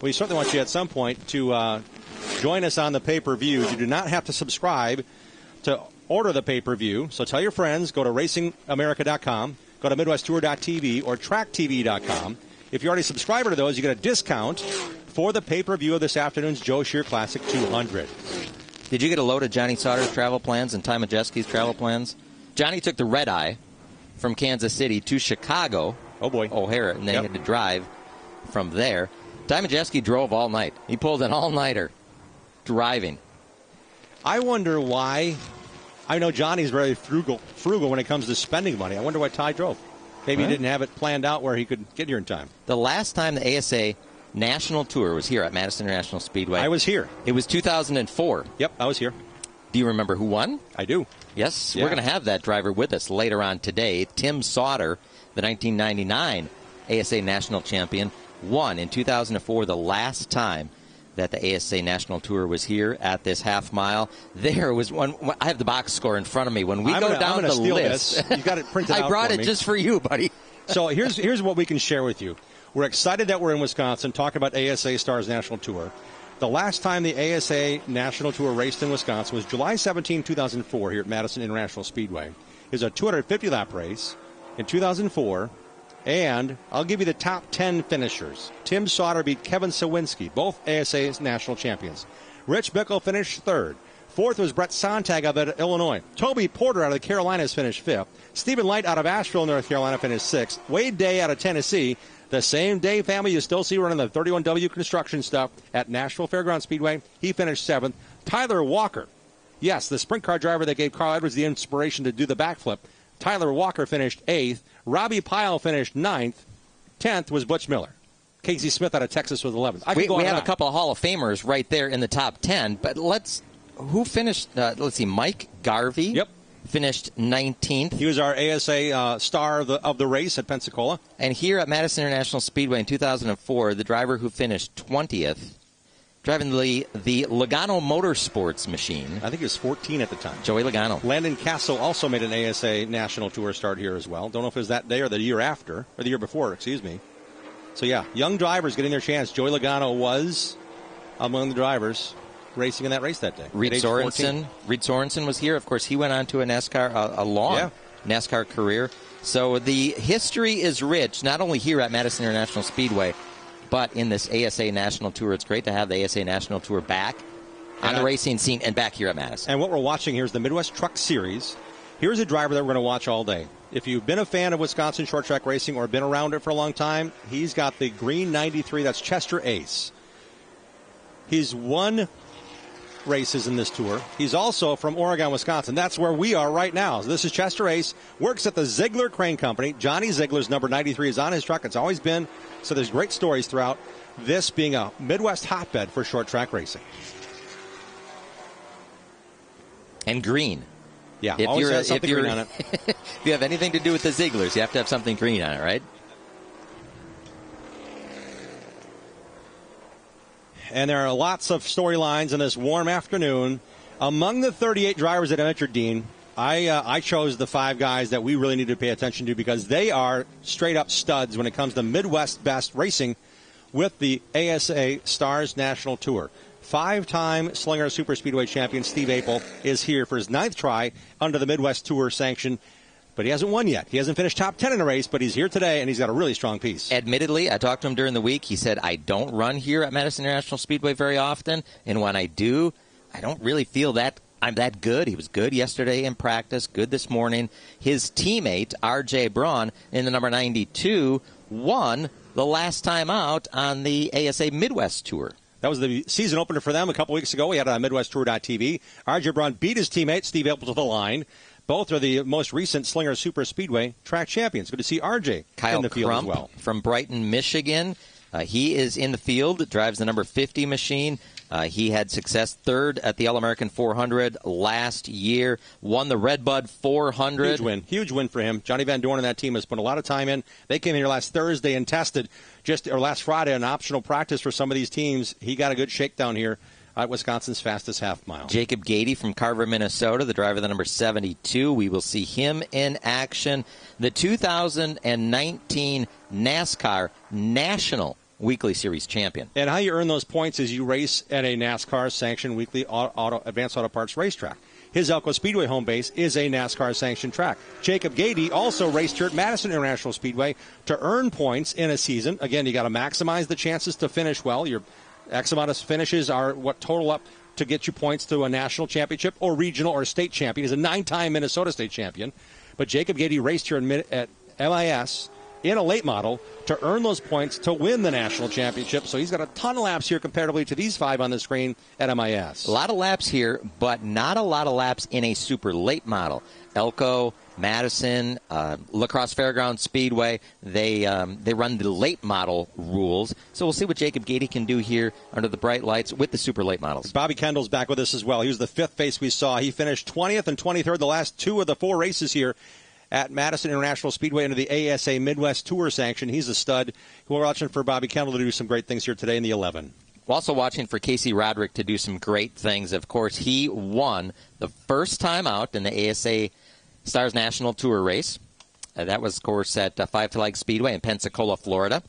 we certainly want you at some point to join us on the pay-per-view. You do not have to subscribe to order the pay-per-view. So tell your friends, go to racingamerica.com, go to midwesttour.tv or tracktv.com. If you're already a subscriber to those, you get a discount for the pay-per-view of this afternoon's Joe Shear Classic 200. Did you get a load of Johnny Sauter's travel plans and Ty Majeski's travel plans? Johnny took the red eye from Kansas City to Chicago. Oh, boy. O'Hara, and then he had to drive from there. Ty Majeski drove all night. He pulled an all-nighter driving. I wonder why. I know Johnny's very frugal when it comes to spending money. I wonder why Ty drove. Maybe he didn't have it planned out where he could get here in time. The last time the ASA National Tour was here at Madison International Speedway. I was here. It was 2004. Yep, I was here. Do you remember who won? I do. Yes, yeah. We're going to have that driver with us later on today. Tim Sauter, the 1999 ASA National Champion, won in 2004, the last time that the ASA National Tour was here at this half mile. There was one. I have the box score in front of me. When we go down the list, you got it printed out. I brought it just for you, buddy. So here's what we can share with you. We're excited that we're in Wisconsin talking about ASA Stars National Tour. The last time the ASA National Tour raced in Wisconsin was July 17, 2004 here at Madison International Speedway. It was a 250-lap race in 2004. And I'll give you the top 10 finishers. Tim Sauter beat Kevin Sawinski, both ASA national champions. Rich Bickle finished third. Fourth was Brett Sontag out of Illinois. Toby Porter out of the Carolinas finished fifth. Stephen Light out of Asheville, North Carolina finished sixth. Wade Day out of Tennessee. The same Day family you still see running the 31W construction stuff at Nashville Fairgrounds Speedway. He finished seventh. Tyler Walker. Yes, the sprint car driver that gave Carl Edwards the inspiration to do the backflip. Tyler Walker finished eighth. Robbie Pyle finished ninth. 10th was Butch Miller. Casey Smith out of Texas was 11th. We have a couple of Hall of Famers right there in the top 10. But who finished? Let's see. Mike Garvey. Yep. Finished 19th. He was our ASA star of the race at Pensacola. And here at Madison International Speedway in 2004, the driver who finished 20th, driving the Logano Motorsports machine. I think he was 14 at the time. Joey Logano. Landon Castle also made an ASA National Tour start here as well. Don't know if it was that day or the year after, or the year before, excuse me. So, yeah, young drivers getting their chance. Joey Logano was among the drivers racing in that race that day. Reed Sorensen was here. Of course, he went on to a NASCAR, a long NASCAR career. So the history is rich, not only here at Madison International Speedway, but in this ASA National Tour. It's great to have the ASA National Tour back on the racing scene and back here at Madison. And what we're watching here is the Midwest Truck Series. Here's a driver that we're going to watch all day. If you've been a fan of Wisconsin short track racing or been around it for a long time, he's got the green 93. That's Chester Ace. He's won races in this tour. He's also from Oregon, Wisconsin. That's where we are right now. So this is Chester Ace, works at the Ziegler Crane Company. Johnny Ziegler's number 93 is on his truck. It's always been. So there's great stories throughout this being a Midwest hotbed for short track racing. And green. Yeah, always has something green on it. If you have anything to do with the Zieglers, you have to have something green on it, right? And there are lots of storylines in this warm afternoon. Among the 38 drivers that entered, Dean, I chose the 5 guys that we really need to pay attention to because they are straight-up studs when it comes to Midwest best racing with the ASA Stars National Tour. 5-time Slinger Superspeedway champion Steve Apel is here for his 9th try under the Midwest Tour sanction. But he hasn't won yet. He hasn't finished top 10 in a race, but he's here today, and he's got a really strong piece. Admittedly, I talked to him during the week. He said, I don't run here at Madison International Speedway very often, and when I do, I don't really feel that I'm that good. He was good yesterday in practice, good this morning. His teammate, R.J. Braun, in the number 92, won the last time out on the ASA Midwest Tour. That was the season opener for them a couple weeks ago. We had it on MidwestTour.tv. R.J. Braun beat his teammate, Steve Apel, to the line. Both are the most recent Slinger Super Speedway track champions. Good to see R.J. in the field Crump as well. From Brighton, Michigan. He is in the field, drives the number 50 machine. He had success third at the All-American 400 last year, won the Redbud 400. Huge win for him. Johnny Van Dorn and that team has put a lot of time in. They came in here last Thursday and tested, last Friday, an optional practice for some of these teams. He got a good shakedown here at Wisconsin's fastest half mile. Jacob Gady from Carver, Minnesota, the driver of the number 72. We will see him in action. The 2019 NASCAR National weekly series champion. And how you earn those points is you race at a NASCAR-sanctioned weekly advanced auto parts racetrack. His Elko Speedway home base is a NASCAR-sanctioned track. Jacob Gady also raced here at Madison International Speedway to earn points in a season. Again, you got to maximize the chances to finish well. Your X amount of finishes are what total up to get you points to a national championship or regional or state champion. He's a 9-time Minnesota state champion. But Jacob Gady raced here at MIS in a late model to earn those points to win the national championship. So he's got a ton of laps here comparatively to these 5 on the screen at MIS. A lot of laps here, but not a lot of laps in a super late model. Elko, Madison, La Crosse Fairgrounds Speedway, they run the late model rules. So we'll see what Jacob Gady can do here under the bright lights with the super late models. Bobby Kendall's back with us as well. He was the 5th face we saw. He finished 20th and 23rd the last 2 of the 4 races here at Madison International Speedway under the ASA Midwest Tour sanction. He's a stud. We're watching for Bobby Kendall to do some great things here today in the 11. We're also watching for Casey Roderick to do some great things. Of course, he won the first time out in the ASA Stars National Tour race. That was, of course, at Five Flag Speedway in Pensacola, Florida.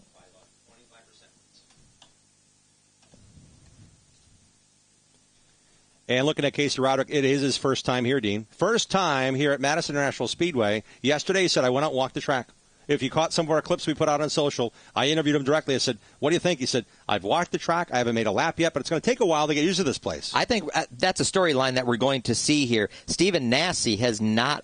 And looking at Casey Roderick, it is his first time here, Dean. First time here at Madison International Speedway. Yesterday he said, I went out and walked the track. If you caught some of our clips we put out on social, I interviewed him directly. I said, what do you think? He said, I've walked the track. I haven't made a lap yet, but it's going to take a while to get used to this place. I think that's a storyline that we're going to see here. Stephen Nasse has not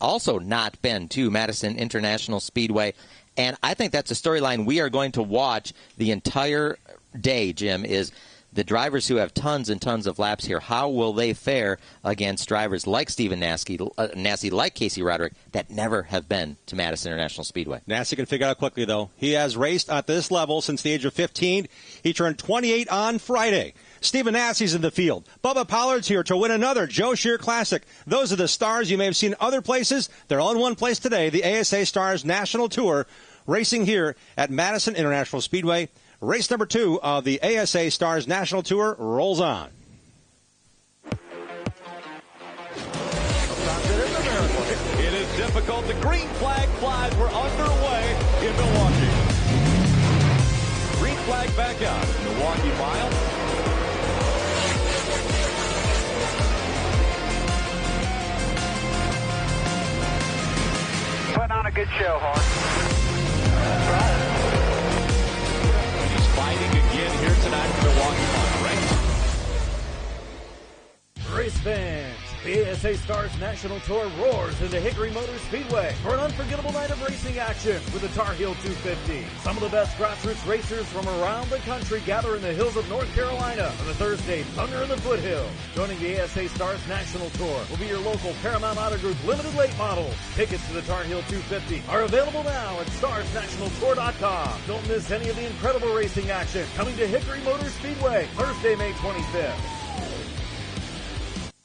been to Madison International Speedway, and I think that's a storyline we are going to watch the entire day, Jim, is the drivers who have tons and tons of laps here, how will they fare against drivers like Stephen Nasse, like Casey Roderick, that never have been to Madison International Speedway? Nasse can figure it out quickly, though. He has raced at this level since the age of 15. He turned 28 on Friday. Stephen Nasse's in the field. Bubba Pollard's here to win another Joe Shear Classic. Those are the stars you may have seen other places. They're all in one place today, the ASA Stars National Tour, racing here at Madison International Speedway. Race number 2 of the ASA Stars National Tour rolls on. It is difficult. The green flag flies. We're underway in Milwaukee. Green flag back out. Milwaukee mile. Putting on a good show, Horn. That's right. Fighting again here tonight in Milwaukee Mile, right? Race fans, the ASA Stars National Tour roars into Hickory Motor Speedway for an unforgettable night of racing action with the Tar Heel 250. Some of the best grassroots racers from around the country gather in the hills of North Carolina for the Thursday Thunder in the Foothills. Joining the ASA Stars National Tour will be your local Paramount Auto Group limited late models. Tickets to the Tar Heel 250 are available now at starsnationaltour.com. Don't miss any of the incredible racing action coming to Hickory Motor Speedway Thursday, May 25th.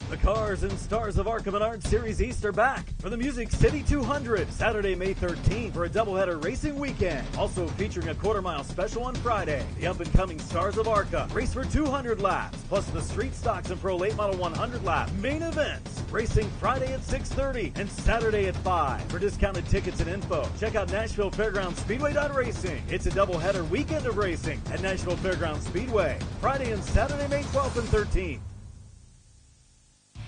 The Cars and Stars of ARCA Menard Series East are back for the Music City 200, Saturday, May 13th for a doubleheader racing weekend. Also featuring a quarter-mile special on Friday. The up-and-coming Stars of ARCA race for 200 laps, plus the Street Stocks and Pro Late Model 100 lap main events. Racing Friday at 6:30 and Saturday at 5. For discounted tickets and info, check out Nashville Fairgrounds Speedway.racing. It's a doubleheader weekend of racing at Nashville Fairgrounds Speedway, Friday and Saturday, May 12th and 13th.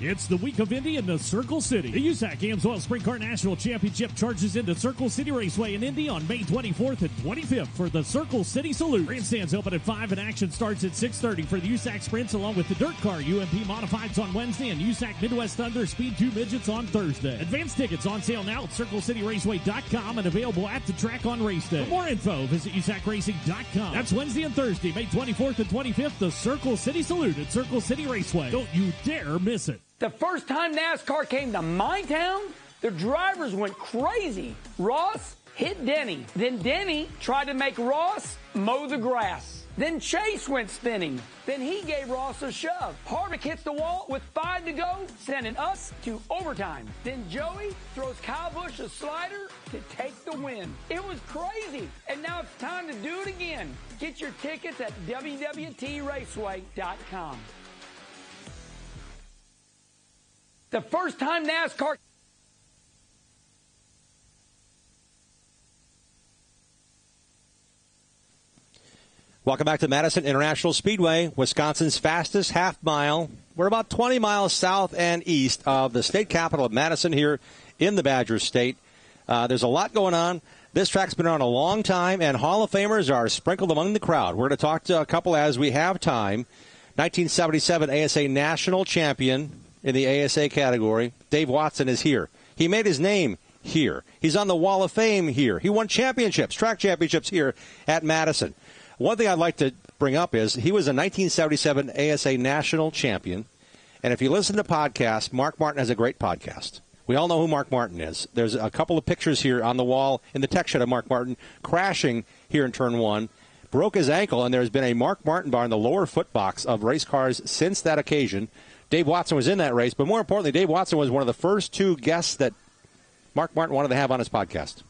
It's the week of Indy in the Circle City. The USAC AMSOIL Sprint Car National Championship charges into Circle City Raceway in Indy on May 24th and 25th for the Circle City Salute. Grandstands open at 5 and action starts at 6:30 for the USAC Sprints along with the Dirt Car UMP Modifieds on Wednesday and USAC Midwest Thunder Speed 2 Midgets on Thursday. Advance tickets on sale now at CircleCityRaceway.com and available at the track on race day. For more info, visit USACRacing.com. That's Wednesday and Thursday, May 24th and 25th, the Circle City Salute at Circle City Raceway. Don't you dare miss it. The first time NASCAR came to my town, the drivers went crazy. Ross hit Denny. Then Denny tried to make Ross mow the grass. Then Chase went spinning. Then he gave Ross a shove. Harvick hits the wall with 5 to go, sending us to overtime. Then Joey throws Kyle Busch a slider to take the win. It was crazy. And now it's time to do it again. Get your tickets at www.raceway.com. The first time NASCAR... Welcome back to Madison International Speedway, Wisconsin's fastest half mile. We're about 20 miles south and east of the state capital of Madison here in the Badger State. There's a lot going on. This track's been around a long time, and Hall of Famers are sprinkled among the crowd. We're going to talk to a couple as we have time. 1977 ASA national champion in the ASA category, Dave Watson, is here. He made his name here. He's on the Wall of Fame here. He won championships, track championships here at Madison. One thing I'd like to bring up is he was a 1977 ASA national champion. And if you listen to podcasts, Mark Martin has a great podcast. We all know who Mark Martin is. There's a couple of pictures here on the wall in the tech shed of Mark Martin crashing here in Turn 1. Broke his ankle, and there's been a Mark Martin bar in the lower foot box of race cars since that occasion. Dave Watson was in that race, but more importantly, Dave Watson was one of the first two guests that Mark Martin wanted to have on his podcast.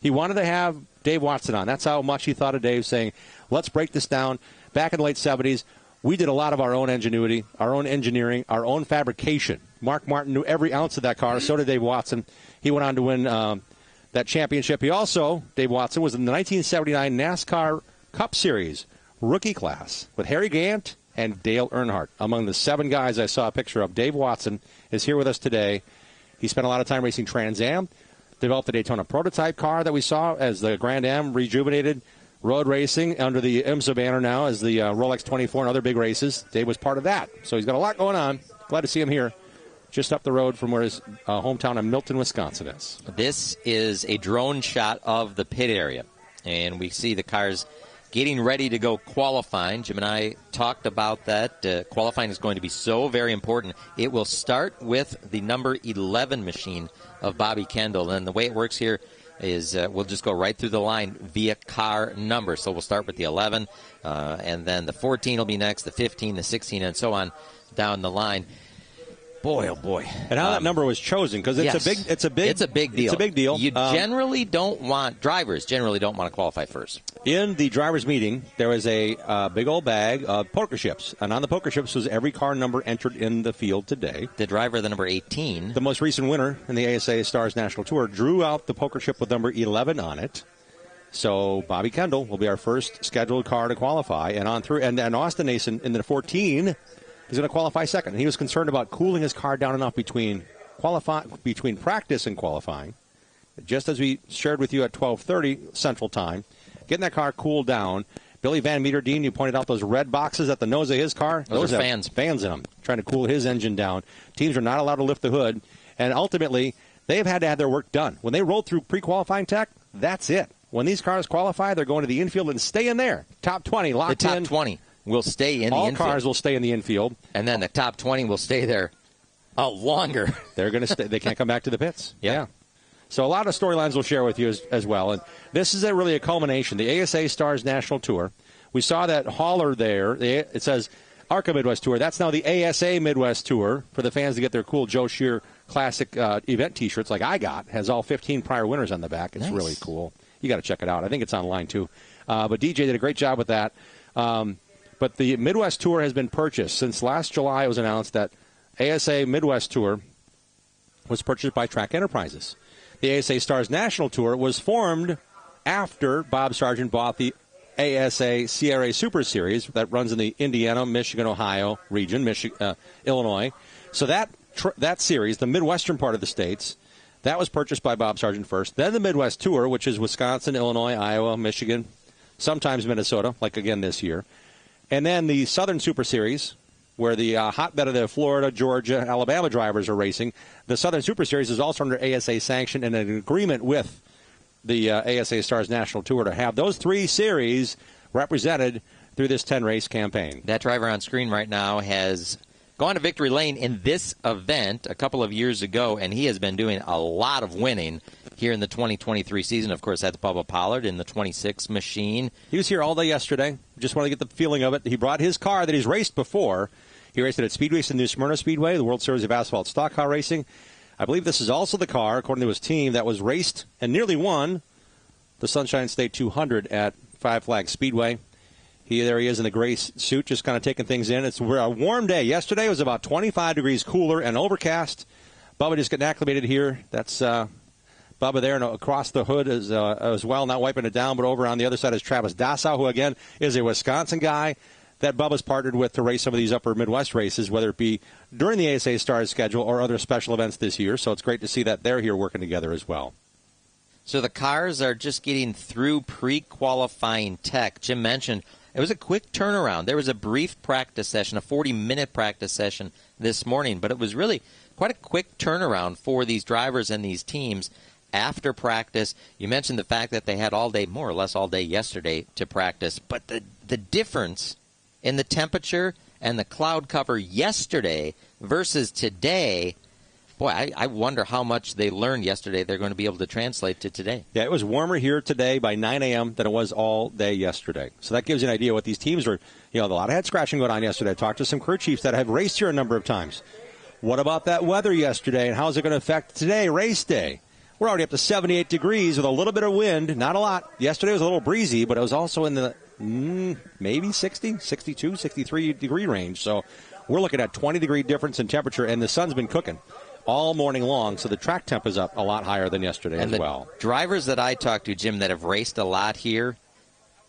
He wanted to have Dave Watson on. That's how much he thought of Dave, saying, let's break this down. Back in the late 70s, we did a lot of our own ingenuity, our own engineering, our own fabrication. Mark Martin knew every ounce of that car. So did Dave Watson. He went on to win that championship. He also, Dave Watson, was in the 1979 NASCAR Cup Series rookie class with Harry Gant and Dale Earnhardt. Among the 7 guys I saw a picture of, Dave Watson is here with us today. He spent a lot of time racing Trans Am. Developed the Daytona prototype car that we saw as the Grand Am rejuvenated road racing under the IMSA banner now as the Rolex 24 and other big races. Dave was part of that. So he's got a lot going on. Glad to see him here just up the road from where his hometown of Milton, Wisconsin is. This is a drone shot of the pit area, and we see the cars getting ready to go qualifying. Jim and I talked about that. Qualifying is going to be so very important. It will start with the number 11 machine of Bobby Kendall. And the way it works here is we'll just go right through the line via car number. So we'll start with the 11, and then the 14 will be next, the 15, the 16, and so on down the line. Boy, oh boy! And how that number was chosen, because it's a big deal. It's a big deal. You drivers generally don't want to qualify first. In the drivers' meeting, there was a big old bag of poker chips, and on the poker chips was every car number entered in the field today. The driver, the number 18, the most recent winner in the ASA Stars National Tour, drew out the poker chip with number 11 on it. So Bobby Kendall will be our first scheduled car to qualify, and on through. And Austin Nason in the 14. He's going to qualify second. And he was concerned about cooling his car down enough between practice and qualifying. Just as we shared with you at 12:30 Central Time, getting that car cooled down. Billy Van Meter-Dean, you pointed out those red boxes at the nose of his car. Those are fans in them, trying to cool his engine down. Teams are not allowed to lift the hood. And ultimately, they have had to have their work done. When they roll through pre-qualifying tech, that's it. When these cars qualify, they're going to the infield and stay in there. Top 20, locked in. The top 20. Will stay in the infield. All cars will stay in the infield. And then the top 20 will stay there longer. They're going to stay. They can't come back to the pits. Yeah. So a lot of storylines we'll share with you as well. And this is really a culmination. The ASA Stars National Tour. We saw that hauler there. It says ARCA Midwest Tour. That's now the ASA Midwest Tour for the fans to get their cool Joe Shear Classic event T-shirts like I got. Has all 15 prior winners on the back. It's really cool. You got to check it out. I think it's online too. But DJ did a great job with that. But the Midwest Tour has been purchased. Since last July, it was announced that ASA Midwest Tour was purchased by Track Enterprises. The ASA Stars National Tour was formed after Bob Sargent bought the ASA CRA Super Series that runs in the Indiana, Michigan, Ohio region, Illinois. So that series, the Midwestern part of the states, that was purchased by Bob Sargent first. Then the Midwest Tour, which is Wisconsin, Illinois, Iowa, Michigan, sometimes Minnesota, like again this year. And then the Southern Super Series, where the hotbed of the Florida, Georgia, Alabama drivers are racing. The Southern Super Series is also under ASA sanction and an agreement with the ASA Stars National Tour to have those 3 series represented through this 10-race campaign. That driver on screen right now has gone to victory lane in this event a couple of years ago, and he has been doing a lot of winning here in the 2023 season. Of course, that's Bubba Pollard in the 26 machine. He was here all day yesterday. Just want to get the feeling of it. He brought his car that he's raced before. He raced it at Speedway in New Smyrna Speedway, the World Series of Asphalt Stock Car Racing. I believe this is also the car, according to his team, that was raced and nearly won the Sunshine State 200 at Five Flags Speedway. There he is in the gray suit, just kind of taking things in. It's a warm day. Yesterday was about 25 degrees cooler and overcast. Bubba just getting acclimated here. That's Bubba there, and across the hood as well, not wiping it down, but over on the other side is Travis Dassau, who, again, is a Wisconsin guy that Bubba's partnered with to race some of these upper Midwest races, whether it be during the ASA Stars schedule or other special events this year. So it's great to see that they're here working together as well. So the cars are just getting through pre-qualifying tech. Jim mentioned it was a quick turnaround. There was a brief practice session, a 40-minute practice session this morning, but it was really quite a quick turnaround for these drivers and these teams after practice. You mentioned the fact that they had all day, more or less all day yesterday to practice, but the difference in the temperature and the cloud cover yesterday versus today, boy, I wonder how much they learned yesterday they're going to be able to translate to today. Yeah, it was warmer here today by 9 a.m. than it was all day yesterday. So that gives you an idea what these teams were. A lot of head scratching going on yesterday. I talked to some crew chiefs that have raced here a number of times. What about that weather yesterday, and how is it going to affect today, race day? We're already up to 78 degrees with a little bit of wind, not a lot. Yesterday was a little breezy, but it was also in the maybe 60, 62, 63 degree range. So we're looking at 20-degree difference in temperature, and the sun's been cooking all morning long, so the track temp is up a lot higher than yesterday as well. Drivers that I talked to, Jim, that have raced a lot here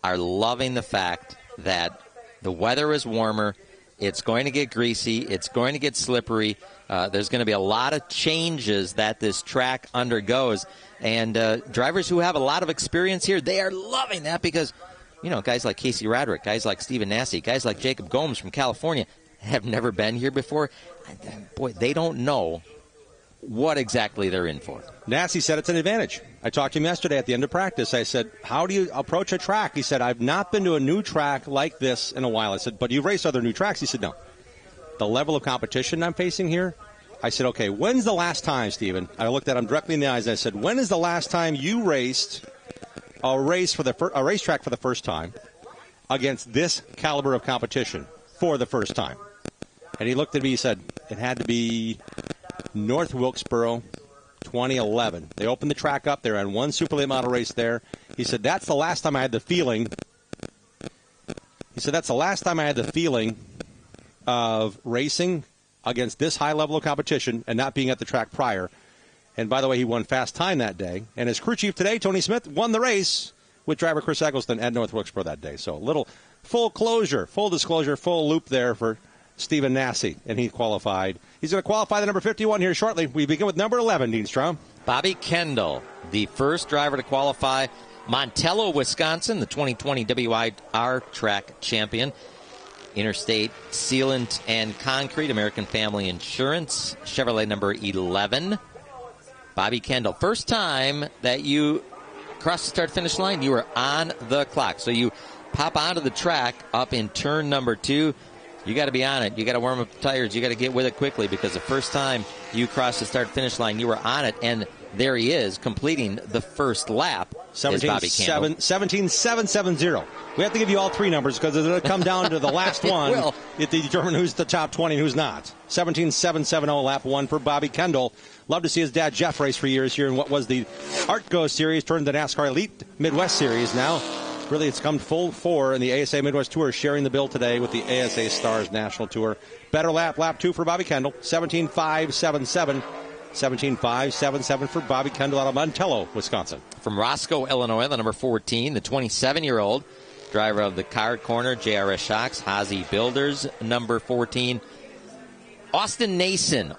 are loving the fact that the weather is warmer. It's going to get greasy. It's going to get slippery. There's going to be a lot of changes that this track undergoes. And drivers who have a lot of experience here, they are loving that because, guys like Casey Roderick, guys like Stephen Nasse, guys like Jacob Gomes from California have never been here before. Boy, they don't know what exactly they're in for. Nasse said it's an advantage. I talked to him yesterday at the end of practice. I said, how do you approach a track? He said, I've not been to a new track like this in a while. I said, but you've raced other new tracks? He said, no. The level of competition I'm facing here, I said, okay, when's the last time, Stephen? I looked at him directly in the eyes and I said, when is the last time you raced a racetrack for the first time against this caliber of competition for the first time? And he looked at me, he said, it had to be North Wilkesboro, 2011. They opened the track up. They ran one super late model race there. He said, that's the last time I had the feeling. He said, that's the last time I had the feeling of racing against this high level of competition and not being at the track prior. And by the way, he won fast time that day. And his crew chief today, Tony Smith, won the race with driver Chris Eggleston at North Wilkesboro that day. So a little full disclosure, full loop there for Stephen Nasse, and he qualified. He's going to qualify the number 51 here shortly. We begin with number 11, Dean Strom. Bobby Kendall, the first driver to qualify. Montello, Wisconsin, the 2020 WIR track champion. Interstate Sealant and Concrete, American Family Insurance, Chevrolet number 11. Bobby Kendall, first time that you crossed the start-finish line, you were on the clock. So you pop onto the track up in turn number 2. You got to be on it. You got to warm up the tires. You got to get with it quickly because the first time you crossed the start-finish line, you were on it, and there he is completing the first lap. 17.770. We have to give you all three numbers because it'll come down to the last one. It determine who's the top 20 and who's not. 17.770 lap 1 for Bobby Kendall. Love to see his dad Jeff race for years here in what was the ArtGo Series, turned the NASCAR Elite Midwest Series. Now, really, it's come full 4 in the ASA Midwest Tour, sharing the bill today with the ASA Stars National Tour. Better lap 2 for Bobby Kendall. 17.577. 17.577 for Bobby Kendall out of Montello, Wisconsin. From Roscoe, Illinois, the number 14, the 27-year-old driver of the Card Corner, JRS Shocks, Hazy Builders, number 14. Austin Nason,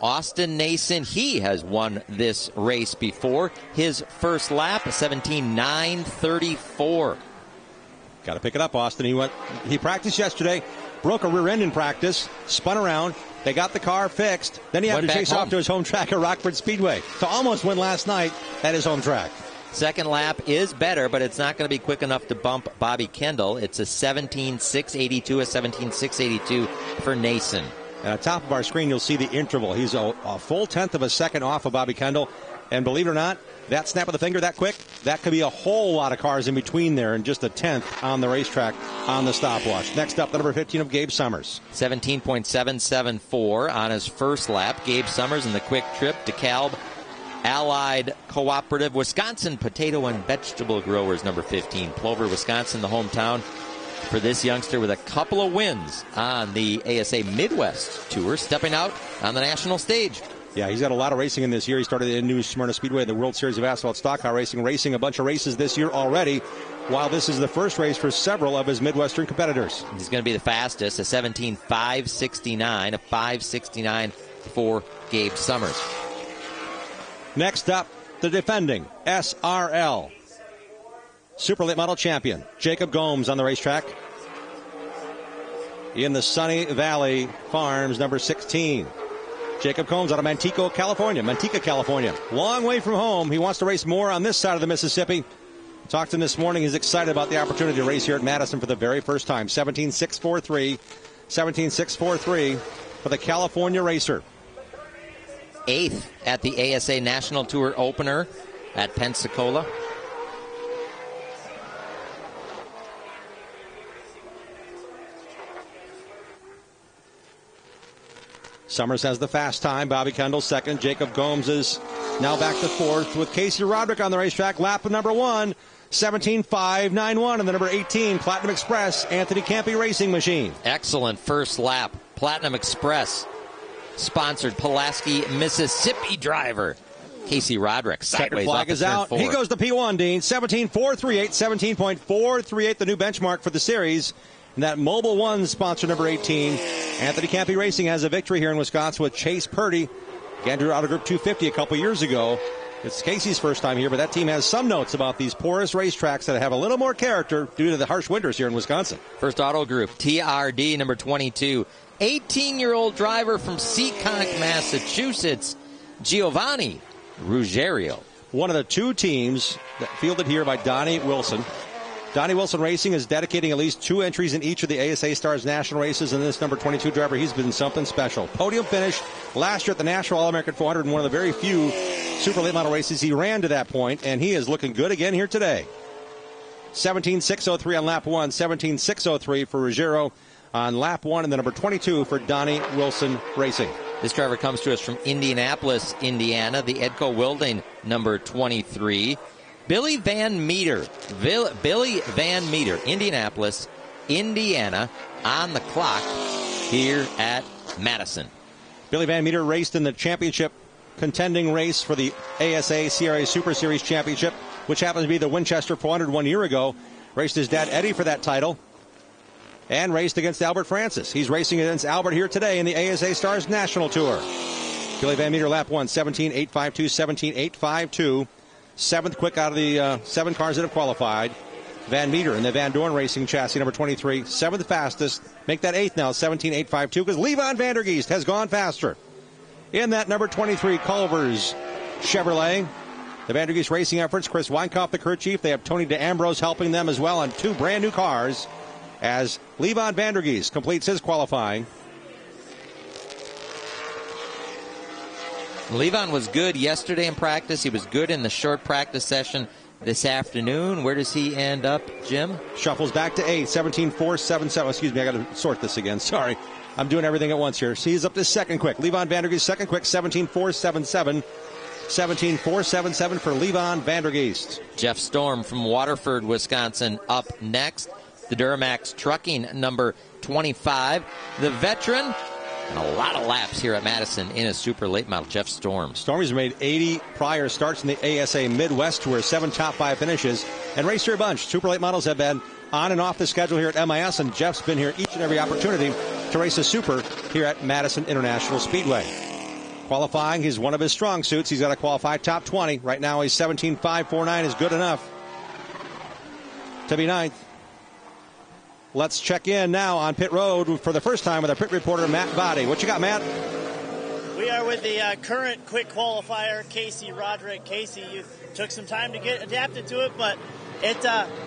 he has won this race before. His first lap, 17.934. Got to pick it up, Austin. He practiced yesterday, broke a rear end in practice, spun around. They got the car fixed. Then he had to chase off to his home track at Rockford Speedway to almost win last night at his home track. Second lap is better, but it's not going to be quick enough to bump Bobby Kendall. It's a 17.682, a 17.682 for Nason. And at the top of our screen, you'll see the interval. He's a full tenth of a second off of Bobby Kendall. And believe it or not, that snap of the finger that quick, that could be a whole lot of cars in between there and just a tenth on the racetrack on the stopwatch. Next up, the number 15 of Gabe Summers. 17.774 on his first lap. Gabe Summers in the quick trip. DeKalb Allied Cooperative Wisconsin Potato and Vegetable Growers, number 15. Plover, Wisconsin, the hometown for this youngster with a couple of wins on the ASA Midwest Tour, stepping out on the national stage. Yeah, he's got a lot of racing in this year. He started in New Smyrna Speedway, the World Series of Asphalt Stock Car Racing, racing a bunch of races this year already, while this is the first race for several of his Midwestern competitors. He's going to be the fastest, a 17.569, a 5.69 for Gabe Summers. Next up, the defending SRL Super Late Model champion, Jacob Gomes on the racetrack in the Sunny Valley Farms, number 16. Jacob Gomes out of Manteca, California. Long way from home. He wants to race more on this side of the Mississippi. Talked to him this morning. He's excited about the opportunity to race here at Madison for the very first time. 17.643 for the California racer. 8th at the ASA National Tour opener at Pensacola. Summers has the fast time. Bobby Kendall second. Jacob Gomes is now back to fourth with Casey Roderick on the racetrack. Lap number 1, 17.591. And the number 18, Platinum Express, Anthony Campy Racing Machine. Excellent first lap. Platinum Express, sponsored Pulaski, Mississippi driver Casey Roderick. Second flag is out. He goes to P1, Dean. 17.438. 17.438, the new benchmark for the series. And that Mobile One sponsor, number 18, Anthony Campy Racing, has a victory here in Wisconsin with Chase Purdy. Again, drew out of Group 250 a couple years ago. It's Casey's first time here, but that team has some notes about these porous racetracks that have a little more character due to the harsh winters here in Wisconsin. First auto group, TRD, number 22. 18-year-old driver from Seekonk, Massachusetts, Giovanni Ruggiero. One of the two teams that fielded here by Donnie Wilson. Donnie Wilson Racing is dedicating at least 2 entries in each of the ASA Stars national races, and this number 22 driver, he's been something special. Podium finish last year at the National All-American 400 in one of the very few super late model races he ran to that point, and he is looking good again here today. 17.603 on lap 1, 17.603 for Ruggiero on lap 1, and the number 22 for Donnie Wilson Racing. This driver comes to us from Indianapolis, Indiana, the Edco Wilding, number 23. Billy Van Meter, Indianapolis, Indiana, on the clock here at Madison. Billy Van Meter raced in the championship contending race for the ASA CRA Super Series Championship, which happened to be the Winchester 400 1 year ago. Raced his dad Eddie for that title and raced against Albert Francis. He's racing against Albert here today in the ASA Stars National Tour. Billy Van Meter, lap 1, 17.852, 17.852. 7th quick out of the 7 cars that have qualified. Van Meter in the Van Dorn Racing chassis, number 23. 7th fastest. Make that 8th now, 17.852, because Levon Vandergeest has gone faster. In that number 23 Culver's Chevrolet. The Vandergeest Racing efforts, Chris Weinkauf, the crew chief. They have Tony DeAmbrose helping them as well on 2 brand new cars as Levon Vandergeest completes his qualifying. Levon was good yesterday in practice. He was good in the short practice session this afternoon. Where does he end up, Jim? Shuffles back to 8, 17.477. Excuse me, I got to sort this again. Sorry. I'm doing everything at once here. So he's up to second quick. Levon Vandergeest, second quick, 17.477. 17.477 for Levon Vandergeest. Jeff Storm from Waterford, Wisconsin, up next. The Duramax Trucking, number 25. The veteran. And a lot of laps here at Madison in a super late model, Jeff Storm. Stormy's made 80 prior starts in the ASA Midwest Tour, 7 top 5 finishes, and raced here a bunch. Super late models have been on and off the schedule here at MIS, and Jeff's been here each and every opportunity to race a super here at Madison International Speedway. Qualifying is one of his strong suits. He's got to qualify top 20. Right now he's 17.549 is good enough to be 9th. Let's check in now on pit road for the first time with our pit reporter, Matt Vadi. What you got, Matt? We are with the current quick qualifier, Casey Roderick. Casey, you took some time to get adapted to it, but it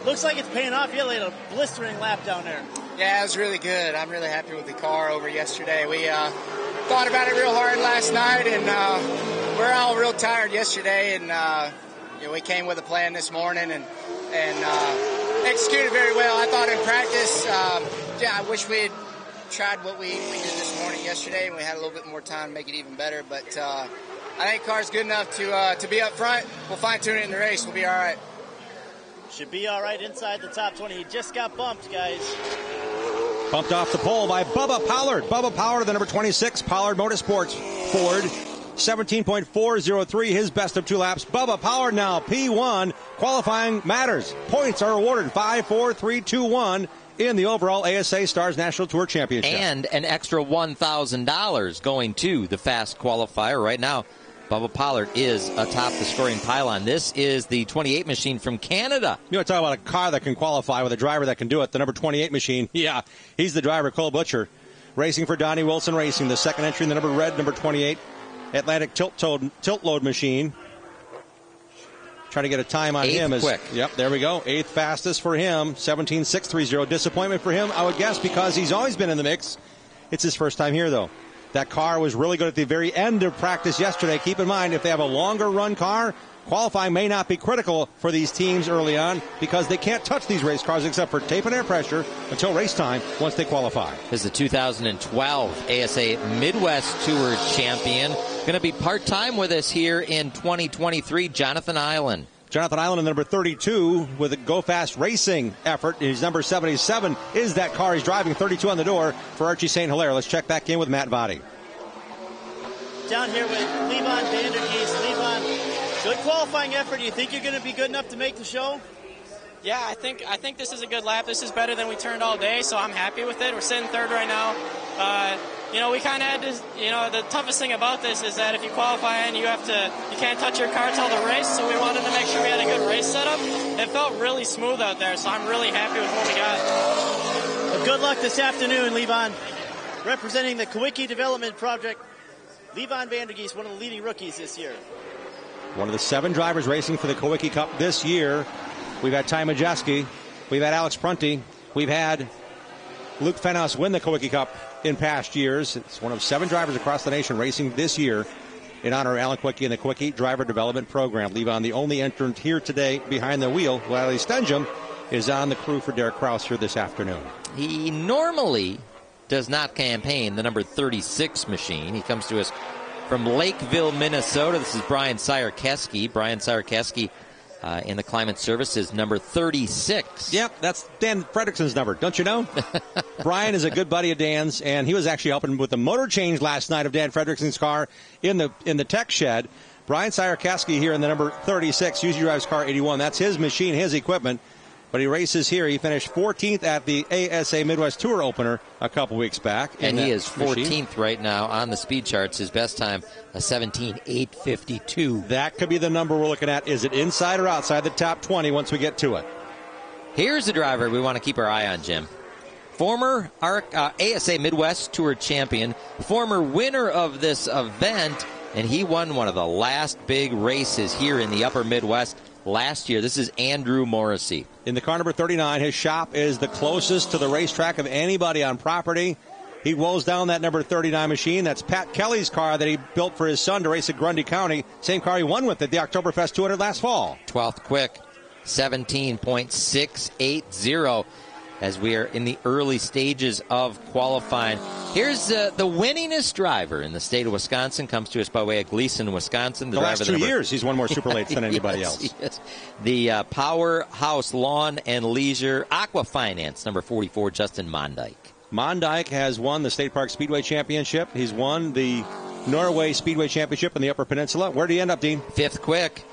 looks like it's paying off. You laid a blistering lap down there. Yeah, it was really good. I'm really happy with the car over yesterday. We thought about it real hard last night, and we're all real tired yesterday, and we came with a plan this morning and executed very well. I thought in practice, I wish we had tried what we did this morning yesterday, and we had a little bit more time to make it even better. But I think the car's good enough to be up front. We'll fine-tune it in the race. We'll be all right. Should be all right inside the top 20. He just got bumped, guys. Bumped off the pole by Bubba Pollard. Bubba Pollard, the number 26, Pollard Motorsports Ford. 17.403, his best of 2 laps. Bubba Pollard now, P1. Qualifying matters. Points are awarded 5, 4, 3, 2, 1 in the overall ASA Stars National Tour Championship. And an extra $1,000 going to the fast qualifier. Right now, Bubba Pollard is atop the scoring pylon. This is the 28 machine from Canada. You want to talk about a car that can qualify with a driver that can do it. The number 28 machine, yeah, he's the driver, Cole Butcher. Racing for Donnie Wilson Racing, the second entry in the number 28 Atlantic tilt load machine. Trying to get a time on him. Quick. Yep, there we go. 8th fastest for him, 17.630. Disappointment for him, I would guess, because he's always been in the mix. It's his first time here, though. That car was really good at the very end of practice yesterday. Keep in mind, if they have a longer run car, qualifying may not be critical for these teams early on because they can't touch these race cars except for tape and air pressure until race time once they qualify. This is the 2012 ASA Midwest Tour champion. Going to be part-time with us here in 2023, Jonathan Island. Jonathan Island in number 32 with a Go Fast Racing effort. His number 77 is that car he's driving. 32 on the door for Archie St. Hilaire. Let's check back in with Matt Votty. Down here with Levon Vandergeest. Levon, good qualifying effort. Do you think you're going to be good enough to make the show? Yeah, I think this is a good lap. This is better than we turned all day, so I'm happy with it. We're sitting third right now. We kind of had to, the toughest thing about this is that if you qualify and you can't touch your car till the race, so we wanted to make sure we had a good race setup. It felt really smooth out there, so I'm really happy with what we got. Well, good luck this afternoon, Levon. Representing the Kawicki Development Project, Levon Vandergeest, one of the leading rookies this year. One of the 7 drivers racing for the Kawicki Cup this year. We've had Ty Majeski. We've had Alex Prunty. We've had Luke Fenhaus win the Kawicki Cup in past years. It's one of 7 drivers across the nation racing this year in honor of Alan Kawicki and the Kawicki Driver Development Program. Levon, the only entrant here today behind the wheel, while Stenjum is on the crew for Derek Kraus here this afternoon. He normally does not campaign the number 36 machine. He comes to us from Lakeville, Minnesota. This is Brian Sierkeski. Brian Sierkeski in the Climate Services, number 36. Yep, that's Dan Fredrickson's number, don't you know? Brian is a good buddy of Dan's, and he was actually helping with the motor change last night of Dan Fredrickson's car in the tech shed. Brian Sierkeski here in the number 36, usually drives car 81. That's his machine, his equipment. But he races here. He finished 14th at the ASA Midwest Tour opener a couple weeks back. And he is 14th right now on the speed charts. His best time, a 17.852. That could be the number we're looking at. Is it inside or outside the top 20 once we get to it? Here's a driver we want to keep our eye on, Jim. Former ASA Midwest Tour champion, former winner of this event, and he won one of the last big races here in the upper Midwest last year. This is Andrew Morrissey. In the car number 39, his shop is the closest to the racetrack of anybody on property. He rolls down that number 39 machine. That's Pat Kelly's car that he built for his son to race at Grundy County. Same car he won with at the Oktoberfest 200 last fall. 12th quick, 17.680 as we are in the early stages of qualifying. Here's the winningest driver in the state of Wisconsin. Comes to us by way of Gleason, Wisconsin. The last 2 years, he's won more Super Lates than anybody else. Yes. The Powerhouse Lawn and Leisure Aqua Finance, number 44, Justin Mondyke. Mondyke has won the State Park Speedway Championship. He's won the Norway Speedway Championship in the Upper Peninsula. Where do you end up, Dean? 5th quick.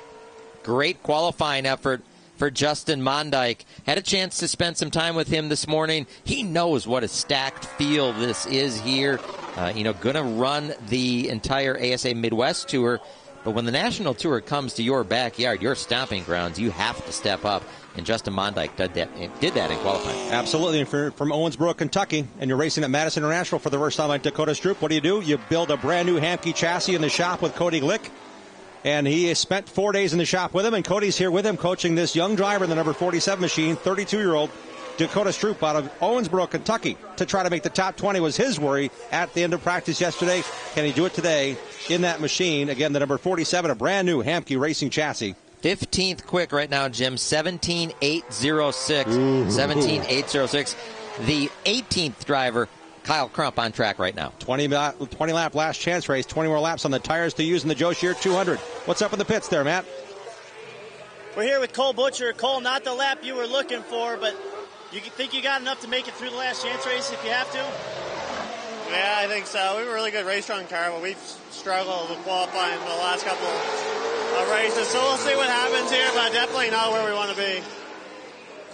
Great qualifying effort for Justin Mondyke. Had a chance to spend some time with him this morning. He knows what a stacked field this is here. Going to run the entire ASA Midwest Tour. But when the National Tour comes to your backyard, your stomping grounds, you have to step up. And Justin Mondyke did that in qualifying. Absolutely. And from Owensboro, Kentucky, and you're racing at Madison International for the first time at Dakota Stroop, what do? You build a brand new Hamke chassis in the shop with Cody Glick. And he has spent 4 days in the shop with him, and Cody's here with him coaching this young driver in the number 47 machine, 32-year-old Dakota Stroop out of Owensboro, Kentucky. To try to make the top 20 was his worry at the end of practice yesterday. Can he do it today in that machine? Again, the number 47, a brand new Hamke racing chassis. 15th quick right now, Jim, 17.806. 17.806. The 18th driver, Kyle Crump, on track right now. 20-lap last chance race, 20 more laps on the tires to use in the Joe Shear 200. What's up in the pits there, Matt? We're here with Cole Butcher. Cole, not the lap you were looking for, but you think you got enough to make it through the last chance race if you have to? Yeah, I think so. We have a really good race-run car, but we've struggled with qualifying for the last couple of races. So we'll see what happens here, but definitely not where we want to be.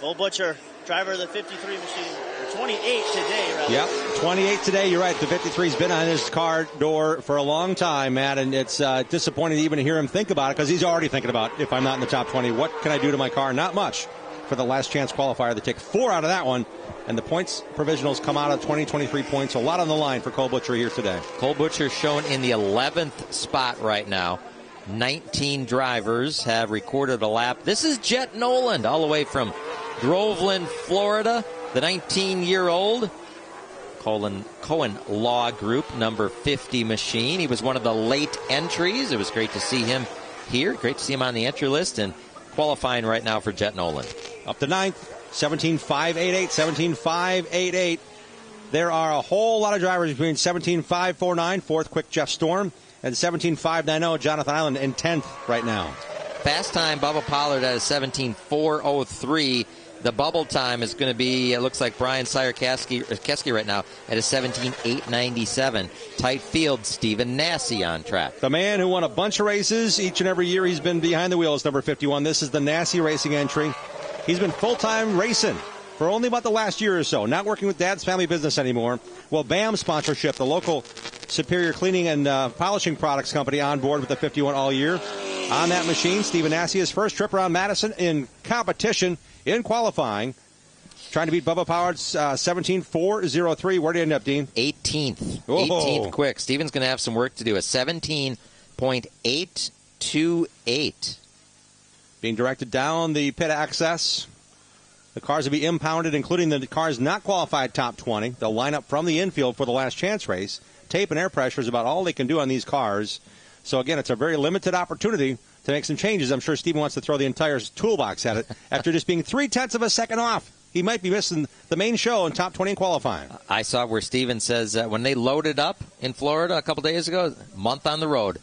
Cole Butcher, driver of the 53 machine. 28 today, rather. Yep, 28 today. You're right. The 53's been on his car door for a long time, Matt, and it's disappointing to even hear him think about it because he's already thinking about, if I'm not in the top 20, what can I do to my car? Not much for the last chance qualifier. They take 4 out of that one, and the points provisionals come out of 23 points. A lot on the line for Cole Butcher here today. Cole Butcher shown in the 11th spot right now. 19 drivers have recorded a lap. This is Jet Noland, all the way from Groveland, Florida. The 19-year-old Cohen Law Group number 50 machine. He was one of the late entries. It was great to see him here. Great to see him on the entry list and qualifying right now for Jet Noland. Up to 9th, 17.588, 17.588. There are a whole lot of drivers between 17.549, fourth quick Jeff Storm, and 17.590, Jonathan Island in 10th right now. Fast time, Bubba Pollard at a 17.403. The bubble time is going to be, it looks like Brian Sire-Keski right now at a 17.897. Tight field, Stephen Nasse on track. The man who won a bunch of races each and every year he's been behind the wheels, number 51. This is the Nasse Racing entry. He's been full-time racing for only about the last year or so, not working with Dad's family business anymore. Well, BAM sponsorship, the local Superior Cleaning and Polishing Products company, on board with the 51 all year. On that machine, Stephen Nasse, his first trip around Madison in competition. In qualifying, trying to beat Bubba Pollard's 17.403. Where did he end up, Dean? 18th. Whoa. 18th quick. Steven's going to have some work to do. A 17.828. Being directed down the pit access. The cars will be impounded, including the cars not qualified top 20. They'll line up from the infield for the last chance race. Tape and air pressure is about all they can do on these cars. So, again, it's a very limited opportunity to make some changes. I'm sure Steven wants to throw the entire toolbox at it after just being 0.3 of a second off. He might be missing the main show in top 20 in qualifying. I saw where Steven says when they loaded up in Florida a couple days ago, month on the road,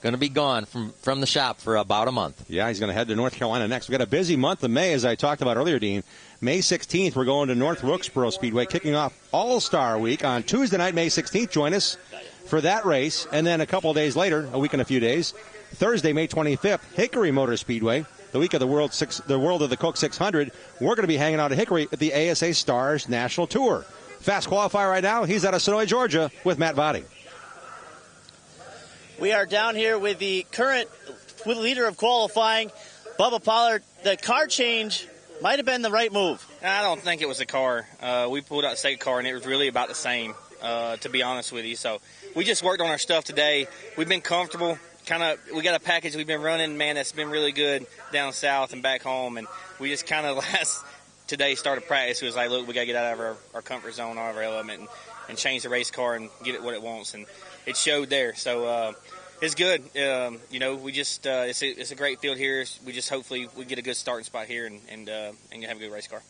going to be gone from the shop for about a month. Yeah, he's going to head to North Carolina next. We've got a busy month of May, as I talked about earlier, Dean. May 16th, we're going to North Wilkesboro Speedway, kicking off All-Star Week on Tuesday night, May 16th. Join us for that race. And then a couple of days later, a week and a few days, Thursday, May 25th, Hickory Motor Speedway, the week of the World of the Coke 600. We're going to be hanging out at Hickory at the ASA Stars National Tour. Fast qualifier right now. He's out of Sonoy, Georgia, with Matt Votty. We are down here with the current leader of qualifying, Bubba Pollard. The car change might have been the right move. I don't think it was the car. We pulled out the state car, and it was really about the same, to be honest with you. So we just worked on our stuff today. We've been comfortable. We got a package we've been running, man, that's been really good down south and back home. And we just kind of today started practice. It was like, look, we got to get out of our comfort zone, out of our element, and change the race car and get it what it wants. And it showed there. So it's good. We just it's a great field here. We just hopefully we get a good starting spot here and have a good race car.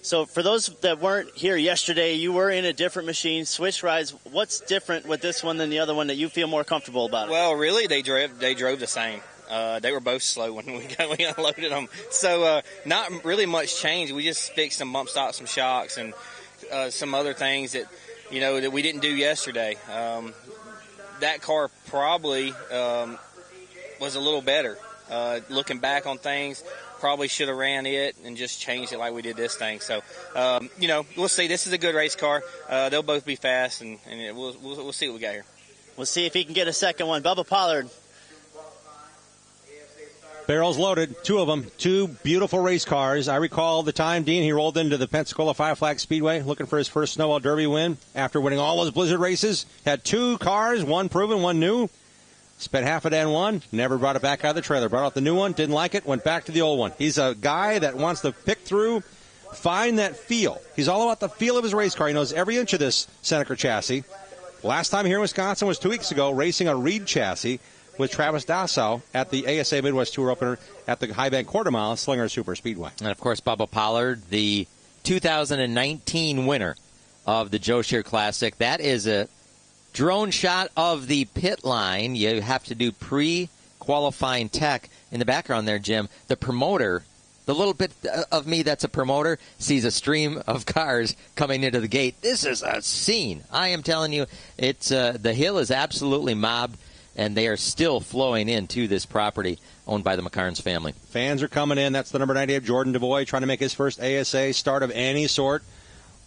So for those that weren't here yesterday, you were in a different machine, switch rides. What's different with this one than the other one that you feel more comfortable about it? Well, really, they drove the same. They were both slow when we unloaded them. So not really much change. We just fixed some bump stops, some shocks, and some other things that that we didn't do yesterday. That car probably was a little better. Looking back on things, probably should have ran it and just changed it like we did this thing. So, we'll see. This is a good race car. They'll both be fast, and we'll see what we got here. We'll see if he can get a second one. Bubba Pollard. Barrels loaded, two of them, two beautiful race cars. I recall the time, Dean, he rolled into the Pensacola Five Flag Speedway looking for his first Snowball Derby win after winning all those Blizzard races. Had two cars, one proven, one new. Spent half a day on one, never brought it back out of the trailer. Brought out the new one, didn't like it, went back to the old one. He's a guy that wants to pick through, find that feel. He's all about the feel of his race car. He knows every inch of this Seneca chassis. Last time here in Wisconsin was 2 weeks ago, racing a Reed chassis with Travis Dassow at the ASA Midwest Tour opener at the High Bank Quarter Mile Slinger Super Speedway. And, of course, Bubba Pollard, the 2019 winner of the Joe Shear Classic. That is a drone shot of the pit line. You have to do pre-qualifying tech. In the background there, Jim, the promoter The little bit of me that's a promoter sees a stream of cars coming into the gate. This is a scene. I am telling you, it's the hill is absolutely mobbed, and they are still flowing into this property owned by the McCarnes family. Fans are coming in. That's the number 98, Jordan DeVoy, trying to make his first ASA start of any sort.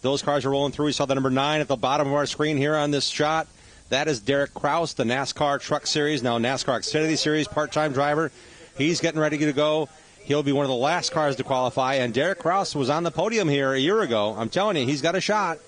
Those cars are rolling through. We saw the number 9 at the bottom of our screen here on this shot. That is Derek Kraus, the NASCAR Truck Series, now NASCAR Xfinity Series part-time driver. He's getting ready to go. He'll be one of the last cars to qualify, and Derek Kraus was on the podium here a year ago. I'm telling you, he's got a shot.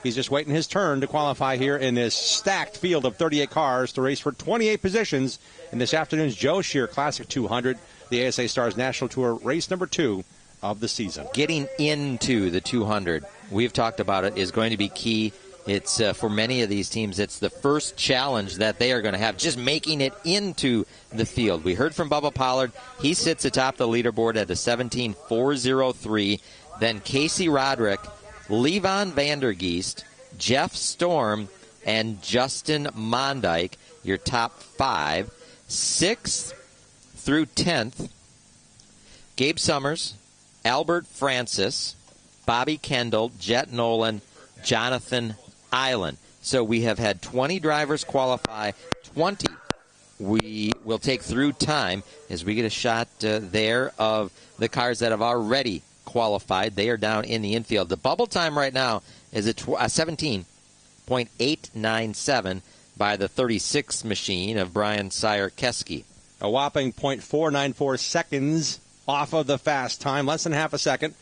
He's just waiting his turn to qualify here in this stacked field of 38 cars to race for 28 positions in this afternoon's Joe Shear Classic 200, the ASA Stars National Tour race number 2 of the season. Getting into the 200, we've talked about it, is going to be key. It's for many of these teams, it's the first challenge that they are going to have, just making it into the field. We heard from Bubba Pollard. He sits atop the leaderboard at a 17.403. Then Casey Roderick, Levon Vandergeest, Jeff Storm, and Justin Mondyke, your top 5. 6th through 10th, Gabe Summers, Albert Francis, Bobby Kendall, Jet Nolan, Jonathan Island. So we have had 20 drivers qualify. 20 we will take through time as we get a shot there of the cars that have already qualified. They are down in the infield. The bubble time right now is a 17.897 by the 36 machine of Brian Sire-Keski. A whopping 0.494 seconds off of the fast time, less than half a second.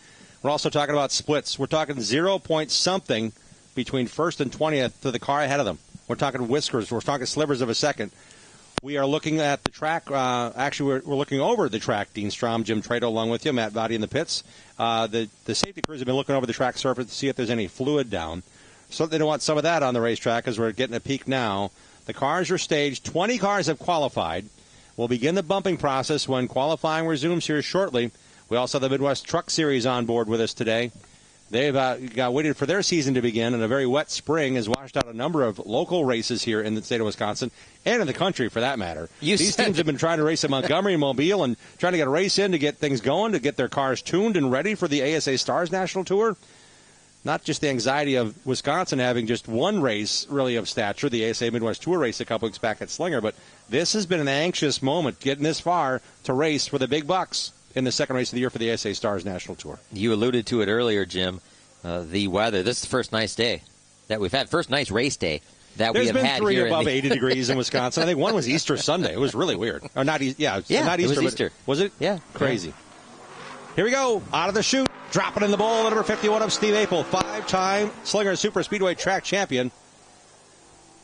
We're also talking about splits. We're talking 0 point something between first and 20th to the car ahead of them. We're talking whiskers. We're talking slivers of a second. We are looking at the track. Actually, we're looking over the track. Dean Strom, Jim Trado along with you, Matt Votty in the pits. The safety crews have been looking over the track surface to see if there's any fluid down. So they don't want some of that on the racetrack as we're getting a peak now. The cars are staged. 20 cars have qualified. We'll begin the bumping process when qualifying resumes here shortly. We also have the Midwest Truck Series on board with us today. They've waited for their season to begin, and a very wet spring has washed out a number of local races here in the state of Wisconsin and in the country, for that matter. These teams have been trying to race in Montgomery and Mobile and trying to get a race in to get things going, to get their cars tuned and ready for the ASA Stars National Tour. Not just the anxiety of Wisconsin having just one race really of stature, the ASA Midwest Tour race a couple weeks back at Slinger, but this has been an anxious moment getting this far to race for the big bucks in the second race of the year for the ASA Stars National Tour. You alluded to it earlier, Jim. The weather. This is the first nice day that we've had. First nice race day that we have had here. There's been 3 above 80 degrees in Wisconsin. I think one was Easter Sunday. It was really weird. Or not Easter. Yeah, not Easter. It was Easter. Was it? Yeah. Crazy. Here we go. Out of the chute. Dropping in the bowl. Number 51 of Steve Apel. 5-time Slinger Super Speedway track champion.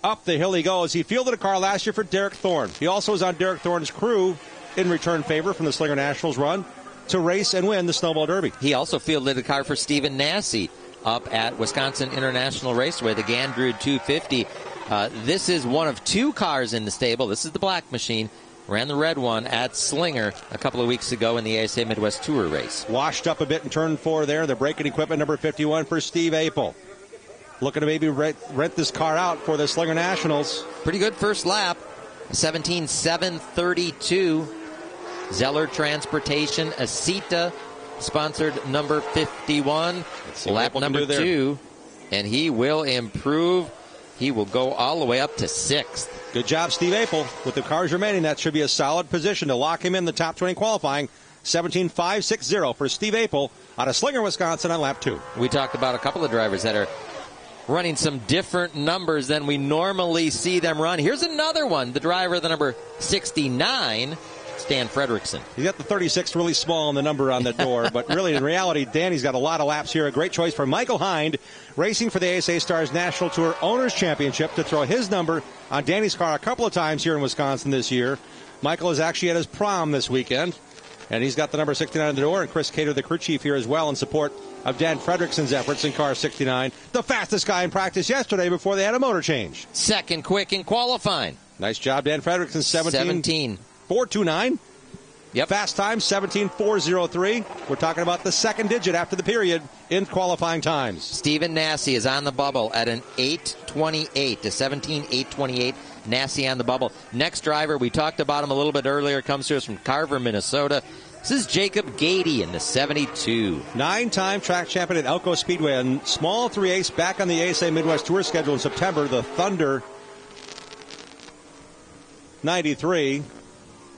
Up the hill he goes. He fielded a car last year for Derek Thorne. He also was on Derek Thorne's crew in return favor from the Slinger Nationals run to race and win the Snowball Derby. He also fielded a car for Stephen Nasse up at Wisconsin International Raceway, the Gandrud 250. This is one of 2 cars in the stable. This is the black machine. Ran the red one at Slinger a couple of weeks ago in the ASA Midwest Tour race. Washed up a bit in turn 4 there. The braking equipment, number 51 for Steve Apel. Looking to maybe rent this car out for the Slinger Nationals. Pretty good first lap. 17.732. Zeller Transportation, Asita, sponsored number 51. Lap number 2, and he will improve. He will go all the way up to 6th. Good job, Steve Apel. With the cars remaining, that should be a solid position to lock him in the top 20 qualifying. 17.560 for Steve Apel out of Slinger, Wisconsin on lap 2. We talked about a couple of drivers that are running some different numbers than we normally see them run. Here's another one, the driver, the number 69, Stan Fredrickson. He's got the 36 really small on the number on the door, but really in reality, Danny's got a lot of laps here. A great choice for Michael Hind, racing for the ASA Stars National Tour Owners Championship, to throw his number on Danny's car a couple of times here in Wisconsin this year. Michael is actually at his prom this weekend, and he's got the number 69 on the door, and Chris Cater, the crew chief, here as well in support of Dan Fredrickson's efforts in car 69, the fastest guy in practice yesterday before they had a motor change. Second quick in qualifying. Nice job, Dan Fredrickson. 17.429. Yep. Fast time, 17.403. We're talking about the second digit after the period in qualifying times. Stephen Nasse is on the bubble at an 8.28 to 17.828. Nasse on the bubble. Next driver, we talked about him a little bit earlier, comes to us from Carver, Minnesota. This is Jacob Gady in the 72. 9-time track champion at Elko Speedway and small 3/8 back on the ASA Midwest Tour schedule in September. The Thunder 93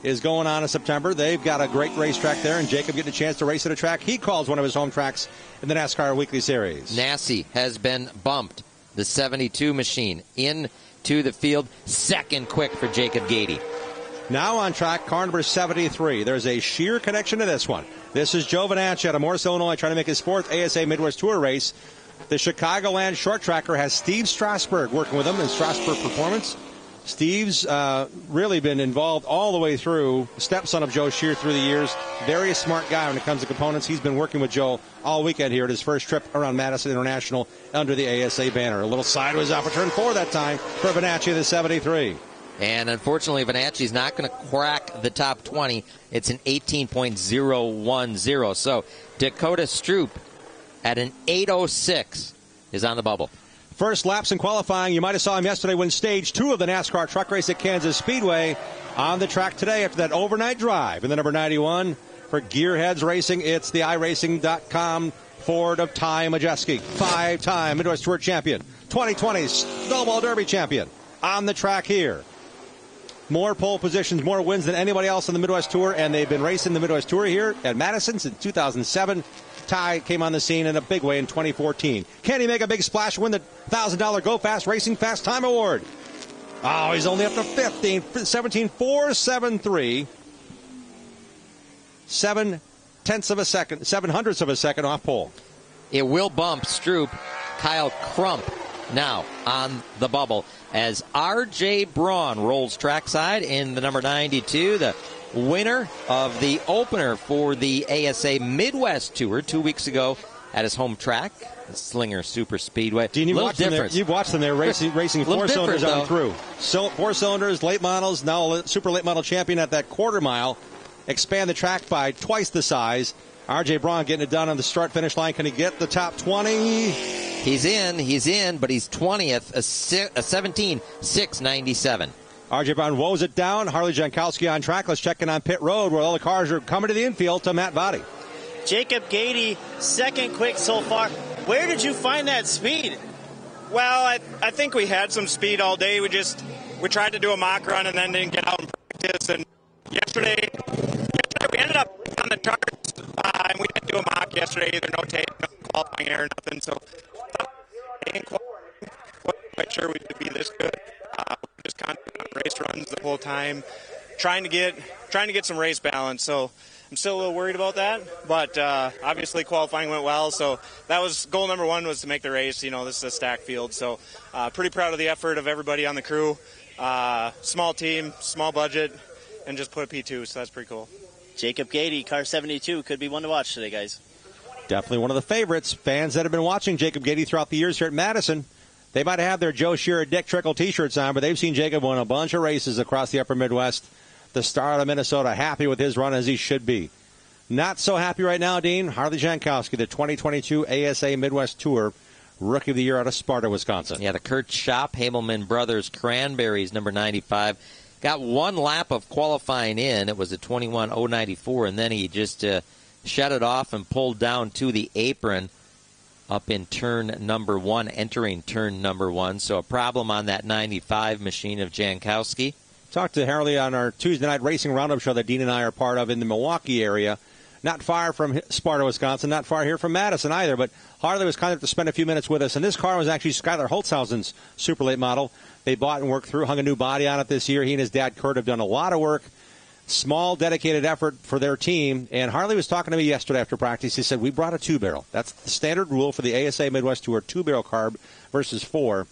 is going on in September. They've got a great racetrack there, and Jacob getting a chance to race at a track he calls one of his home tracks in the NASCAR Weekly Series. Nassie has been bumped. The 72 machine into the field. Second quick for Jacob Gady. Now on track, car number 73. There's a Shear connection to this one. This is Joe Vanacci out of Morris, Illinois, trying to make his 4th ASA Midwest Tour race. The Chicagoland short tracker has Steve Strasburg working with him in Strasburg Performance. Steve's really been involved all the way through, stepson of Joe Shear through the years. Very smart guy when it comes to components. He's been working with Joe all weekend here at his first trip around Madison International under the ASA banner. A little sideways off of turn 4 that time for Vanacci, the 73. And unfortunately, Vanacci's not going to crack the top 20. It's an 18.010. So Dakota Stroop at an 8:06 is on the bubble. First laps in qualifying. You might have saw him yesterday win Stage 2 of the NASCAR truck race at Kansas Speedway. On the track today after that overnight drive in the number 91 for Gearheads Racing. It's the iRacing.com Ford of Ty Majeski, 5-time Midwest Tour champion, 2020 Snowball Derby champion. On the track here. More pole positions, more wins than anybody else in the Midwest Tour, and they've been racing the Midwest Tour here at Madison since 2007. Ty came on the scene in a big way in 2014. Can he make a big splash, win the $1,000 Go Fast Racing Fast Time Award? Oh, he's only up to 17.473. 7/700ths of a second off pole. It will bump Stroop. Kyle Crump now on the bubble as R.J. Braun rolls trackside in the number 92, the winner of the opener for the ASA Midwest Tour 2 weeks ago at his home track, the Slinger Super Speedway. Dean, you've watched them there racing 4 cylinders on through. So 4 cylinders, late models, now a super late model champion at that quarter mile. Expand the track by twice the size. R.J. Braun getting it done on the start-finish line. Can he get the top 20? He's in, but he's 20th, a 17.697. R.J. Braun woes it down. Harley Jankowski on track. Let's check in on pit road where all the cars are coming to the infield to Matt Body. Jacob Gady, second quick so far. Where did you find that speed? Well, I think we had some speed all day. We tried to do a mock run and then didn't get out and practice. And yesterday we ended up on the charts, and we didn't do a mock yesterday either. No tape, no qualifying air, nothing. So I wasn't quite sure we could be this good. Just kind of race runs the whole time, trying to get some race balance. So I'm still a little worried about that, but obviously qualifying went well. So that was goal number 1, was to make the race. You know, this is a stacked field, so pretty proud of the effort of everybody on the crew. Small team, small budget, and just put a P2. So that's pretty cool. Jacob Gady, car 72, could be one to watch today, guys. Definitely one of the favorites. Fans that have been watching Jacob Gady throughout the years here at Madison, they might have their Joe Shear Dick Trickle T-shirts on, but they've seen Jacob win a bunch of races across the upper Midwest. The star out of Minnesota, happy with his run as he should be. Not so happy right now, Dean. Harley Jankowski, the 2022 ASA Midwest Tour Rookie of the Year out of Sparta, Wisconsin. Yeah, the Kurt Schopp Hamelman Brothers Cranberries, number 95. Got one lap of qualifying in. It was a 21.094, and then he just shut it off and pulled down to the apron up in turn number 1, entering turn number 1. So a problem on that 95 machine of Jankowski. Talked to Harley on our Tuesday night racing roundup show that Dean and I are part of in the Milwaukee area. Not far from Sparta, Wisconsin, not far here from Madison either, but Harley was kind enough to spend a few minutes with us, and this car was actually Skylar Holtzhausen's super late model. They bought and worked through, hung a new body on it this year. He and his dad, Kurt, have done a lot of work, small, dedicated effort for their team, and Harley was talking to me yesterday after practice. He said, we brought a 2-barrel. That's the standard rule for the ASA Midwest Tour, 2-barrel carb versus 4.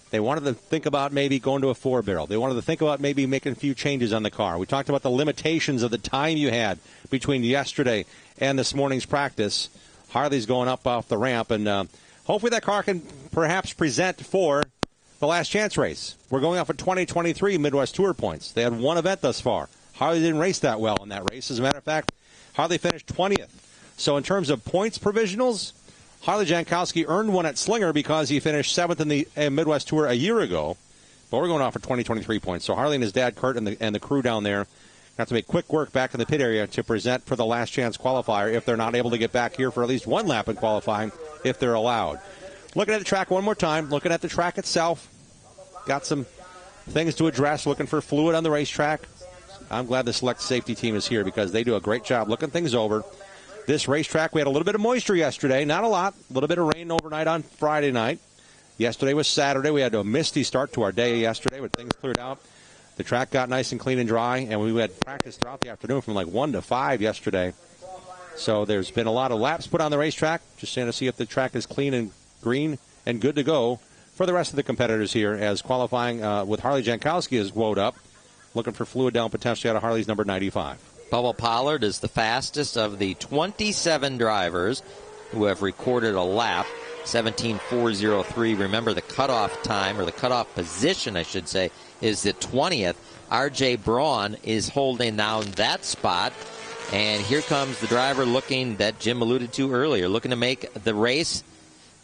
They wanted to think about maybe going to a 4-barrel. They wanted to think about maybe making a few changes on the car. We talked about the limitations of the time you had between yesterday and this morning's practice. Harley's going up off the ramp, and hopefully that car can perhaps present for the last chance race. We're going off of 2023 Midwest Tour points. They had one event thus far. Harley didn't race that well in that race. As a matter of fact, Harley finished 20th. So in terms of points provisionals, Harley Jankowski earned one at Slinger because he finished 7th in the Midwest Tour a year ago. But we're going off for 2023 points. So Harley and his dad, Kurt, and the crew down there have to make quick work back in the pit area to present for the last chance qualifier if they're not able to get back here for at least one lap in qualifying if they're allowed. Looking at the track one more time, looking at the track itself. Got some things to address, looking for fluid on the racetrack. I'm glad the select safety team is here because they do a great job looking things over. This racetrack, we had a little bit of moisture yesterday, not a lot. A little bit of rain overnight on Friday night. Yesterday was Saturday. We had a misty start to our day yesterday, but things cleared out. The track got nice and clean and dry, and we had practice throughout the afternoon from like 1 to 5 yesterday. So there's been a lot of laps put on the racetrack, just trying to see if the track is clean and green and good to go for the rest of the competitors here as qualifying with Harley Jankowski is woed up, looking for fluid down potentially out of Harley's number 95. Bubba Pollard is the fastest of the 27 drivers who have recorded a lap, 17.403. Remember, the cutoff time, or the cutoff position, I should say, is the 20th. R.J. Braun is holding down that spot. And here comes the driver looking, that Jim alluded to earlier, looking to make the race.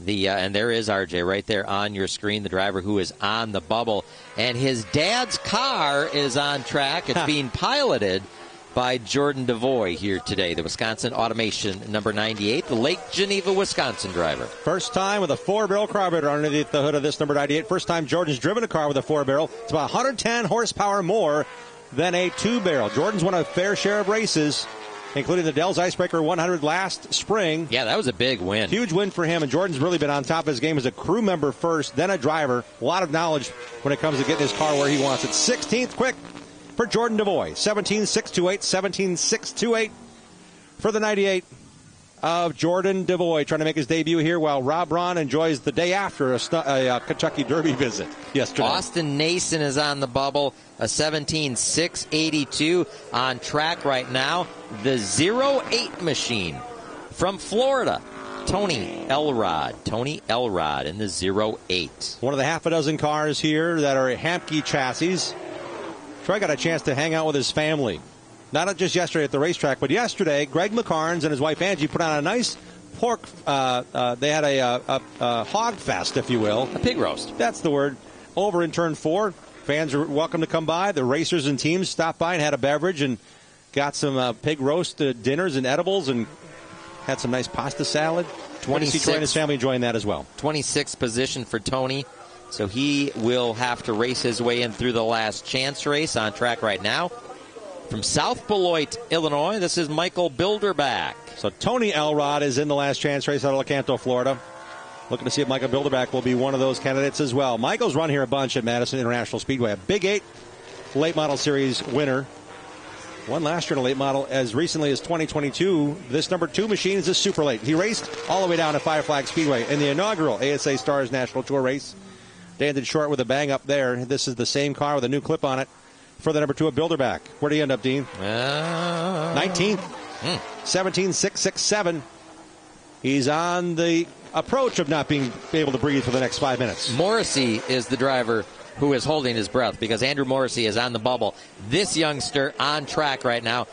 And there is R.J. right there on your screen, the driver who is on the bubble. And his dad's car is on track. It's being piloted by Jordan DeVoy here today, the Wisconsin Automation number 98, the Lake Geneva, Wisconsin driver. First time with a 4-barrel carburetor underneath the hood of this number 98. First time Jordan's driven a car with a 4-barrel. It's about 110 horsepower more than a 2-barrel. Jordan's won a fair share of races, including the Dell's Icebreaker 100 last spring. Yeah, that was a big win. Huge win for him, and Jordan's really been on top of his game as a crew member first, then a driver. A lot of knowledge when it comes to getting his car where he wants it. 16th quick for Jordan DeVoy. 17.628, 17.628 for the 98 of Jordan DeVoy, trying to make his debut here while Rob Braun enjoys the day after a Kentucky Derby visit yesterday. Austin Nason is on the bubble, a 17.682 on track right now. The 08 machine from Florida, Tony Elrod in the 08. One of the half a dozen cars here that are Hamke chassis. Troy got a chance to hang out with his family. Not just yesterday at the racetrack, but yesterday, Greg McCarnes and his wife Angie put on a nice pork, they had a hog fest, if you will. A pig roast. That's the word. Over in turn 4. Fans are welcome to come by. The racers and teams stopped by and had a beverage and got some pig roast dinners and edibles and had some nice pasta salad. 26. Troy and his family enjoying that as well. 26th position for Tony. So he will have to race his way in through the last chance race on track right now. From South Beloit, Illinois, this is Michael Bilderback. So Tony Elrod is in the last chance race out of Lecanto, Florida. Looking to see if Michael Bilderback will be one of those candidates as well. Michael's run here a bunch at Madison International Speedway. A Big 8 late model series winner. Won last year in a late model as recently as 2022. This number 2 machine is a super late. He raced all the way down to Five Flag Speedway in the inaugural ASA Stars National Tour race. They ended short with a bang up there. This is the same car with a new clip on it for the number 2 of Bilderback. Where do you end up, Dean? 19th. 17.667. He's on the approach of not being able to breathe for the next 5 minutes. Morrissey is the driver who is holding his breath because Andrew Morrissey is on the bubble. This youngster on track right now.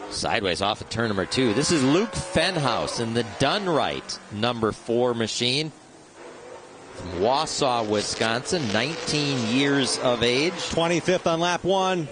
Sideways off of turn number 2. This is Luke Fenhouse in the Dunright number 4 machine. From Wausau, Wisconsin, 19 years of age. 25th on lap 1.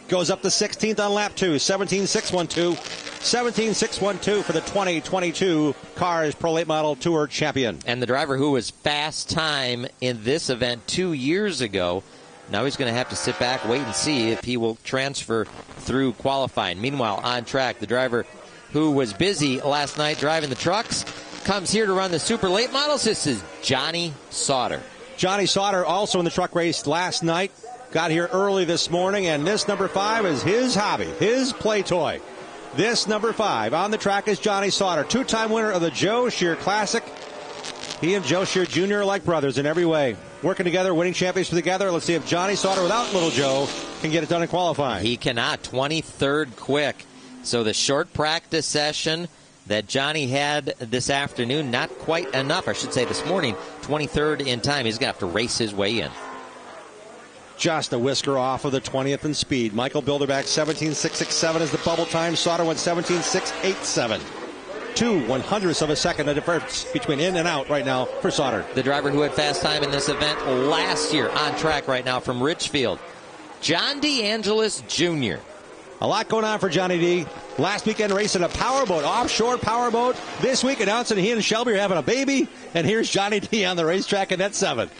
Goes up to 16th on lap 2. 17.612. 17.612 for the 2022 Cars Pro Late Model Tour champion. And the driver who was fast time in this event 2 years ago, now he's going to have to sit back, wait and see if he will transfer through qualifying. Meanwhile, on track, the driver who was busy last night driving the trucks comes here to run the super late models. This is Johnny Sauter. Johnny Sauter also in the truck race last night. Got here early this morning, and this number 5 is his hobby, his play toy. This number 5 on the track is Johnny Sauter, 2-time winner of the Joe Shear Classic. He and Joe Shear Jr. are like brothers in every way. Working together, winning championships together. Let's see if Johnny Sauter, without little Joe, can get it done in qualifying. He cannot. 23rd quick. So the short practice session that Johnny had this afternoon, not quite enough. I should say this morning, 23rd in time. He's going to have to race his way in. Just a whisker off of the 20th in speed. Michael Bilderback, 17.667 is the bubble time. Sauter went 17.687. 0.02 of a second, the difference between in and out right now for Sauter. The driver who had fast time in this event last year on track right now from Richfield, John DeAngelis Jr. A lot going on for Johnny D. Last weekend racing a powerboat, offshore powerboat. This week announcing he and Shelby are having a baby. And here's Johnny D on the racetrack in that 7.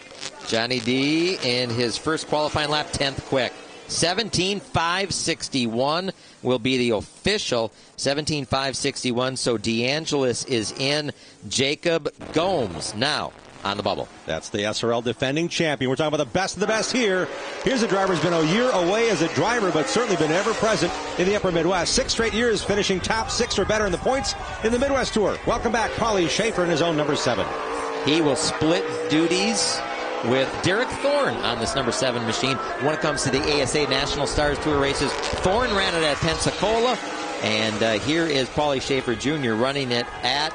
Johnny D in his first qualifying lap, 10th quick. 17.561 will be the official 17.561. So DeAngelis is in. Jacob Gomes now on the bubble. That's the SRL defending champion. We're talking about the best of the best here. Here's a driver who's been a year away as a driver, but certainly been ever present in the upper Midwest. 6 straight years finishing top 6 or better in the points in the Midwest Tour. Welcome back, Paulie Schaefer in his own number 7. He will split duties with Derek Thorne on this number 7 machine when it comes to the ASA National Stars Tour races. Thorne ran it at Pensacola, and here is Paulie Schaefer Jr. running it at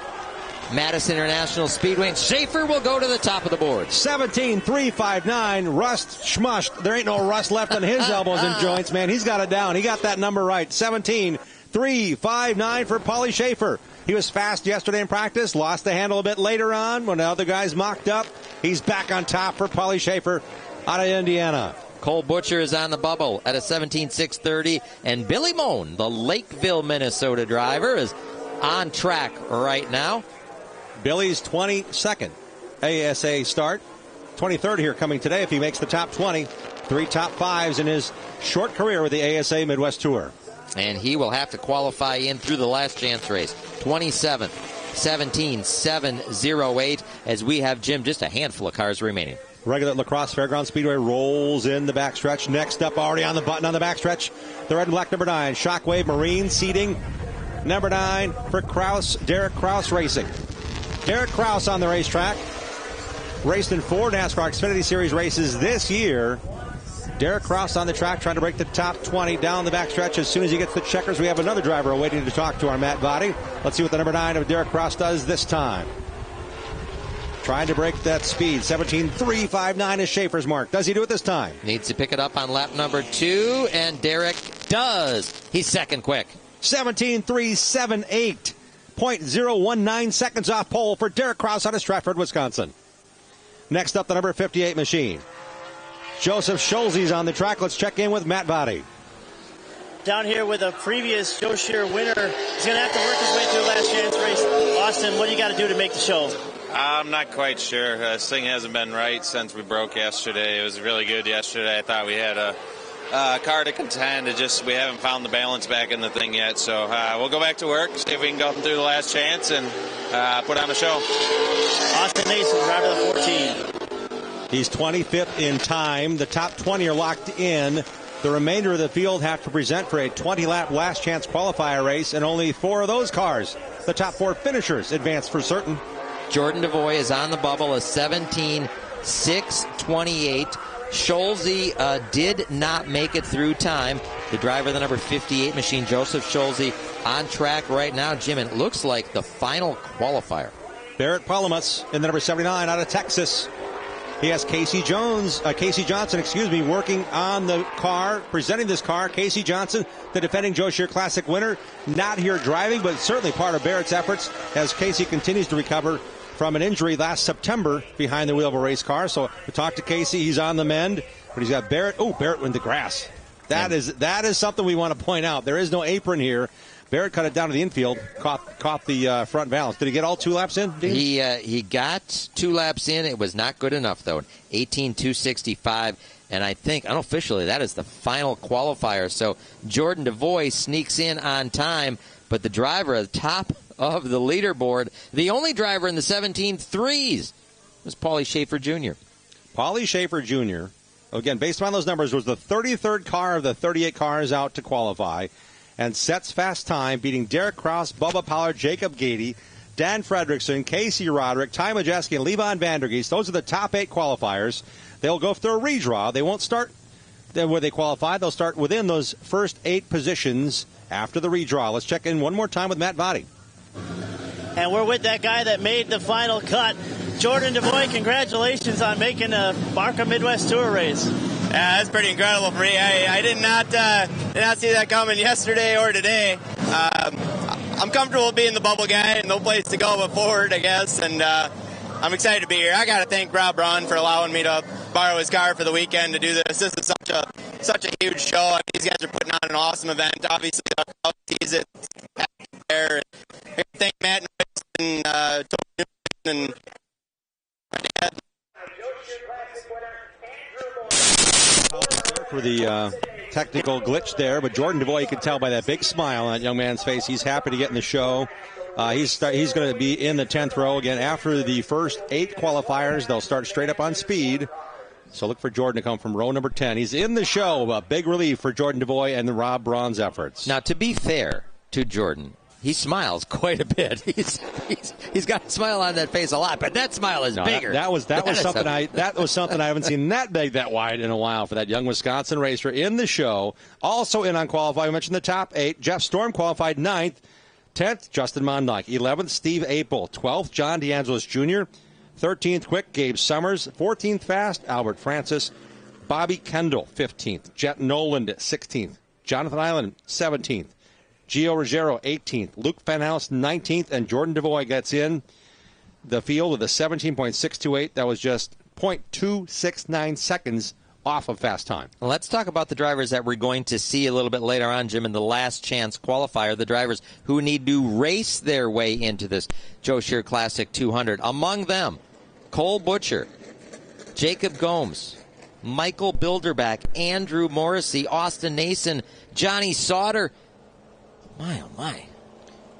Madison International Speedway. And Schaefer will go to the top of the board. 17.359. Rust schmushed. There ain't no rust left on his elbows and joints, man. He's got it down. He got that number right. 17.359 for Paulie Schaefer. He was fast yesterday in practice, lost the handle a bit later on when the other guys mocked up. He's back on top for Paulie Schaefer out of Indiana. Cole Butcher is on the bubble at a 17.630. And Billy Moan, the Lakeville, Minnesota driver, is on track right now. Billy's 22nd ASA start. 23rd here coming today if he makes the top 20. 3 top 5s in his short career with the ASA Midwest Tour. And he will have to qualify in through the last chance race. 27th, 17.708, as we have, Jim, just a handful of cars remaining. Regular Lacrosse Fairgrounds Speedway rolls in the backstretch. Next up, already on the button on the backstretch, the red and black number 9, Shockwave Marine seating. Number 9 for Kraus, Derek Kraus Racing. Derek Kraus on the racetrack. Raced in 4 NASCAR Xfinity Series races this year. Derek Kraus on the track trying to break the top 20 down the backstretch. As soon as he gets the checkers, we have another driver waiting to talk to our Matt Body. Let's see what the number 9 of Derek Kraus does this time. Trying to break that speed. 17.359 is Schaefer's mark. Does he do it this time? Needs to pick it up on lap number 2, and Derek does. He's second quick. 17.378. 0.019 seconds off pole for Derek Kraus out of Stratford, Wisconsin. Next up, the number 58 machine. Joseph Schulze's on the track. Let's check in with Matt Body. Down here with a previous Joe Shear winner. He's going to have to work his way through the last chance race. Austin, what do you got to do to make the show? I'm not quite sure. This thing hasn't been right since we broke yesterday. It was really good yesterday. I thought we had a car to contend. We haven't found the balance back in the thing yet. So we'll go back to work, see if we can go through the last chance and put on a show. Austin Nason, driver of the 14. He's 25th in time. The top 20 are locked in. The remainder of the field have to present for a 20-lap last chance qualifier race, and only 4 of those cars, the top 4 finishers, advance for certain. Jordan DeVoy is on the bubble, a 17.628. Schulze did not make it through time. The driver of the number 58 machine, Joseph Schulze, on track right now. Jim, it looks like the final qualifier. Barrett Palamas in the number 79 out of Texas. He has Casey Johnson, working on the car, presenting this car. Casey Johnson, the defending Joe Shear Classic winner, not here driving, but certainly part of Barrett's efforts as Casey continues to recover from an injury last September behind the wheel of a race car. So we talked to Casey. He's on the mend, but he's got Barrett. Oh, Barrett in the grass. That is something we want to point out. There is no apron here. Barrett cut it down to the infield, caught the front valance. Did he get all 2 laps in, Dean? He got 2 laps in. It was not good enough, though. 18.265. And I think, unofficially, that is the final qualifier. So Jordan DeVoy sneaks in on time, but the driver at the top of the leaderboard, the only driver in the 17.3s, was Paulie Schaefer Jr. Paulie Schaefer Jr., again, based on those numbers, was the 33rd car of the 38 cars out to qualify, and sets fast time, beating Derek Kraus, Bubba Pollard, Jacob Gady, Dan Fredrickson, Casey Roderick, Ty Majeski, and Levon Vandergeest. Those are the top 8 qualifiers. They'll go through a redraw. They won't start where they qualify. They'll start within those first 8 positions after the redraw. Let's check in one more time with Matt Body. And we're with that guy that made the final cut. Jordan DeVoy, congratulations on making a Barca Midwest Tour race. Yeah, that's pretty incredible for me. I did not see that coming yesterday or today. I'm comfortable being the bubble guy and no place to but forward, I guess. And I'm excited to be here. I got to thank Rob Braun for allowing me to borrow his car for the weekend to do this. This is such a huge show. These guys are putting on an awesome event. Obviously, the crowd sees it there. Thank Matt and Tony and my dad. For the technical glitch there, but Jordan DeVoy, you can tell by that big smile on that young man's face, he's happy to get in the show. He's going to be in the 10th row again. After the first 8 qualifiers, they'll start straight up on speed. So look for Jordan to come from row number 10. He's in the show. A big relief for Jordan DeVoy and the Rob Braun's efforts. Now, to be fair to Jordan, he smiles quite a bit. He's got a smile on that face a lot, but that smile is bigger. That was something I haven't seen that big, that wide in a while for that young Wisconsin racer in the show. Also in on qualifying, we mentioned the top 8. Jeff Storm qualified 9th. 10th, Justin Mondyke. 11th, Steve Apel. 12th, John DeAngelis Jr. 13th, quick, Gabe Summers. 14th, fast, Albert Francis. Bobby Kendall, 15th. Jet Noland, 16th. Jonathan Island, 17th. Gio Ruggiero, 18th. Luke Van House, 19th. And Jordan DeVoy gets in the field with a 17.628. That was just 0.269 seconds off of fast time. Let's talk about the drivers that we're going to see a little bit later on, Jim, in the last chance qualifier, the drivers who need to race their way into this Joe Shear Classic 200. Among them, Cole Butcher, Jacob Gomes, Michael Bilderback, Andrew Morrissey, Austin Nason, Johnny Sauter. My, oh my.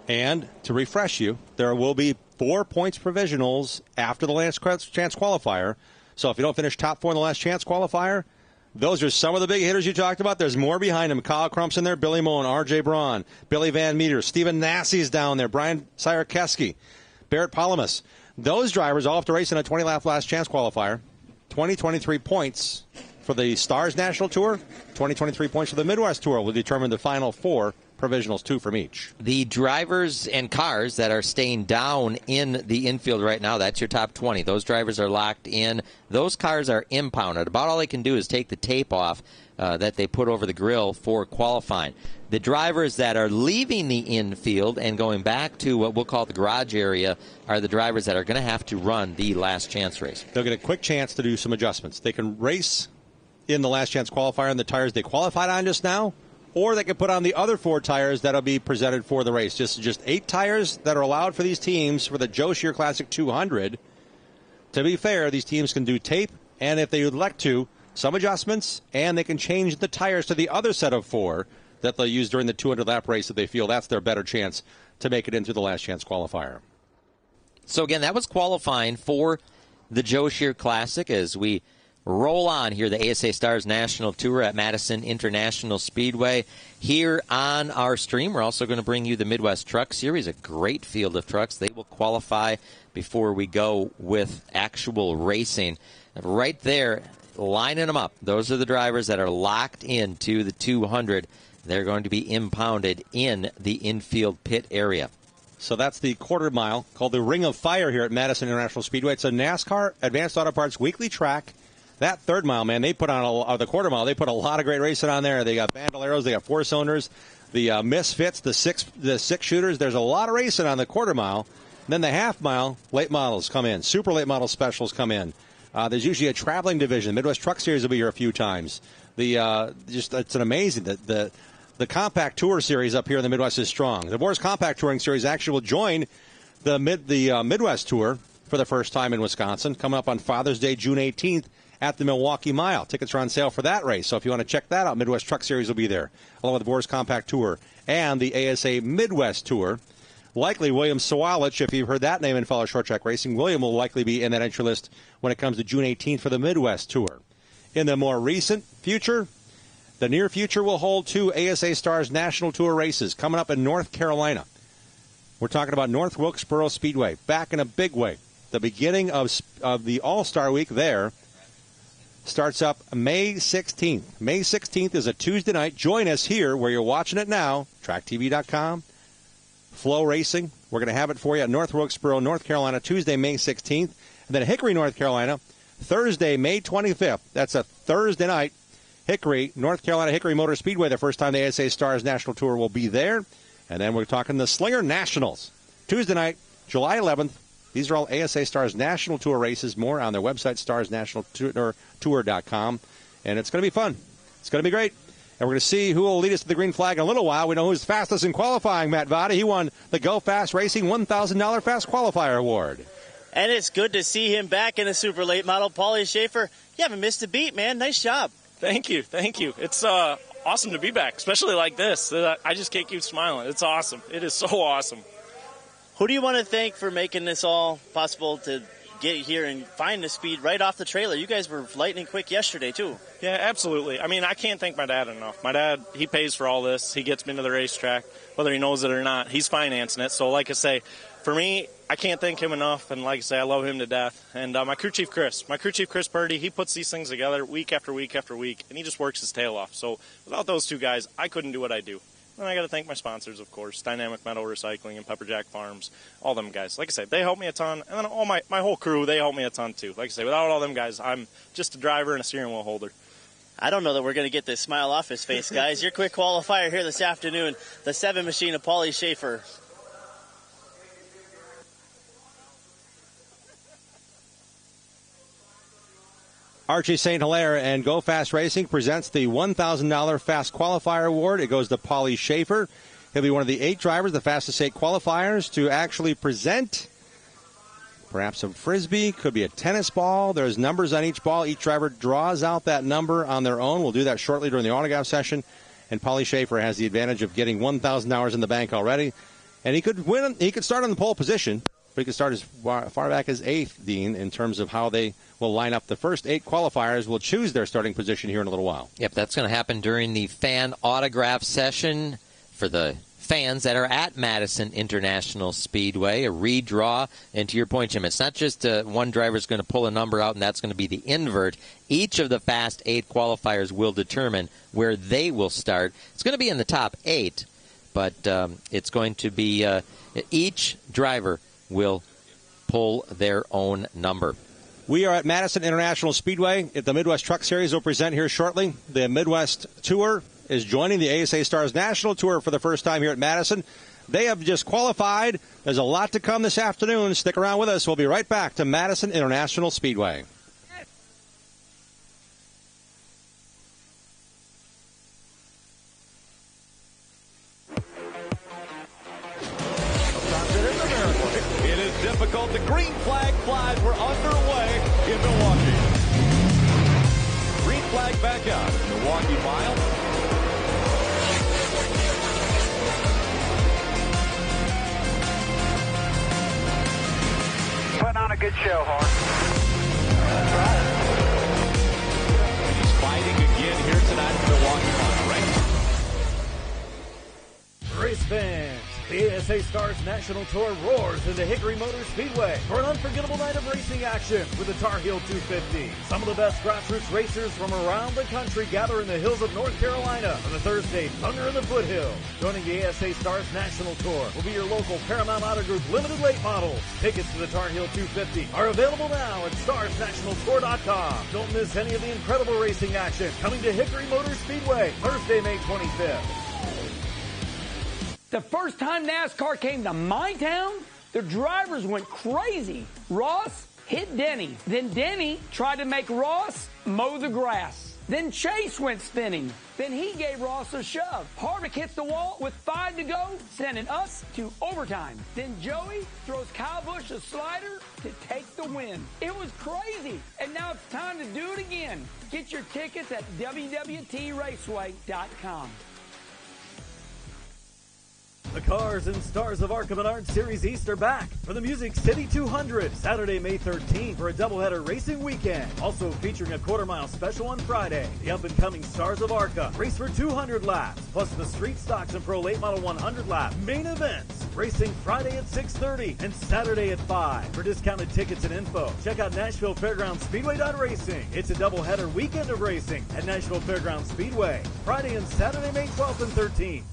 And to refresh you, there will be 4 points provisionals after the last chance qualifier. So if you don't finish top 4 in the last chance qualifier, those are some of the big hitters you talked about. There's more behind them. Kyle Crump's in there, Billy Mullen, R.J. Braun, Billy Van Meter, Stephen Nassie's down there, Brian Sierkeski, Barrett Palamas. Those drivers all have to race in a 20-lap last chance qualifier. 23 points for the Stars National Tour. 23 points for the Midwest Tour will determine the final 4 provisionals, 2 from each. The drivers and cars that are staying down in the infield right now, that's your top 20. Those drivers are locked in. Those cars are impounded. About all they can do is take the tape off that they put over the grill for qualifying. The drivers that are leaving the infield and going back to what we'll call the garage area are the drivers that are going to have to run the last chance race. They'll get a quick chance to do some adjustments. They can race in the last chance qualifier on the tires they qualified on just now, or they can put on the other 4 tires that will be presented for the race. Just 8 tires that are allowed for these teams for the Joe Shear Classic 200. To be fair, these teams can do tape, and if they would elect to, some adjustments, and they can change the tires to the other set of 4 that they'll use during the 200-lap race if they feel that's their better chance to make it into the last chance qualifier. So, again, that was qualifying for the Joe Shear Classic as we roll on here, the ASA Stars National Tour at Madison International Speedway. Here on our stream, we're also going to bring you the Midwest Truck Series, a great field of trucks. They will qualify before we go with actual racing. Right there, lining them up. Those are the drivers that are locked into the 200. They're going to be impounded in the infield pit area. So that's the quarter mile called the Ring of Fire here at Madison International Speedway. It's a NASCAR Advanced Auto Parts weekly track. That third mile, man, they put on the quarter mile. They put a lot of great racing on there. They got Bandoleros, they got 4-cylinders, the Misfits, the six shooters. There's a lot of racing on the quarter mile. And then the half mile, late models come in. Super late model specials come in. There's usually a traveling division. Midwest Truck Series will be here a few times. It's an amazing the Compact Tour Series up here in the Midwest is strong. The Boars Compact Touring Series actually will join the Midwest Tour for the first time in Wisconsin, coming up on Father's Day, June 18th. At the Milwaukee Mile. Tickets are on sale for that race. So if you want to check that out, Midwest Truck Series will be there, along with the Boars Compact Tour and the ASA Midwest Tour. Likely William Sawalich, if you've heard that name in fellow short track racing, William will likely be in that entry list when it comes to June 18th for the Midwest Tour. In the more recent future, the near future will hold 2 ASA Stars National Tour races coming up in North Carolina. We're talking about North Wilkesboro Speedway, back in a big way. The beginning of the All-Star Week there starts up May 16th. May 16th is a Tuesday night. Join us here where you're watching it now, tracktv.com, Flow Racing. We're going to have it for you at North Wilkesboro, North Carolina, Tuesday, May 16th. And then Hickory, North Carolina, Thursday, May 25th. That's a Thursday night. Hickory, North Carolina, Hickory Motor Speedway, the first time the ASA Stars National Tour will be there. And then we're talking the Slinger Nationals. Tuesday night, July 11th. These are all ASA Stars National Tour races. More on their website, starsnationaltour.com. And it's going to be fun. It's going to be great. And we're going to see who will lead us to the green flag in a little while. We know who's fastest in qualifying, Matt Vada. He won the Go Fast Racing $1,000 Fast Qualifier Award. And it's good to see him back in the super late model. Paulie Schaefer, you haven't missed a beat, man. Nice job. Thank you. It's awesome to be back, especially like this. I just can't keep smiling. It's awesome. It is so awesome. Who do you want to thank for making this all possible to get here and find the speed right off the trailer? You guys were lightning quick yesterday, too. Yeah, absolutely. I mean, I can't thank my dad enough. My dad, he pays for all this. He gets me to the racetrack, whether he knows it or not. He's financing it. So, like I say, for me, I can't thank him enough. And like I say, I love him to death. And my crew chief, Chris Purdy, he puts these things together week after week after week, and he just works his tail off. So without those two guys, I couldn't do what I do. And I got to thank my sponsors, of course, Dynamic Metal Recycling and Pepperjack Farms, all them guys. Like I say, they help me a ton. And then all my whole crew, they help me a ton, too. Like I say, without all them guys, I'm just a driver and a steering wheel holder. I don't know that we're going to get this smile off his face, guys. Your quick qualifier here this afternoon, the 7 machine of Paulie Schaefer. Archie St. Hilaire and Go Fast Racing presents the $1,000 Fast Qualifier Award. It goes to Paulie Schaefer. He'll be one of the 8 drivers, the fastest 8 qualifiers, to actually present perhaps a Frisbee, could be a tennis ball. There's numbers on each ball. Each driver draws out that number on their own. We'll do that shortly during the autograph session. And Paulie Schaefer has the advantage of getting $1,000 in the bank already. And he could win. He could start on the pole position, but he could start as far back as 8th, Dean, in terms of how they will line up. The first 8 qualifiers will choose their starting position here in a little while. Yep, that's going to happen during the fan autograph session for the fans that are at Madison International Speedway. A redraw, and to your point, Jim, it's not just one driver's going to pull a number out, and that's going to be the invert. Each of the Fast 8 qualifiers will determine where they will start. It's going to be in the top 8, but it's going to be each driver will pull their own number. We are at Madison International Speedway. The Midwest Truck Series will present here shortly. The Midwest Tour is joining the ASA Stars National Tour for the first time here at Madison. They have just qualified. There's a lot to come this afternoon. Stick around with us. We'll be right back to Madison International Speedway. It is difficult. The green flag flies. We're underway in Milwaukee. Green flag back out. Milwaukee mile. Putting on a good show, Horn. He's fighting again here tonight at the Milwaukee mile, right? Race fans, the ASA Stars National Tour roars into Hickory Motor Speedway for an unforgettable night of racing action with the Tar Heel 250. Some of the best grassroots racers from around the country gather in the hills of North Carolina for the Thursday Thunder in the Foothills. Joining the ASA Stars National Tour will be your local Paramount Auto Group limited late models. Tickets to the Tar Heel 250 are available now at starsnationaltour.com. Don't miss any of the incredible racing action coming to Hickory Motor Speedway Thursday, May 25th. The first time NASCAR came to my town, the drivers went crazy. Ross hit Denny. Then Denny tried to make Ross mow the grass. Then Chase went spinning. Then he gave Ross a shove. Harvick hits the wall with 5 to go, sending us to overtime. Then Joey throws Kyle Busch a slider to take the win. It was crazy. And now it's time to do it again. Get your tickets at www.raceway.com. The Cars and Stars of ARCA Menard Series East are back for the Music City 200, Saturday, May 13th for a doubleheader racing weekend. Also featuring a quarter-mile special on Friday. The up-and-coming Stars of ARCA race for 200 laps, plus the Street Stocks and Pro Late Model 100 lap main events. Racing Friday at 6:30 and Saturday at 5. For discounted tickets and info, check out Nashville Fairgrounds Speedway.racing. It's a doubleheader weekend of racing at Nashville Fairgrounds Speedway, Friday and Saturday, May 12th and 13th.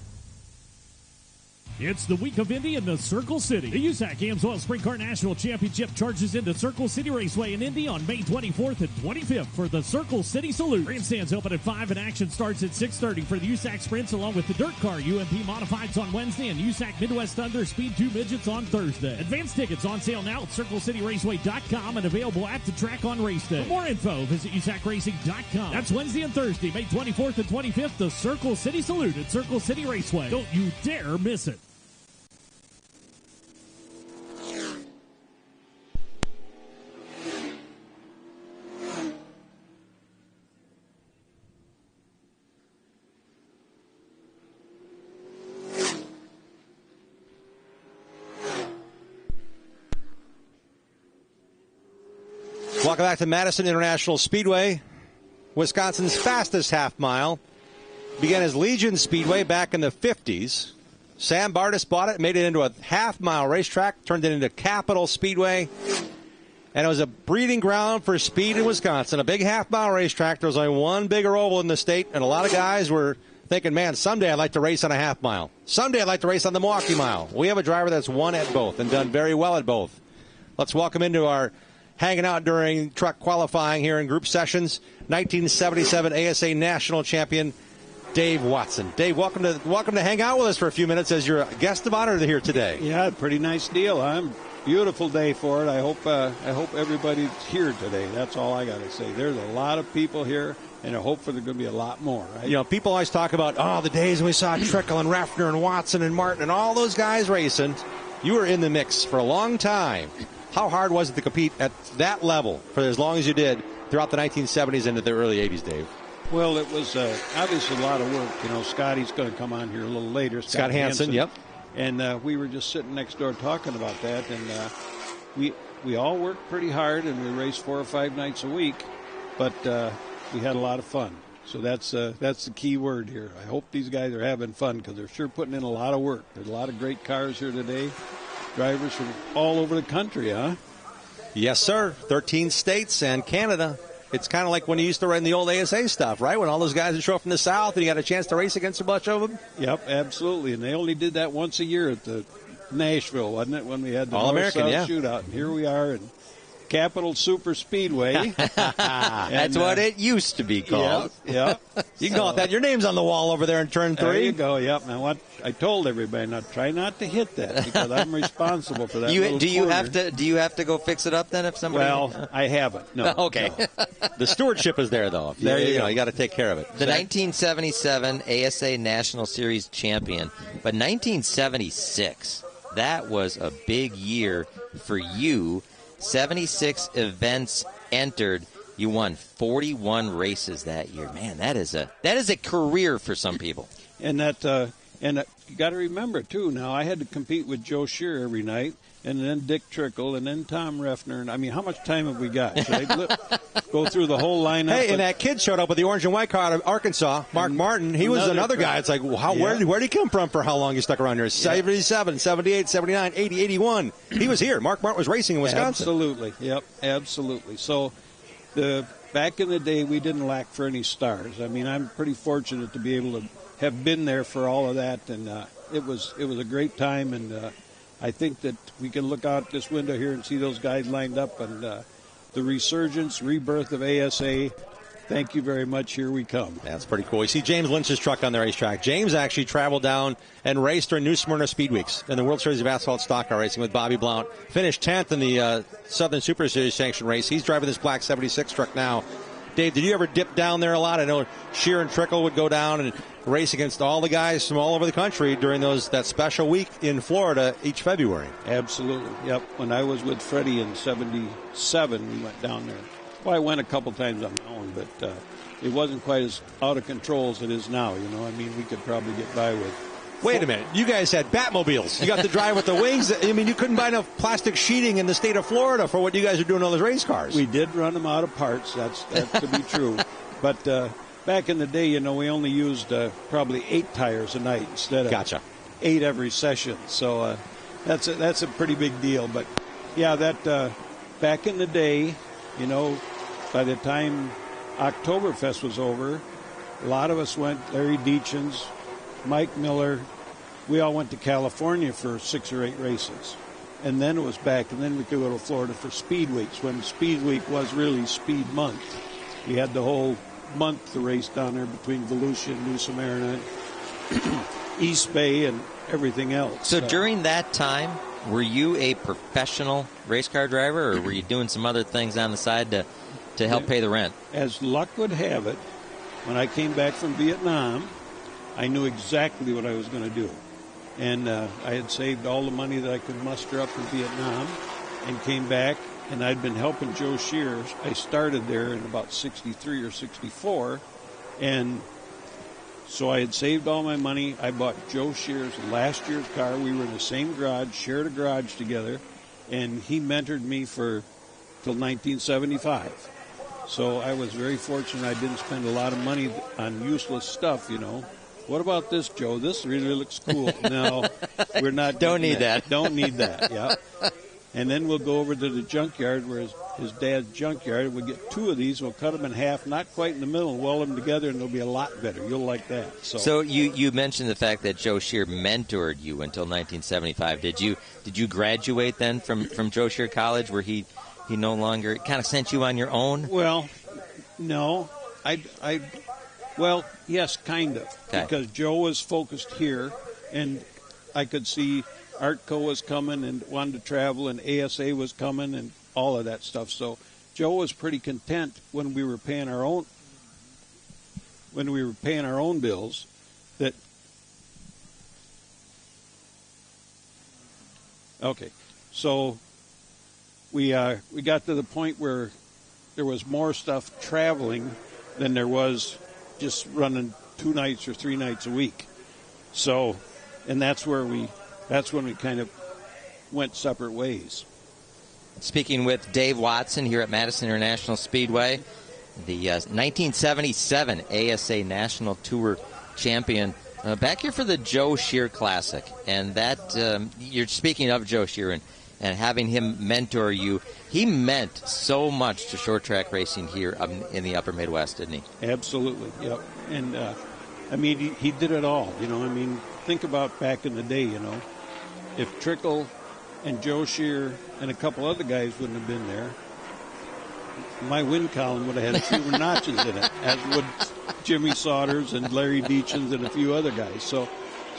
It's the week of Indy in the Circle City. The USAC Amsoil Sprint Car National Championship charges into Circle City Raceway in Indy on May 24th and 25th for the Circle City Salute. Grandstands open at 5 and action starts at 6:30 for the USAC Sprints along with the Dirt Car UMP Modifieds on Wednesday and USAC Midwest Thunder Speed 2 Midgets on Thursday. Advance tickets on sale now at CircleCityRaceway.com and available at the track on race day. For more info, visit USACRacing.com. That's Wednesday and Thursday, May 24th and 25th, the Circle City Salute at Circle City Raceway. Don't you dare miss it. Welcome back to Madison International Speedway. Wisconsin's fastest half mile began as Legion Speedway back in the 50s. Sam Bardis bought it, made it into a half-mile racetrack, turned it into Capital Speedway, and it was a breeding ground for speed in Wisconsin. A big half-mile racetrack. There was only one bigger oval in the state, and a lot of guys were thinking, man, someday I'd like to race on a half mile. Someday I'd like to race on the Milwaukee Mile. We have a driver that's won at both and done very well at both. Let's welcome into our hanging out during truck qualifying here in group sessions, 1977 ASA National Champion Dave Watson. Dave, welcome to hang out with us for a few minutes as your guest of honor here today. Yeah, pretty nice deal. Beautiful day for it. I hope everybody's here today. That's all I got to say. There's a lot of people here, and hopefully there's going to be a lot more. Right? You know, people always talk about the days when we saw Trickle and Reffner and Watson and Martin and all those guys racing. You were in the mix for a long time. How hard was it to compete at that level for as long as you did throughout the 1970s into the early 80s, Dave? Well, it was obviously a lot of work. You know, Scotty's going to come on here a little later. Scott Hanson, yep. And we were just sitting next door talking about that, and we all worked pretty hard, and we raced 4 or 5 nights a week, but we had a lot of fun. So that's the key word here. I hope these guys are having fun because they're sure putting in a lot of work. There's a lot of great cars here today. Drivers from all over the country, huh? Yes, sir. 13 states and Canada. It's kind of like when you used to run the old ASA stuff, right? When all those guys would show up from the South and you got a chance to race against a bunch of them? Yep, absolutely. And they only did that once a year at the Nashville, wasn't it, when we had the All-American, North-South shootout. And here we are in Capital Super Speedway. That's what it used to be called. Yeah. You can call it that. Your name's on the wall over there in turn 3. There you go, yep. Now, I told everybody, now try not to hit that because I'm responsible for that. Do you have to go fix it up then if somebody? Well, I haven't. No. Okay. No. The stewardship is there though. There you go. You got to take care of it. The 1977 ASA National Series champion, but 1976, that was a big year for you. 76 events entered. You won 41 races that year. Man, that is a career for some people. And you got to remember too. Now I had to compete with Joe Shear every night, and then Dick Trickle, and then Tom Reffner. And I mean, how much time have we got? Should I go through the whole lineup? Hey, and that kid showed up with the orange and white car out of Arkansas, Mark Martin. He was another guy. It's like, where did he come from for how long he stuck around here? 77, 78, 79, 80, 81. He was here. Mark Martin was racing in Wisconsin. Absolutely. Yep, absolutely. So back in the day, we didn't lack for any stars. I mean, I'm pretty fortunate to be able to have been there for all of that, and it was a great time, and I think that we can look out this window here and see those guys lined up, and the rebirth of ASA. Thank you very much. Here we come. That's pretty cool. You see James Lynch's truck on the racetrack. James actually traveled down and raced during New Smyrna Speed Weeks in the World Series of Asphalt Stock Car Racing with Bobby Blount. Finished 10th in the Southern Super Series sanction race. He's driving this black 76 truck now. Dave, did you ever dip down there a lot? I know Shear and Trickle would go down and race against all the guys from all over the country during that special week in Florida each February. Absolutely. Yep. When I was with Freddie in 77, we went down there. Well, I went a couple times on my own, but it wasn't quite as out of control as it is now. You know, I mean, we could probably get by with. Wait a minute. You guys had Batmobiles. You got to drive with the wings. I mean, you couldn't buy enough plastic sheeting in the state of Florida for what you guys are doing on those race cars. We did run them out of parts. That's to be true. But back in the day, you know, we only used probably 8 tires a night instead of 8 every session. So that's a pretty big deal. But, yeah, that back in the day, you know, by the time Oktoberfest was over, a lot of us went, Larry Deachens, Mike Miller, we all went to California for 6 or 8 races. And then it was back, and then we could go to Florida for Speed Weeks, when Speed Week was really Speed Month. We had the whole month to race down there between Volusia and New Smyrna, East Bay, and everything else. So during that time, were you a professional race car driver, or were you doing some other things on the side to help pay the rent? As luck would have it, when I came back from Vietnam, I knew exactly what I was going to do. And I had saved all the money that I could muster up in Vietnam and came back, and I'd been helping Joe Shear. I started there in about 63 or 64, and so I had saved all my money. I bought Joe Shear's last year's car. We were in the same garage, shared a garage together, and he mentored me till 1975. So I was very fortunate. I didn't spend a lot of money on useless stuff, you know. What about this, Joe? This really looks cool. No, we're not. Don't need that. Don't need that, yeah. And then we'll go over to the junkyard where his dad's junkyard. We'll get 2 of these. We'll cut them in half, not quite in the middle, and weld them together, and they'll be a lot better. You'll like that. So you mentioned the fact that Joe Shear mentored you until 1975. Did you graduate then from Joe Shear College, where he no longer kind of sent you on your own? Well, no. Well, yes, kind of. Okay. Because Joe was focused here, and I could see Artco was coming and wanted to travel, and ASA was coming, and all of that stuff. So Joe was pretty content when we were paying our own bills. That okay. So we got to the point where there was more stuff traveling than there was just running 2 nights or 3 nights a week. So, and that's when we kind of went separate ways. Speaking with Dave Watson here at Madison International Speedway, the 1977 ASA National Tour champion, back here for the Joe Shear Classic. And that, you're speaking of Joe Shear and having him mentor you, he meant so much to short track racing here in the upper Midwest, didn't he? Absolutely, yep. And, I mean, he did it all, you know. I mean, think about back in the day, you know. If Trickle and Joe Shear and a couple other guys wouldn't have been there, my win column would have had fewer notches in it, as would Jimmy Saunders and Larry Deachins and a few other guys. So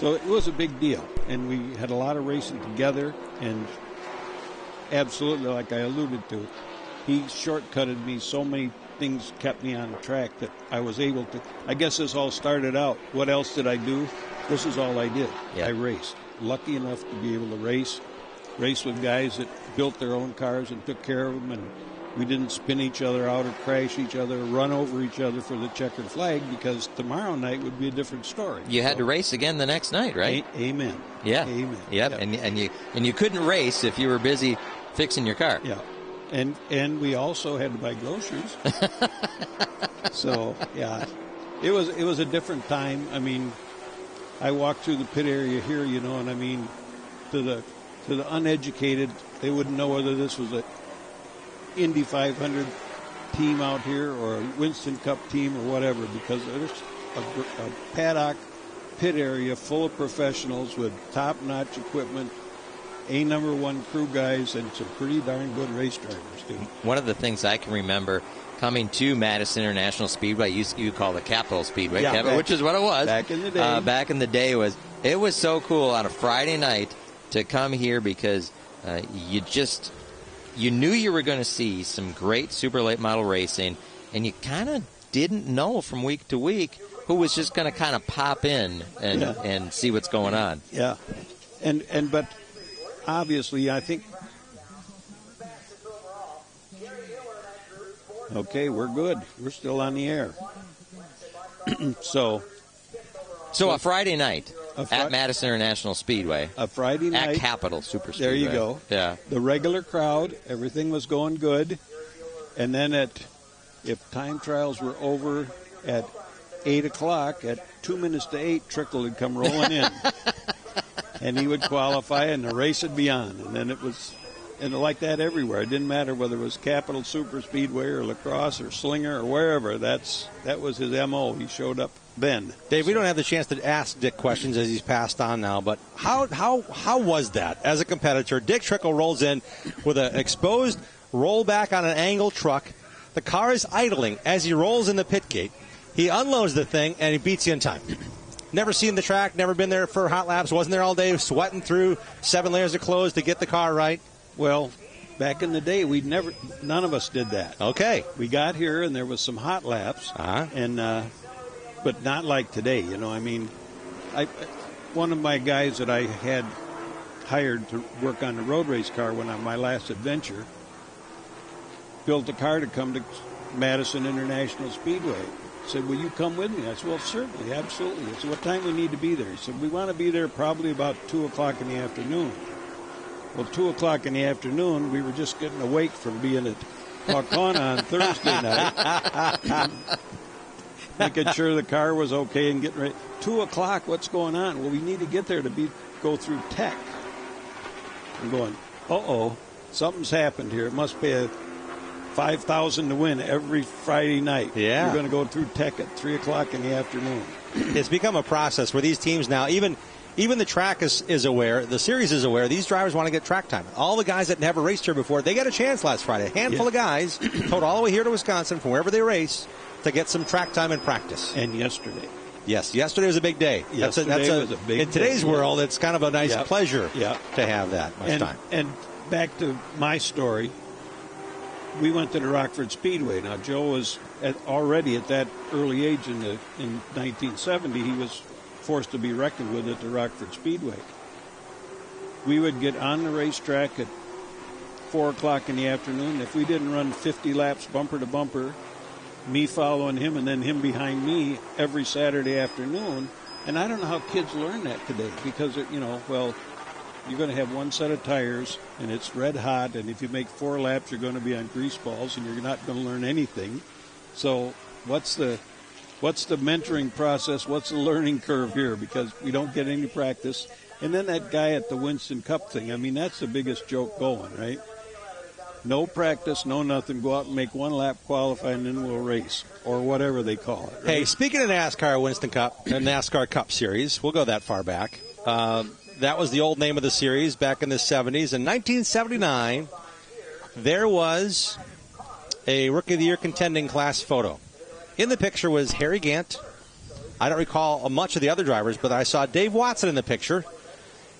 it was a big deal, and we had a lot of racing together, and absolutely, like I alluded to, he shortcutted me. So many things kept me on track that I was able to. I guess this all started out. What else did I do? This is all I did. Yeah. I raced. Lucky enough to be able to race with guys that built their own cars and took care of them, and we didn't spin each other out or crash each other or run over each other for the checkered flag, because tomorrow night would be a different story. You had to race again the next night, right? Amen. Yeah. Amen. Yep. And you couldn't race if you were busy fixing your car. Yeah. And we also had to buy groceries. So, yeah. It was a different time. I mean, I walked through the pit area here, you know, and I mean, to the uneducated, they wouldn't know whether this was a Indy 500 team out here or a Winston Cup team or whatever, because there's a paddock pit area full of professionals with top-notch equipment, number 1 crew guys, and some pretty darn good race drivers, too. One of the things I can remember coming to Madison International Speedway, you call it Capital Speedway, yeah, Kevin, which is what it was. Back in the day. Back in the day, it was so cool on a Friday night to come here, because you knew you were going to see some great super late model racing, and you kind of didn't know from week to week who was just going to kind of pop in and see what's going on. Yeah, but obviously, I think. Okay, we're good. We're still on the air. So a Friday night at Madison International Speedway. A Friday night at Capital Super Speedway. There you go. Yeah. The regular crowd, everything was going good, and then if time trials were over at 8 o'clock, at 2 minutes to 8, Trickle would come rolling in, and he would qualify, and the race would be on, and then it was and like that everywhere. It didn't matter whether it was Capital Super Speedway or Lacrosse or Slinger or wherever. That was his MO. He showed up then. Dave, we don't have the chance to ask Dick questions as he's passed on now, but how was that as a competitor? Dick Trickle rolls in with an exposed rollback on an angled truck. The car is idling as he rolls in the pit gate. He unloads the thing, and he beats you in time. Never seen the track, never been there for hot laps, wasn't there all day, sweating through 7 layers of clothes to get the car right. Well, back in the day, none of us did that. Okay. We got here, and there was some hot laps, but not like today. You know, I mean, one of my guys that I had hired to work on the road race car on my last adventure built a car to come to Madison International Speedway. Said, will you come with me? I said, well, certainly, absolutely. I said, what time we need to be there? He said, we want to be there probably about 2 o'clock in the afternoon. Well, 2 o'clock in the afternoon, we were just getting awake from being at Waukeana on Thursday night. Making sure the car was okay and getting ready. 2 o'clock, what's going on? Well, we need to get there to go through tech. I'm going, uh-oh, something's happened here. It must be a $5,000 to win every Friday night. Yeah. You're going to go through tech at 3 o'clock in the afternoon. It's become a process where these teams now, even the track is aware, the series is aware, these drivers want to get track time. All the guys that never raced here before, they got a chance last Friday. A handful of guys towed all the way here to Wisconsin from wherever they race to get some track time and practice. And yesterday. Yes, yesterday was a big day. Yesterday was a big day. In today's world, it's kind of a nice pleasure to have that much time. And back to my story, we went to the Rockford Speedway. Now, Joe was already at that early age in 1970. He was forced to be reckoned with at the Rockford Speedway. We would get on the racetrack at 4 o'clock in the afternoon. If we didn't run 50 laps bumper to bumper, me following him and then him behind me every Saturday afternoon. And I don't know how kids learn that today because, you're going to have one set of tires, and it's red hot, and if you make 4 laps, you're going to be on grease balls, and you're not going to learn anything. So what's the mentoring process? What's the learning curve here? Because we don't get any practice. And then that guy at the Winston Cup thing, I mean, that's the biggest joke going, right? No practice, no nothing. Go out and make 1 lap, qualify, and then we'll race, or whatever they call it. Right? Hey, speaking of NASCAR Winston Cup, the NASCAR Cup Series, we'll go that far back. That was the old name of the series back in the 70s. In 1979, there was a Rookie of the Year contending class photo. In the picture was Harry Gant. I don't recall much of the other drivers, but I saw Dave Watson in the picture.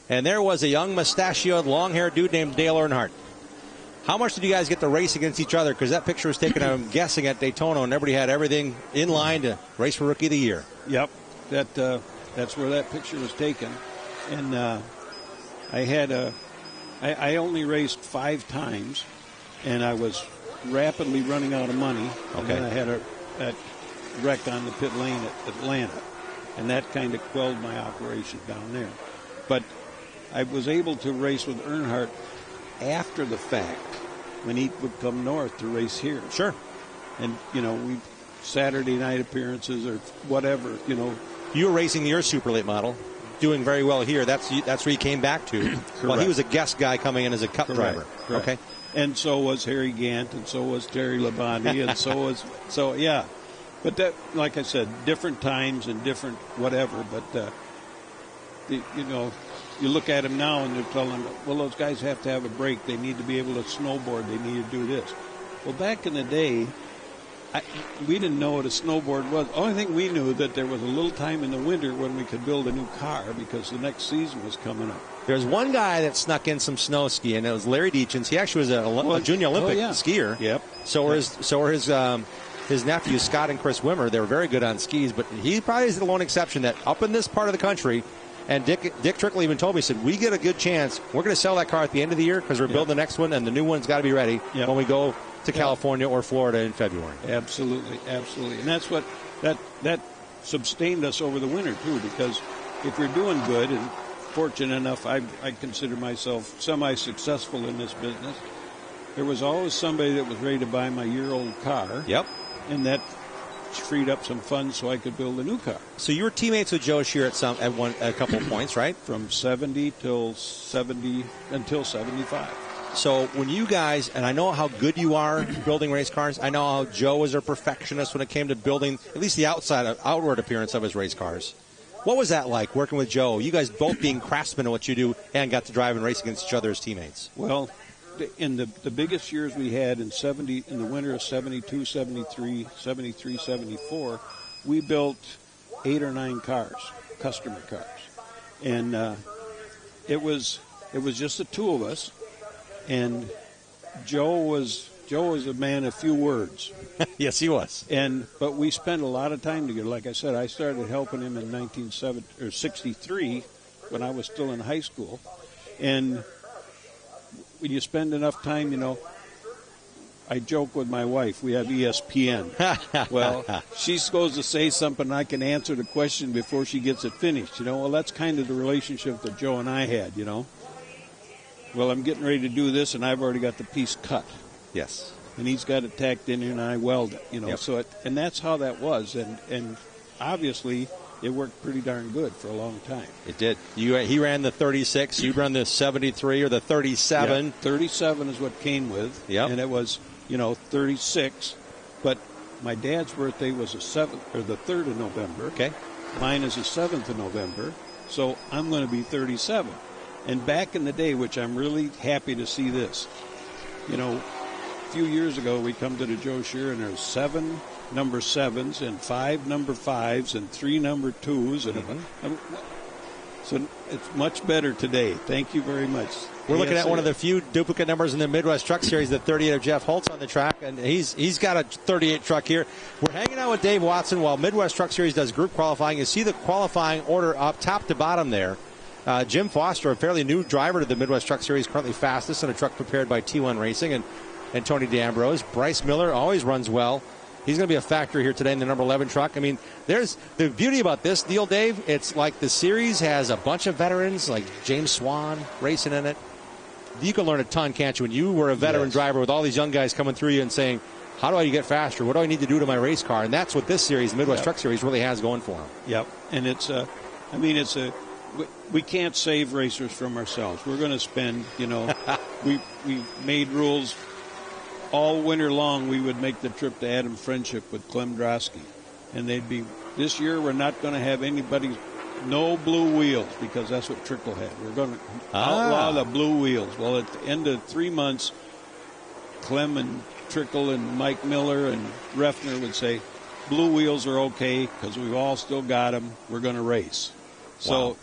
And there was a young mustachioed, long-haired dude named Dale Earnhardt. How much did you guys get to race against each other? Because that picture was taken, I'm guessing, at Daytona, and everybody had everything in line to race for Rookie of the Year. Yep, that's where that picture was taken. And I only raced 5 times, and I was rapidly running out of money. Okay. And then I had that wreck on the pit lane at Atlanta, and that kind of quelled my operation down there. But I was able to race with Earnhardt after the fact when he would come north to race here. Sure. And, we Saturday night appearances or whatever, You were racing your super late model, doing very well here. That's where you came back to. Well, he was a guest guy coming in as a cup driver. Correct. Okay. And so was Harry Gant, and so was Terry Labonte, and yeah. But that, like I said, different times and different whatever. But you look at them now and they're telling, well, those guys have to have a break. They need to be able to snowboard. They need to do this. Well, back in the day, we didn't know what a snowboard was. The only thing we knew that there was a little time in the winter when we could build a new car because the next season was coming up. There's one guy that snuck in some snow skiing. It was Larry Deachens. He actually was a junior Olympic skier. Yep. So were his nephews, Scott and Chris Wimmer. They were very good on skis, but he probably is the lone exception that up in this part of the country, and Dick Trickle even told me, he said, we get a good chance. We're going to sell that car at the end of the year because we're building the next one, and the new one's got to be ready when we go to California or Florida in February. Absolutely. And that's what that sustained us over the winter too, because if you're doing good, and fortunate enough, I consider myself semi-successful in this business. There was always somebody that was ready to buy my year-old car. Yep. And that freed up some funds so I could build a new car. So you were teammates with Joe Shear at a couple of points, right? From 70 until 75. So when you guys, and I know how good you are building race cars, I know how Joe was a perfectionist when it came to building at least the outward appearance of his race cars. What was that like working with Joe? You guys both being craftsmen in what you do and got to drive and race against each other as teammates. Well, in the biggest years we had in the winter of 72, 73, 74, we built 8 or 9 cars, customer cars. And it was just the two of us. And Joe was a man of few words. Yes, he was. But we spent a lot of time together. Like I said, I started helping him in 1963 when I was still in high school. And when you spend enough time, I joke with my wife. We have ESPN. Well, she goes to say something, and I can answer the question before she gets it finished. Well, that's kind of the relationship that Joe and I had. Well, I'm getting ready to do this, and I've already got the piece cut. Yes. And he's got it tacked in here, and I weld it. Yep. So and that's how that was. And obviously, it worked pretty darn good for a long time. It did. He ran the 36. You ran the 73 or the 37. Yeah, 37 is what came with. Yep. And it was, 36. But my dad's birthday was the 3rd of November. Okay. Mine is the 7th of November. So I'm going to be 37. And back in the day, which I'm really happy to see this, a few years ago we come to the Joe Shear and there's 7 number 7s and 5 number 5s and 3 number 2s. And so it's much better today. Thank you very much. We're looking at one of the few duplicate numbers in the Midwest Truck Series, the 38 of Jeff Holtz on the track, and he's got a 38 truck here. We're hanging out with Dave Watson while Midwest Truck Series does group qualifying. You see the qualifying order up top to bottom there. Jim Foster, a fairly new driver to the Midwest Truck Series, currently fastest in a truck prepared by T1 Racing, and Tony D'Ambrose. Bryce Miller always runs well. He's going to be a factor here today in the number 11 truck. I mean, there's the beauty about this deal, Dave. It's like the series has a bunch of veterans, like James Swan racing in it. You can learn a ton, can't you? When you were a veteran driver with all these young guys coming through you and saying, how do I get faster? What do I need to do to my race car? And that's what this series, Midwest Truck Series, really has going for them. Yep. And we can't save racers from ourselves. We're going to spend, we made rules all winter long. We would make the trip to Adam Friendship with Clem Drosky. And this year we're not going to have no blue wheels because that's what Trickle had. We're going to outlaw the blue wheels. Well, at the end of 3 months, Clem and Trickle and Mike Miller and Refner would say, blue wheels are okay because we've all still got them. We're going to race. So,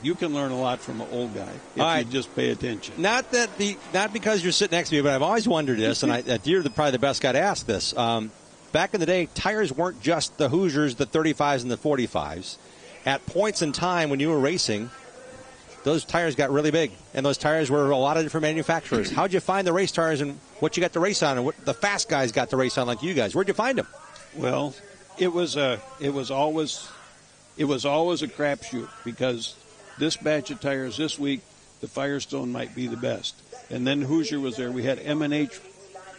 you can learn a lot from an old guy if you just pay attention. Not because you're sitting next to me, but I've always wondered this, and you're probably the best guy to ask this. Back in the day, tires weren't just the Hoosiers, the 35s, and the 45s. At points in time when you were racing, those tires got really big, and those tires were a lot of different manufacturers. How'd you find the race tires and what you got to race on, and what the fast guys got to race on like you guys? Where'd you find them? Well, it was always a crapshoot because this batch of tires this week, the Firestone might be the best. And then Hoosier was there. We had M&H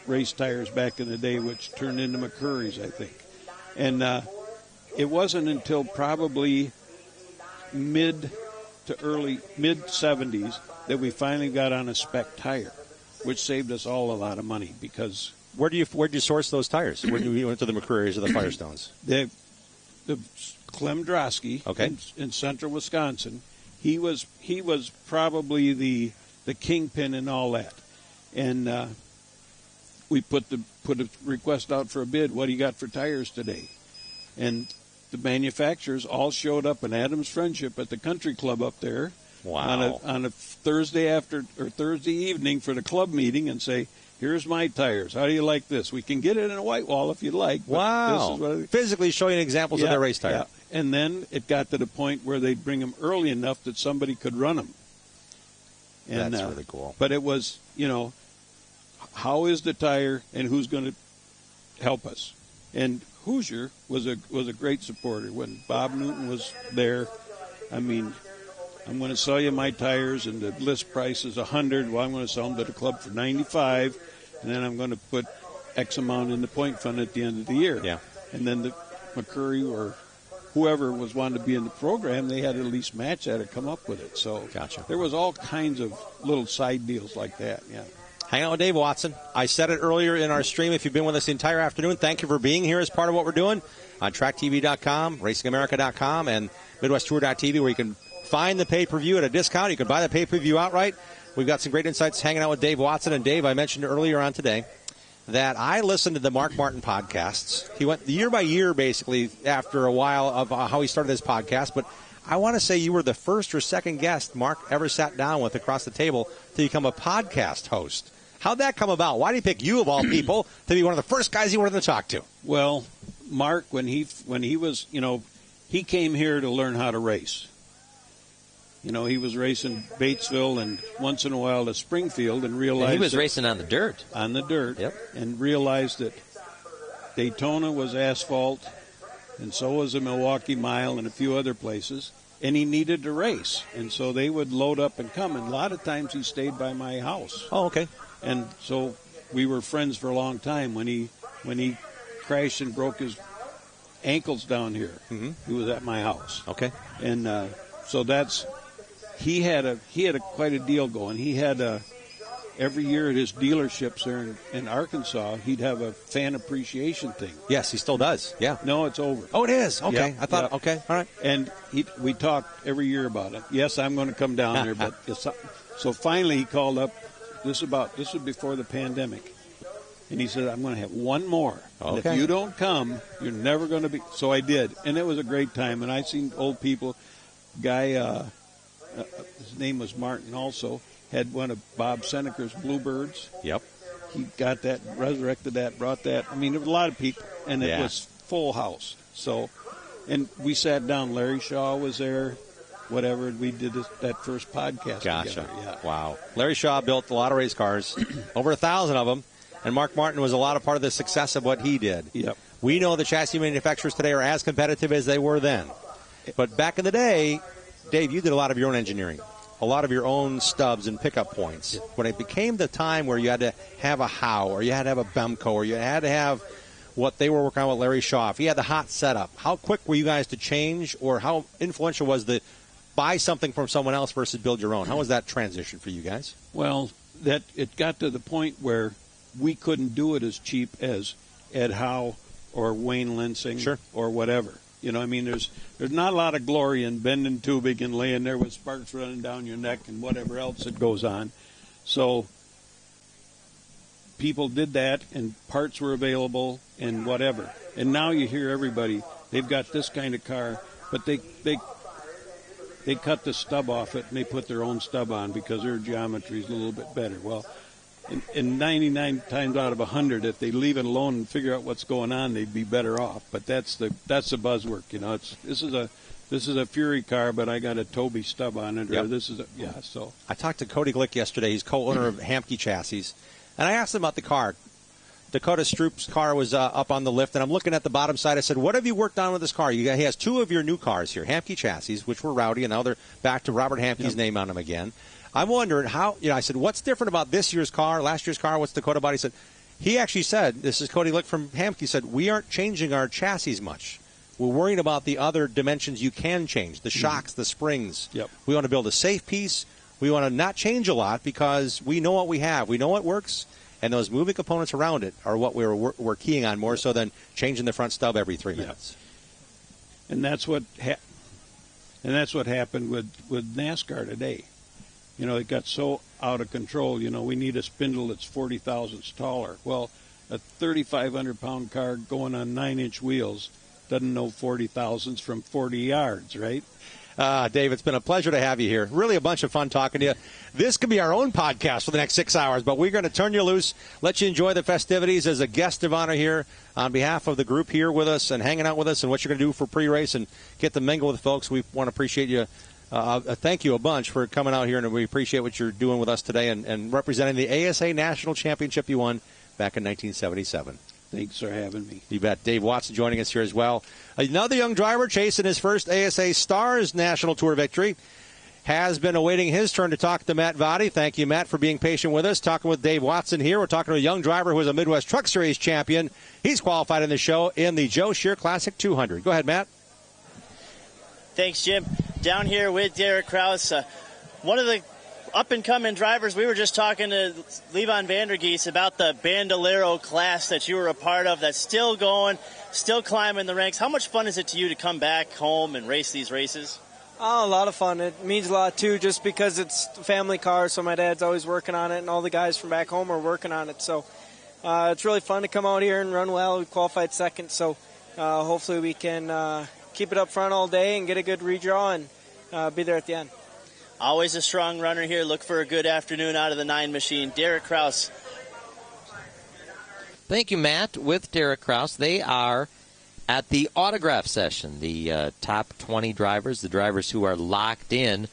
race tires back in the day, which turned into McCurry's, I think. And it wasn't until probably mid-70s that we finally got on a spec tire, which saved us all a lot of money because... Where'd you source those tires? Where you went to the McCurry's or the Firestones? The Clem Drosky in central Wisconsin, he was probably the kingpin in all that. And we put a request out for a bid. What do you got for tires today? And the manufacturers all showed up in Adams Friendship at the country club up there on a Thursday evening for the club meeting and say, here's my tires. How do you like this? We can get it in a white wall if you'd like. Wow. This is physically showing examples of their race tire. Yeah. And then it got to the point where they'd bring them early enough that somebody could run them. And, that's really cool. But it was, how is the tire and who's going to help us? And Hoosier was a great supporter. When Bob Newton was there, I mean, I'm going to sell you my tires, and the list price is $100. Well, I'm going to sell them to the club for $95, and then I'm going to put X amount in the point fund at the end of the year. Yeah. And then the McCurry or whoever was wanted to be in the program, they had to at least match that or come up with it. So gotcha. There was all kinds of little side deals like that. Yeah. Hanging out with Dave Watson. I said it earlier in our stream. If you've been with us the entire afternoon, thank you for being here as part of what we're doing on TrackTV.com, RacingAmerica.com, and MidwestTour.tv, where you can find the pay-per-view at a discount. You can buy the pay-per-view outright. We've got some great insights hanging out with Dave Watson. And Dave, I mentioned earlier on today that I listened to the Mark Martin podcasts. He went year by year, basically, after a while of how he started his podcast. But I want to say you were the first or second guest Mark ever sat down with across the table to become a podcast host. How'd that come about? Why did he pick you, of all people, to be one of the first guys he wanted to talk to? Well, Mark, when he was, he came here to learn how to race. He was racing Batesville and once in a while to Springfield and realized... And he was racing on the dirt. On the dirt. Yep. And realized that Daytona was asphalt, and so was the Milwaukee Mile and a few other places, and he needed to race. And so they would load up and come, and a lot of times he stayed by my house. Oh, okay. And so we were friends for a long time. When he crashed and broke his ankles down here, he was at my house. Okay. And so he had quite a deal going. He had every year at his dealerships there in Arkansas, he'd have a fan appreciation thing. Yes, he still does. Yeah. No, it's over. Oh, it is. Okay. Yep, I thought. Yep. Okay. All right. And we talked every year about it. Yes, I'm going to come down there, but so finally he called up. This was before the pandemic, and he said, "I'm going to have one more. Okay. And if you don't come, you're never going to be." So I did, and it was a great time. And I seen old people. Guy, his name was Martin. Also had one of Bob Seneca's Bluebirds. Yep. He got that, resurrected that, brought that. I mean, there was a lot of people, and it was full house. So, and we sat down. Larry Shaw was there. Whatever, we did that first podcast together. Yeah. Wow. Larry Shaw built a lot of race cars, over 1,000 of them, and Mark Martin was a lot of part of the success of what he did. Yep. We know the chassis manufacturers today are as competitive as they were then. But back in the day, Dave, you did a lot of your own engineering, a lot of your own stubs and pickup points. Yep. When it became the time where you had to have a Howe, or you had to have a Bemco, or you had to have what they were working on with Larry Shaw, if he had the hot setup, how quick were you guys to change, or how influential was the buy something from someone else versus build your own? How was that transition for you guys? Well, it got to the point where we couldn't do it as cheap as Ed Howe or Wayne Lensing or whatever. I mean, there's not a lot of glory in bending tubing and laying there with sparks running down your neck and whatever else that goes on. So people did that, and parts were available and whatever. And now you hear everybody, they've got this kind of car, but they cut the stub off it and they put their own stub on because their geometry is a little bit better. Well, in 99 times out of 100, if they leave it alone and figure out what's going on, they'd be better off. But that's the buzzwork, This is a Fury car, but I got a Toby stub on it. Or this is So I talked to Cody Glick yesterday. He's co-owner of Hamke Chassis, and I asked him about the car. Dakota Stroop's car was up on the lift, and I'm looking at the bottom side. I said, what have you worked on with this car? He has two of your new cars here, Hamke Chassis, which were rowdy, and now they're back to Robert Hamke's name on them again. I'm wondering how, I said, what's different about this year's car, last year's car, what's Dakota about? He actually said, this is Cody Lick from Hamke, said, we aren't changing our chassis much. We're worrying about the other dimensions you can change, the shocks, the springs. Yep. We want to build a safe piece. We want to not change a lot because we know what we have. We know what works. And those moving components around it are what we're keying on more so than changing the front stub every 3 minutes. And that's what happened with NASCAR today. It got so out of control. We need a spindle that's 40 thousandths taller. Well, a 3,500-pound car going on 9-inch wheels doesn't know 40 thousandths from 40 yards, right? Dave, it's been a pleasure to have you here. Really a bunch of fun talking to you. This could be our own podcast for the next 6 hours, but we're going to turn you loose, let you enjoy the festivities as a guest of honor here on behalf of the group here with us and hanging out with us and what you're going to do for pre-race and get to mingle with folks. We want to appreciate you. Thank you a bunch for coming out here, and we appreciate what you're doing with us today and representing the ASA National Championship you won back in 1977. Thanks for having me. You bet. Dave Watson joining us here as well. Another young driver chasing his first ASA Stars National Tour victory. Has been awaiting his turn to talk to Matt Votty. Thank you, Matt, for being patient with us. Talking with Dave Watson here. We're talking to a young driver who is a Midwest Truck Series champion. He's qualified in the show in the Joe Shear Classic 200. Go ahead, Matt. Thanks, Jim. Down here with Derek Krause. One of the up-and-coming drivers. We were just talking to Levon Vandergeest about the Bandolero class that you were a part of that's still going, still climbing the ranks. How much fun is it to you to come back home and race these races? Oh, a lot of fun. It means a lot, too, just because it's a family car, so my dad's always working on it, and all the guys from back home are working on it. So it's really fun to come out here and run well. We qualified second, so hopefully we can keep it up front all day and get a good redraw and be there at the end. Always a strong runner here. Look for a good afternoon out of the 9 machine. Derek Kraus. Thank you, Matt. With Derek Kraus, they are at the autograph session. The top 20 drivers, the drivers who are locked in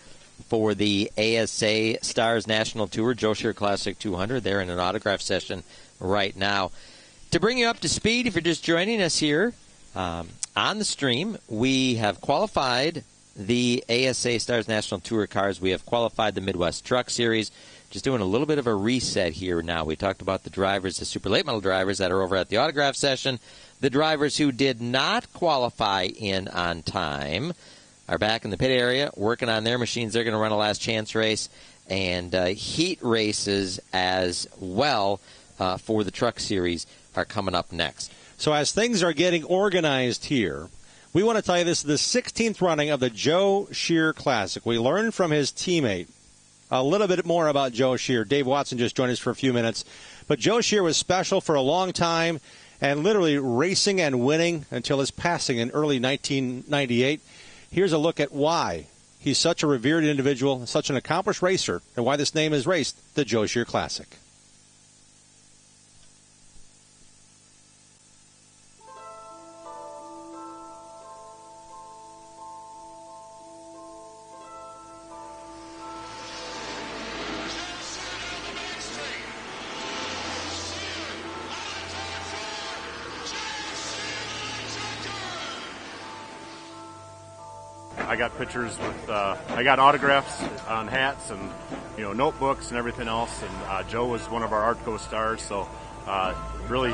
for the ASA Stars National Tour, Joe Shear Classic 200. They're in an autograph session right now. To bring you up to speed, if you're just joining us here on the stream, we have qualified the ASA Stars National Tour cars. We have qualified the Midwest Truck Series. Just doing a little bit of a reset here now. We talked about the drivers, the super late model drivers that are over at the autograph session. The drivers who did not qualify in on time are back in the pit area working on their machines. They're going to run a last chance race and heat races as well for the Truck Series are coming up next. So as things are getting organized here, we want to tell you this is the 16th running of the Joe Shear Classic. We learned from his teammate a little bit more about Joe Shear. Dave Watson just joined us for a few minutes. But Joe Shear was special for a long time and literally racing and winning until his passing in early 1998. Here's a look at why he's such a revered individual, such an accomplished racer, and why this name is raced the Joe Shear Classic. I got pictures with, I got autographs on hats and, notebooks and everything else. And Joe was one of our Artco stars. So really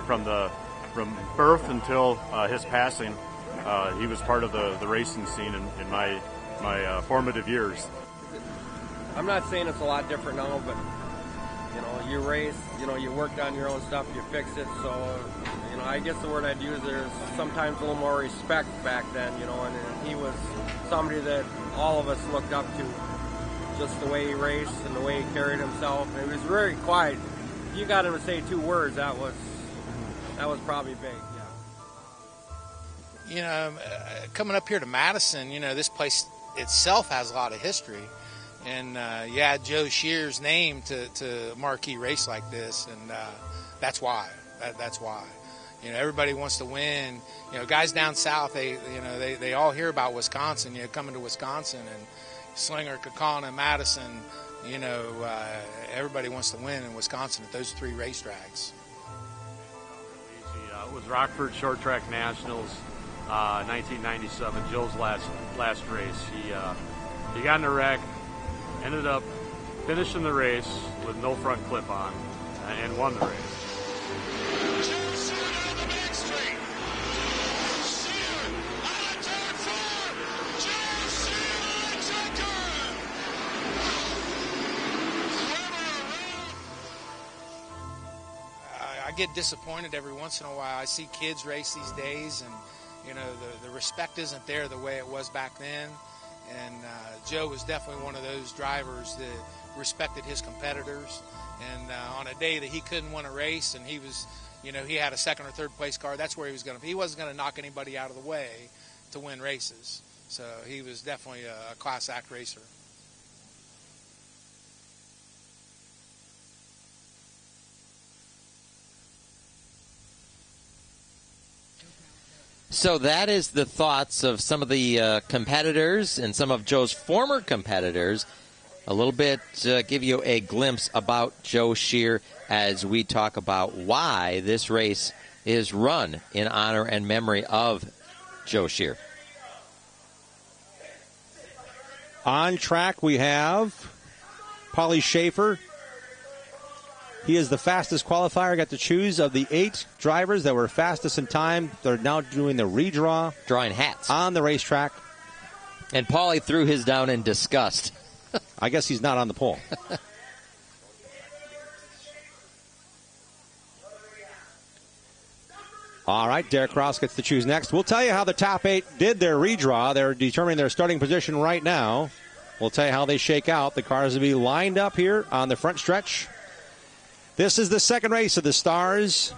from birth until his passing, he was part of the racing scene in my formative years. I'm not saying it's a lot different now, but, you race, you worked on your own stuff, you fix it. So, I guess the word I'd use is sometimes a little more respect back then, and he was somebody that all of us looked up to, just the way he raced and the way he carried himself. And he was very quiet. If you got him to say 2 words, that was probably big, yeah. Coming up here to Madison, this place itself has a lot of history. And, Joe Shear's name to a marquee race like this, and that's why. That's why. Everybody wants to win. Guys down south, they all hear about Wisconsin, coming to Wisconsin, and Slinger, Kaukauna, Madison, everybody wants to win in Wisconsin at those 3 racetracks. It was Rockford Short Track Nationals, 1997, Joe's last race. He got in a wreck, ended up finishing the race with no front clip on, and won the race. I get disappointed every once in a while. I see kids race these days, and the respect isn't there the way it was back then. And Joe was definitely one of those drivers that respected his competitors. And on a day that he couldn't win a race, and he was, he had a 2nd or 3rd place car, that's where he was going to be. He wasn't going to knock anybody out of the way to win races. So he was definitely a class act racer. So that is the thoughts of some of the competitors and some of Joe's former competitors. A little bit give you a glimpse about Joe Shear as we talk about why this race is run in honor and memory of Joe Shear. On track we have Paulie Schaefer. He is the fastest qualifier. Got to choose of the 8 drivers that were fastest in time. They're now doing the redraw. Drawing hats. On the racetrack. And Paulie threw his down in disgust. I guess he's not on the pole. All right, Derek Cross gets to choose next. We'll tell you how the top 8 did their redraw. They're determining their starting position right now. We'll tell you how they shake out. The cars will be lined up here on the front stretch. This is the second race of the Stars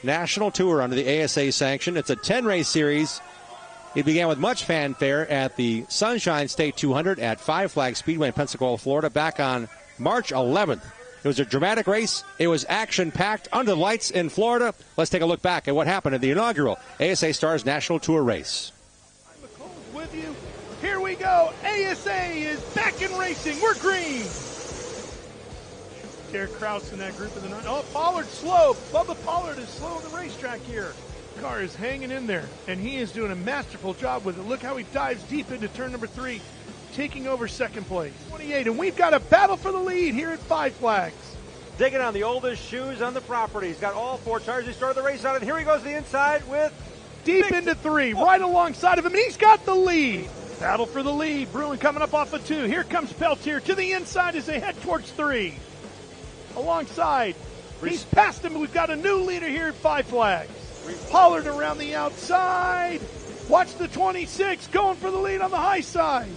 National Tour under the ASA sanction. It's a 10-race series. It began with much fanfare at the Sunshine State 200 at Five Flags Speedway in Pensacola, Florida, back on March 11th. It was a dramatic race. It was action-packed under the lights in Florida. Let's take a look back at what happened in the inaugural ASA Stars National Tour race. With you. Here we go. ASA is back in racing. We're green. Derek Kraus in that group of the night. Oh, Pollard slow. Bubba Pollard is slow on the racetrack here. Car is hanging in there, and he is doing a masterful job with it. Look how he dives deep into turn number 3, taking over second place. 28, and we've got a battle for the lead here at Five Flags. Digging on the oldest shoes on the property. He's got all 4 tires. He started the race on it. Here he goes to the inside with deep into 3, right alongside of him, and he's got the lead. Battle for the lead. Bruin coming up off of 2. Here comes Peltier to the inside as they head towards 3. Alongside. He's passed him. We've got a new leader here at Five Flags. Pollard around the outside. Watch the 26 going for the lead on the high side.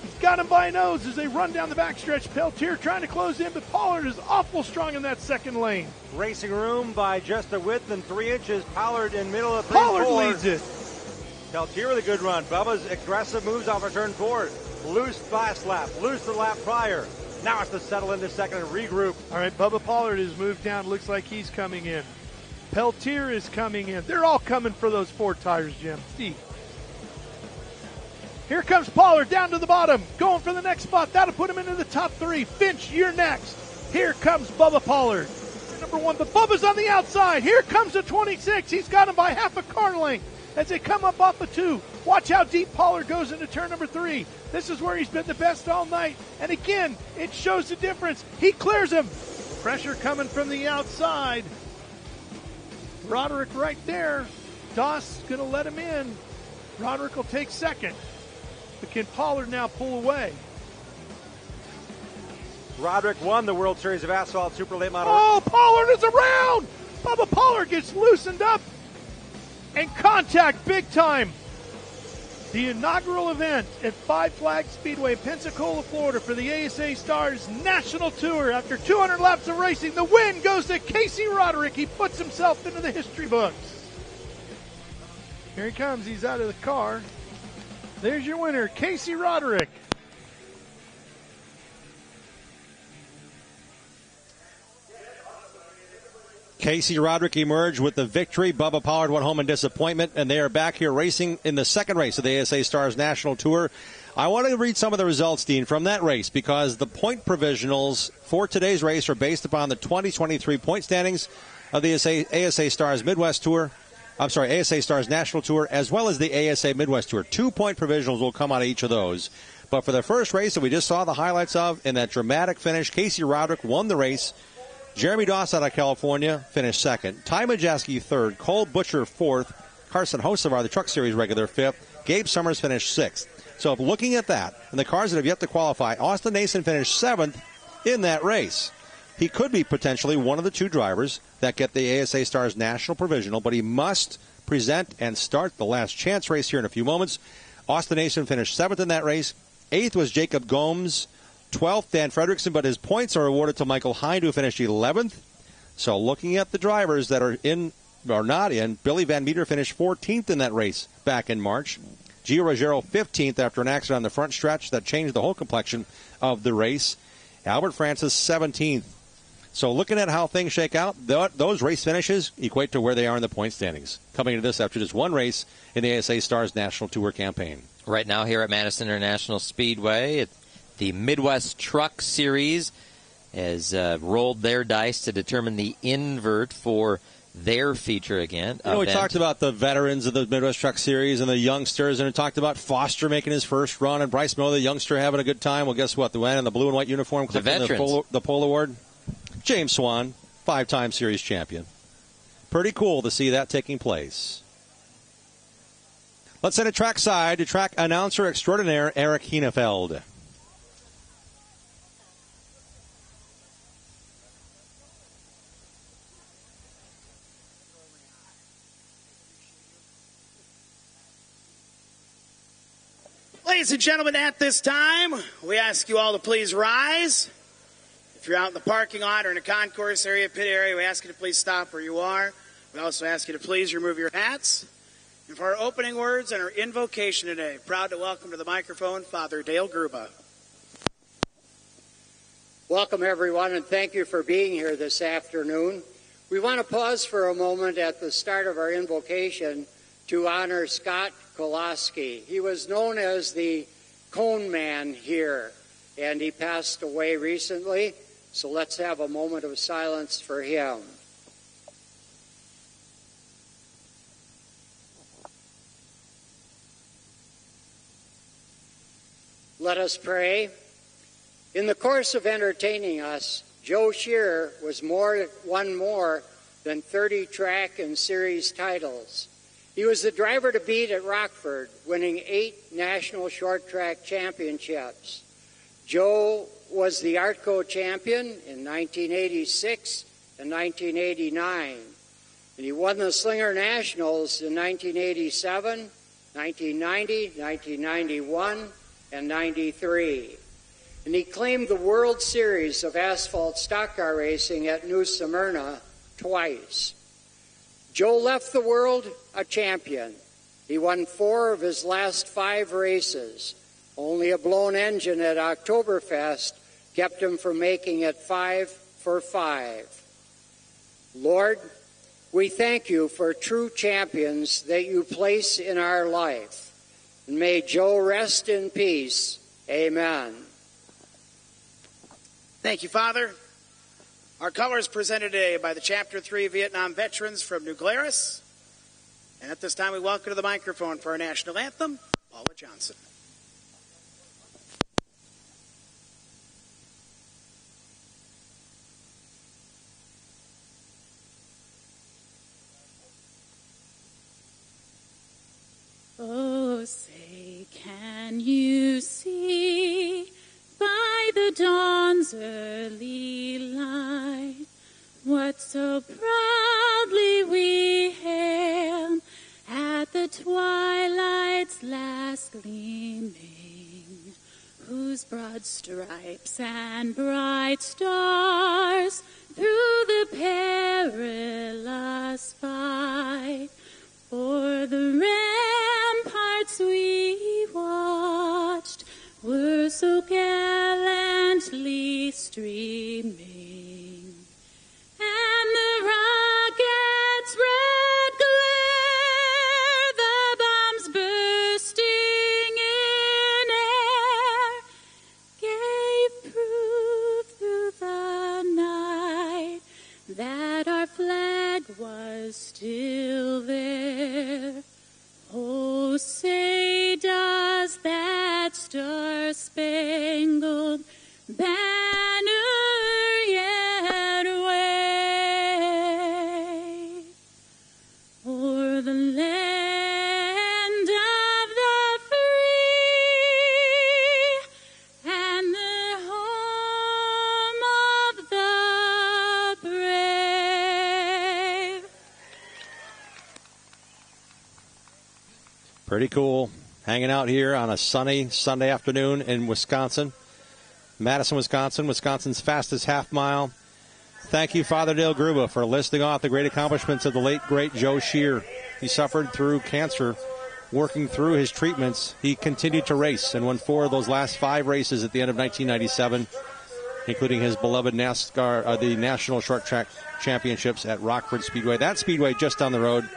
He's got him by nose as they run down the backstretch. Peltier trying to close in, but Pollard is awful strong in that second lane. racing room by just a width and 3 inches. Pollard in middle of 3-4. Pollard leads it. Peltier with a good run. Bubba's aggressive moves off of turn 4. Loose last lap. Loose the lap prior. Now it's to settle into second and regroup. All right, Bubba Pollard has moved down. Looks like he's coming in. Peltier is coming in. They're all coming for those 4 tires, Jim. Steve. Here comes Pollard down to the bottom, going for the next spot. That'll put him into the top 3. Finch, you're next. Here comes Bubba Pollard. Number 1, but Bubba's on the outside. Here comes the 26. He's got him by half a car length as they come up off of 2. Watch how deep Pollard goes into turn number 3. This is where he's been the best all night. And again, it shows the difference. He clears him. Pressure coming from the outside. Roderick right there. Doss going to let him in. Roderick will take second. But can Pollard now pull away? Roderick won the World Series of Asphalt Super Late Model. Oh, Pollard is around! Bubba Pollard gets loosened up and contact big time. The inaugural event at Five Flags Speedway, Pensacola, Florida for the ASA Stars National Tour. After 200 laps of racing, the win goes to Casey Roderick. He puts himself into the history books. Here he comes. He's out of the car. There's your winner, Casey Roderick. Casey Roderick emerged with the victory. Bubba Pollard went home in disappointment, and they are back here racing in the second race of the ASA Stars National Tour. I want to read some of the results, Dean, from that race, because the point provisionals for today's race are based upon the 2023 point standings of the ASA Stars Midwest Tour. ASA Stars National Tour, as well as the ASA Midwest Tour. 2-point provisionals will come out of each of those. But for the first race that we just saw the highlights of in that dramatic finish, Casey Roderick won the race. Jeremy Doss out of California finished second. Ty Majeski third. Cole Butcher fourth. Carson Hosevar, the Truck Series regular, fifth. Gabe Summers finished sixth. So looking at that, and the cars that have yet to qualify, Austin Nason finished seventh in that race. He could be potentially one of the 2 drivers that get the ASA Stars National Provisional, but he must present and start the last chance race here in a few moments. Austin Nason finished 7th in that race. 8th was Jacob Gomes. 12th, Dan Fredrickson, but his points are awarded to Michael Hind, who finished 11th. So looking at the drivers that are in or not in, Billy Van Meter finished 14th in that race back in March. Gio Ruggiero 15th after an accident on the front stretch that changed the whole complexion of the race. Albert Francis 17th. So looking at how things shake out, those race finishes equate to where they are in the point standings. Coming to this after just one race in the ASA Stars National Tour campaign. Right now here at Madison International Speedway, the Midwest Truck Series has rolled their dice to determine the invert for their feature again. We talked about the veterans of the Midwest Truck Series and the youngsters, and we talked about Foster making his first run and Bryce Miller, the youngster, having a good time. Well, guess what? The man in the blue and white uniform clipped the pole award. James Swan, 5-time series champion. Pretty cool to see that taking place. Let's send it trackside to track announcer extraordinaire Eric Hienefeld. Ladies and gentlemen, at this time, we ask you all to please rise. If you're out in the parking lot or in a concourse area, pit area, we ask you to please stop where you are. We also ask you to please remove your hats. And for our opening words and our invocation today, proud to welcome to the microphone Father Dale Gruba. Welcome, everyone, and thank you for being here this afternoon. We want to pause for a moment at the start of our invocation to honor Scott Kolaski. He was known as the Cone Man here, and he passed away recently, so let's have a moment of silence for him. Let us pray. In the course of entertaining us, Joe Shear won more than 30 track and series titles. He was the driver to beat at Rockford, winning 8 national short track championships. Joe was the Artco champion in 1986 and 1989. And he won the Slinger Nationals in 1987, 1990, 1991, and 93. And he claimed the World Series of Asphalt Stock Car Racing at New Smyrna twice. Joe left the world a champion. He won 4 of his last 5 races. Only a blown engine at Oktoberfest kept him from making it 5 for 5. Lord, we thank you for true champions that you place in our life. And may Joe rest in peace. Amen. Thank you, Father. Our colors presented today by the Chapter 3 Vietnam veterans from New Glarus. And at this time, we welcome to the microphone for our national anthem, Paula Johnson. Oh, say, can you see by the dawn's early light what so proudly we hailed at the twilight's last gleaming, whose broad stripes and bright stars through the perilous fight for the ramparts we watched were so gallantly streaming, and the rocket's red glare, the bombs bursting in air, gave proof through the night that our flag was still there. Oh, say does that star-spangled banner yet wave o'er the land of the free and the home of the brave? Pretty cool. Hanging out here on a sunny Sunday afternoon in Wisconsin. Madison, Wisconsin, Wisconsin's fastest half mile. Thank you, Father Dale Gruba, for listing off the great accomplishments of the late, great Joe Shear. He suffered through cancer. Working through his treatments, he continued to race and won 4 of those last 5 races at the end of 1997, including his beloved NASCAR, the National Short Track Championships at Rockford Speedway. That speedway just down the road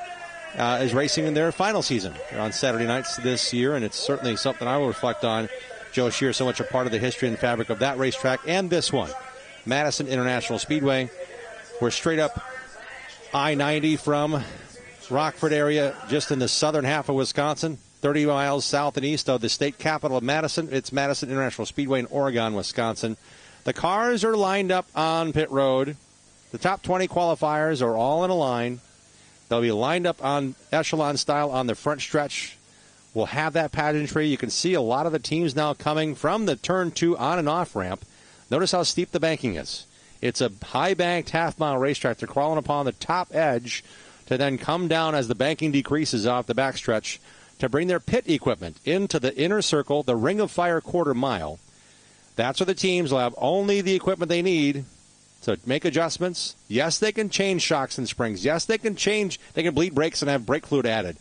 is racing in their final season. They're on Saturday nights this year, and it's certainly something I will reflect on. Joe Shear, so much a part of the history and fabric of that racetrack and this one, Madison International Speedway. We're straight up I-90 from Rockford area, just in the southern half of Wisconsin, 30 miles south and east of the state capital of Madison. It's Madison International Speedway in Oregon, Wisconsin. The cars are lined up on pit road. The top 20 qualifiers are all in a line. They'll be lined up on echelon style on the front stretch. We'll have that pageantry. You can see a lot of the teams now coming from the turn 2 on and off ramp. Notice how steep the banking is. It's a high-banked half-mile racetrack. They're crawling upon the top edge to then come down as the banking decreases off the backstretch to bring their pit equipment into the inner circle, the Ring of Fire quarter mile. That's where the teams will have only the equipment they need to make adjustments. Yes, they can change shocks and springs. Yes, they can bleed brakes and have brake fluid added.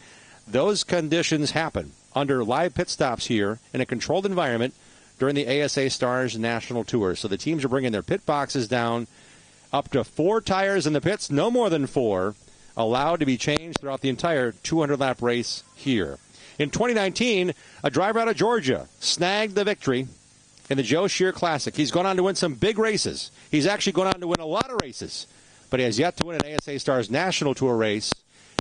Those conditions happen under live pit stops here in a controlled environment during the ASA Stars National Tour. So the teams are bringing their pit boxes down, up to 4 tires in the pits, no more than 4, allowed to be changed throughout the entire 200-lap race here. In 2019, a driver out of Georgia snagged the victory in the Joe Shear Classic. He's gone on to win some big races. He's actually gone on to win a lot of races, but he has yet to win an ASA Stars National Tour race,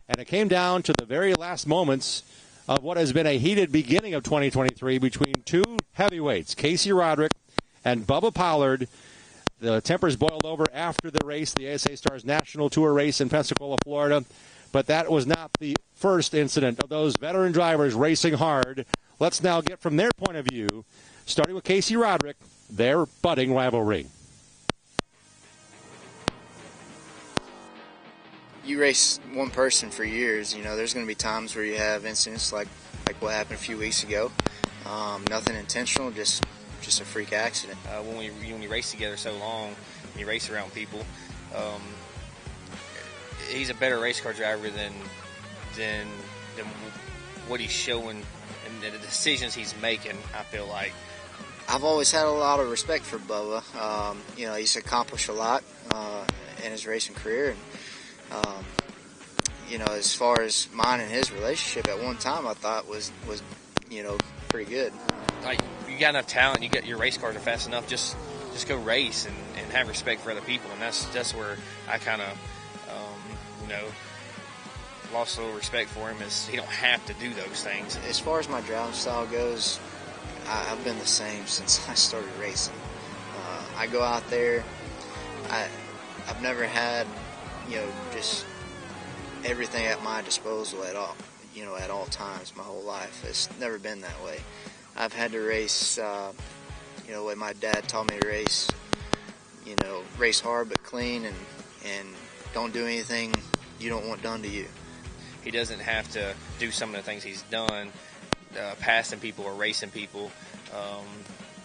and it came down to the very last moments of what has been a heated beginning of 2023 between 2 heavyweights, Casey Roderick and Bubba Pollard. The tempers boiled over after the race, the ASA Stars National Tour race in Pensacola, Florida, but that was not the first incident of those veteran drivers racing hard. Let's now get from their point of view, starting with Casey Roderick, their budding rivalry. You race one person for years, there's going to be times where you have incidents like what happened a few weeks ago. Nothing intentional, just a freak accident. When you race together so long, and you race around people, he's a better race car driver than what he's showing and the decisions he's making, I feel like. I've always had a lot of respect for Bubba. He's accomplished a lot in his racing career. And, as far as mine and his relationship at one time, I thought was pretty good. Like, you got enough talent, your race cars are fast enough, just go race and have respect for other people. And that's where I kind of, lost a little respect for him, is he don't have to do those things. As far as my driving style goes, I've been the same since I started racing. I go out there, I've never had, just everything at my disposal at all times my whole life. It's never been that way. I've had to race, the way my dad taught me to race, race hard but clean and don't do anything you don't want done to you. He doesn't have to do some of the things he's done, passing people or racing people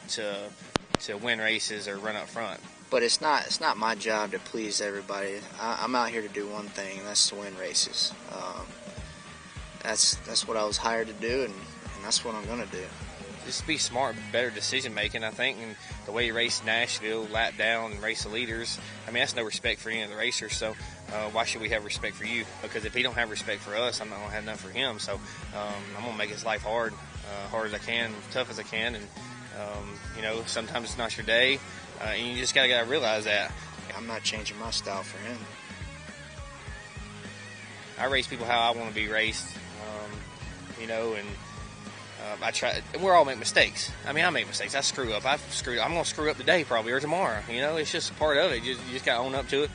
to win races or run up front. But it's not my job to please everybody. I'm out here to do one thing, and that's to win races. That's what I was hired to do, and that's what I'm going to do. Just be smart, better decision making, I think, and the way you race Nashville, lap down and race the leaders, that's no respect for any of the racers, so why should we have respect for you? Because if he don't have respect for us, I'm not going to have none for him, so I'm going to make his life hard as I can, tough as I can, and sometimes it's not your day, and you just got to realize that. I'm not changing my style for him. I race people how I want to be raced, I try. We all make mistakes. I make mistakes. I screw up. I'm going to screw up today probably or tomorrow. It's just part of it. You just got to own up to it.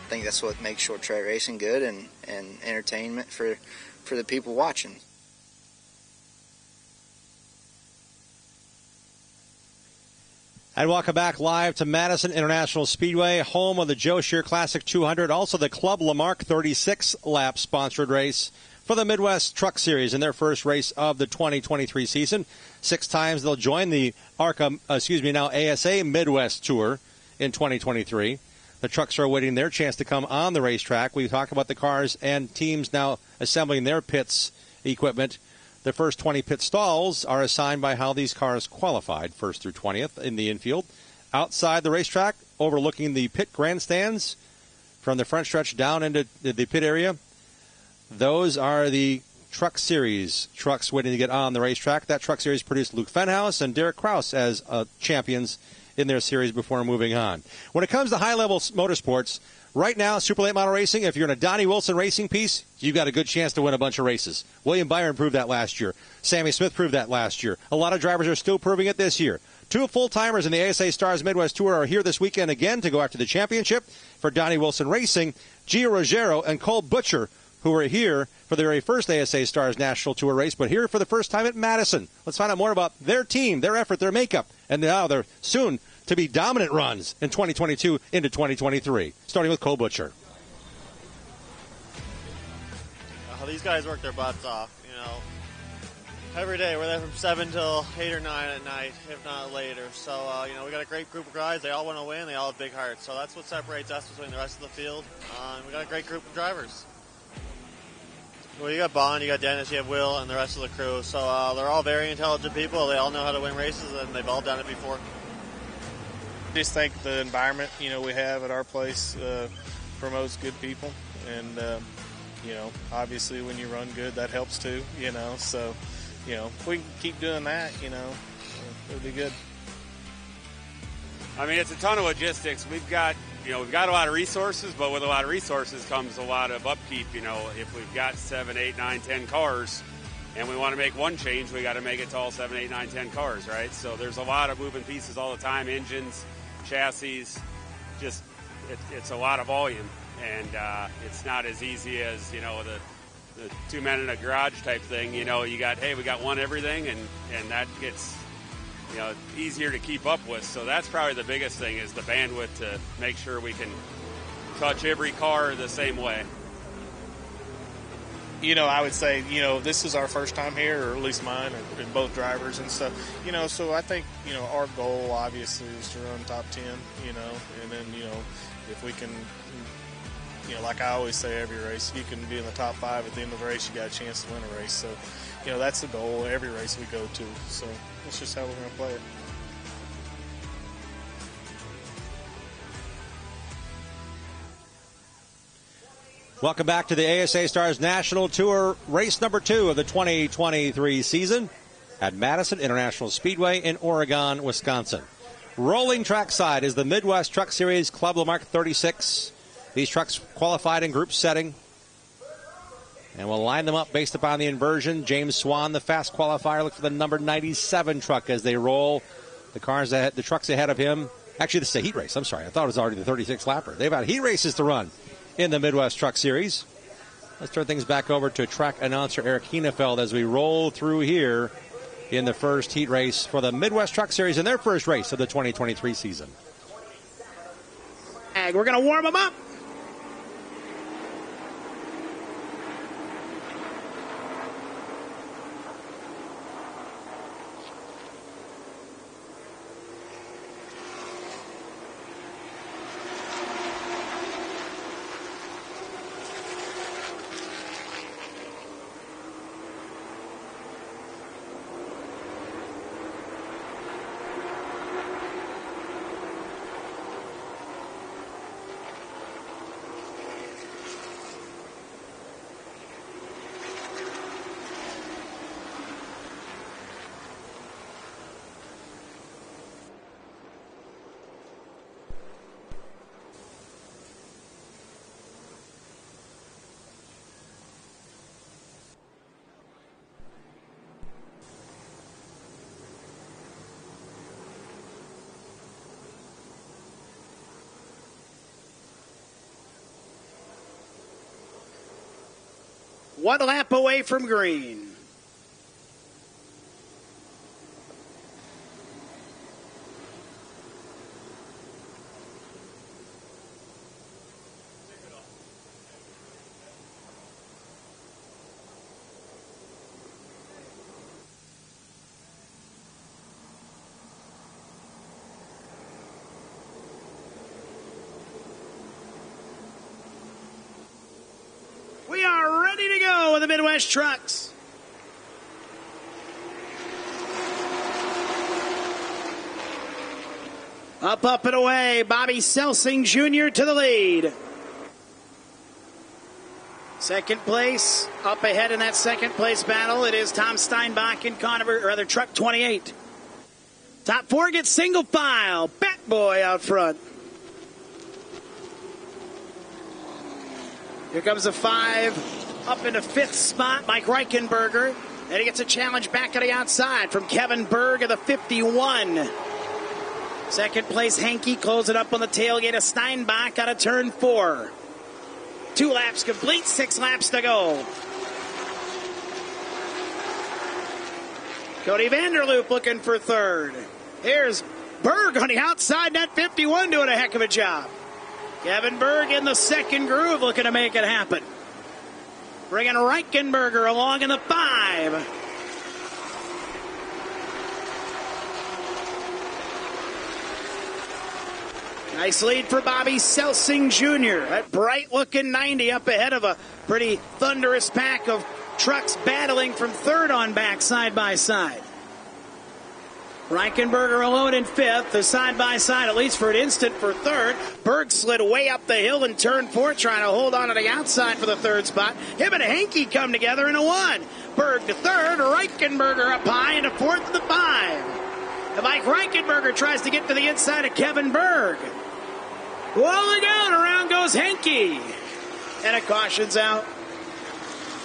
I think that's what makes short track racing good and entertainment for the people watching. And welcome back live to Madison International Speedway, home of the Joe Shear Classic 200, also the Club Lamarck 36-lap sponsored race for the Midwest Truck Series in their first race of the 2023 season. 6 times they'll join the ASA Midwest Tour in 2023. The trucks are awaiting their chance to come on the racetrack. We talk about the cars and teams now assembling their pits equipment. The first 20 pit stalls are assigned by how these cars qualified, 1st through 20th in the infield. Outside the racetrack, overlooking the pit grandstands from the front stretch down into the pit area, those are the Truck Series trucks waiting to get on the racetrack. That Truck Series produced Luke Fenhaus and Derek Kraus as champions in their series before moving on. When it comes to high-level motorsports, right now, super late model racing, if you're in a Donnie Wilson racing piece, you've got a good chance to win a bunch of races. William Byron proved that last year. Sammy Smith proved that last year. A lot of drivers are still proving it this year. 2 full-timers in the ASA Stars Midwest Tour are here this weekend again to go after the championship for Donnie Wilson Racing. Gio Ruggiero and Cole Butcher, who are here for the very first ASA Stars National Tour race, but here for the first time at Madison. Let's find out more about their team, their effort, their makeup, and now their soon-to-be dominant runs in 2022 into 2023, starting with Cole Butcher. These guys work their butts off, every day. We're there from 7 till 8 or 9 at night, if not later. So, we got a great group of guys. They all want to win. They all have big hearts. So that's what separates us between the rest of the field. We got a great group of drivers. Well, you got Bond, you got Dennis, you have Will, and the rest of the crew. So they're all very intelligent people. They all know how to win races, and they've all done it before. Just think the environment, we have at our place promotes good people. And, obviously when you run good, that helps too, So, if we can keep doing that, it'll be good. I mean, it's a ton of logistics. We've got a lot of resources, but with a lot of resources comes a lot of upkeep. If we've got 7, 8, 9, 10 cars and we want to make one change, we got to make it to all 7, 8, 9, 10 cars, right? So there's a lot of moving pieces all the time, engines, chassis, just it's a lot of volume. And it's not as easy as, the 2 men in a garage type thing. We got one everything, and that gets, easier to keep up with. So that's probably the biggest thing is the bandwidth to make sure we can touch every car the same way. I would say, this is our first time here, or at least mine, and both drivers and stuff. So I think, our goal obviously is to run top 10, and then, if we can, like I always say every race, you can be in the top 5 at the end of the race, you got a chance to win a race. So, that's the goal every race we go to. So that's just how we're going to play it. Welcome back to the ASA Stars National Tour, race number 2 of the 2023 season at Madison International Speedway in Oregon, Wisconsin. Rolling trackside is the Midwest Truck Series Club Lamarck 36. These trucks qualified in group setting. And we'll line them up based upon the inversion. James Swan, the fast qualifier, look for the number 97 truck as they roll. The trucks ahead of him. Actually, this is a heat race. I'm sorry. I thought it was already the 36 lapper. They've got heat races to run in the Midwest Truck Series. Let's turn things back over to track announcer Eric Hienefeld as we roll through here in the first heat race for the Midwest Truck Series in their first race of the 2023 season. We're going to warm them up. One lap away from green. We are ready to go with the Midwest Trucks. Up and away, Bobby Selsing Jr. to the lead. Second place, up ahead in that second place battle, it is Tom Steinbach and truck 28. Top 4 gets single file, Bat Boy out front. Here comes a 5, up into 5th spot, Mike Reichenberger. And he gets a challenge back to the outside from Kevin Berg of the 51. Second place, Hankey closing up on the tailgate of Steinbach out of turn 4. 2 laps complete, 6 laps to go. Cody Vanderloop looking for 3rd. Here's Berg on the outside, that 51 doing a heck of a job. Kevin Berg in the second groove looking to make it happen. Bringing Reichenberger along in the 5. Nice lead for Bobby Selsing Jr. That bright-looking 90 up ahead of a pretty thunderous pack of trucks battling from third on back side by side. Reichenberger alone in fifth, the side-by-side, at least for an instant, for third. Berg slid way up the hill in turn four, trying to hold on to the outside for the third spot. Him and Henke come together in a one. Berg to third, Reichenberger up high into fourth to the five. And Mike Reichenberger tries to get to the inside of Kevin Berg. Rolling down, around goes Henke. And a caution's out.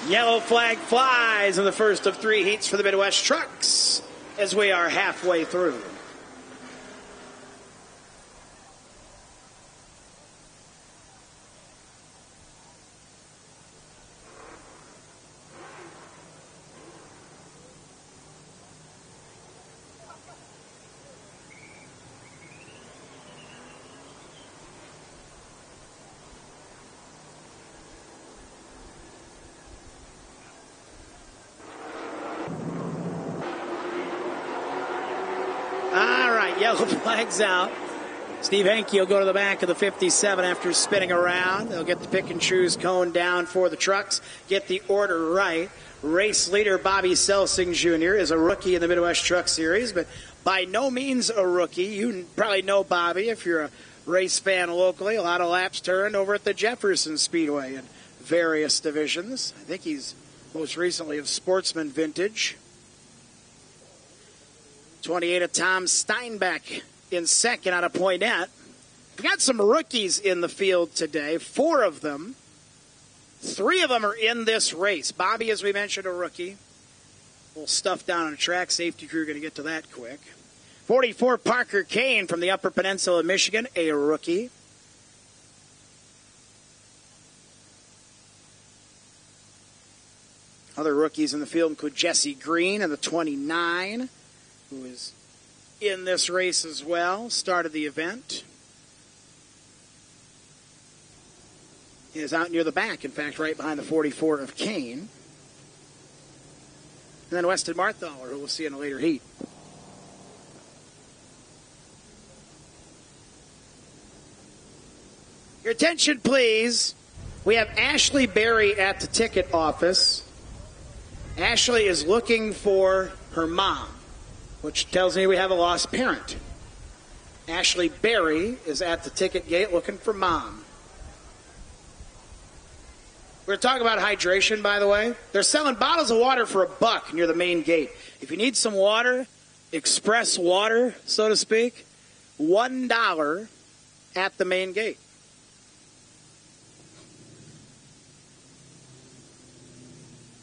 Yellow flag flies in the first of three heats for the Midwest Trucks as we are halfway through. Yellow flag's out. Steve Henke will go to the back of the 57 after spinning around. They'll get the pick and choose cone down for the trucks, get the order right. Race leader Bobby Selsing Jr. is a rookie in the Midwest Truck Series, but by no means a rookie. You probably know Bobby if you're a race fan locally. A lot of laps turned over at the Jefferson Speedway in various divisions. I think he's most recently of Sportsman Vintage. 28 of Tom Steinbeck in second out of Poinette. We got some rookies in the field today, 4 of them. 3 of them are in this race. Bobby, as we mentioned, a rookie. A little stuff down on the track. Safety crew going to get to that quick. 44 Parker Kane from the Upper Peninsula of Michigan, a rookie. Other rookies in the field include Jesse Green and the 29. Who is in this race as well, started the event. He is out near the back, in fact, right behind the 44 of Kane. And then Weston Marthaler, who we'll see in a later heat. Your attention, please. We have Ashley Berry at the ticket office. Ashley is looking for her mom, which tells me we have a lost parent. Ashley Berry is at the ticket gate looking for mom. We're talking about hydration, by the way. They're selling bottles of water for $1 near the main gate. If you need some water, express water, so to speak, $1 at the main gate.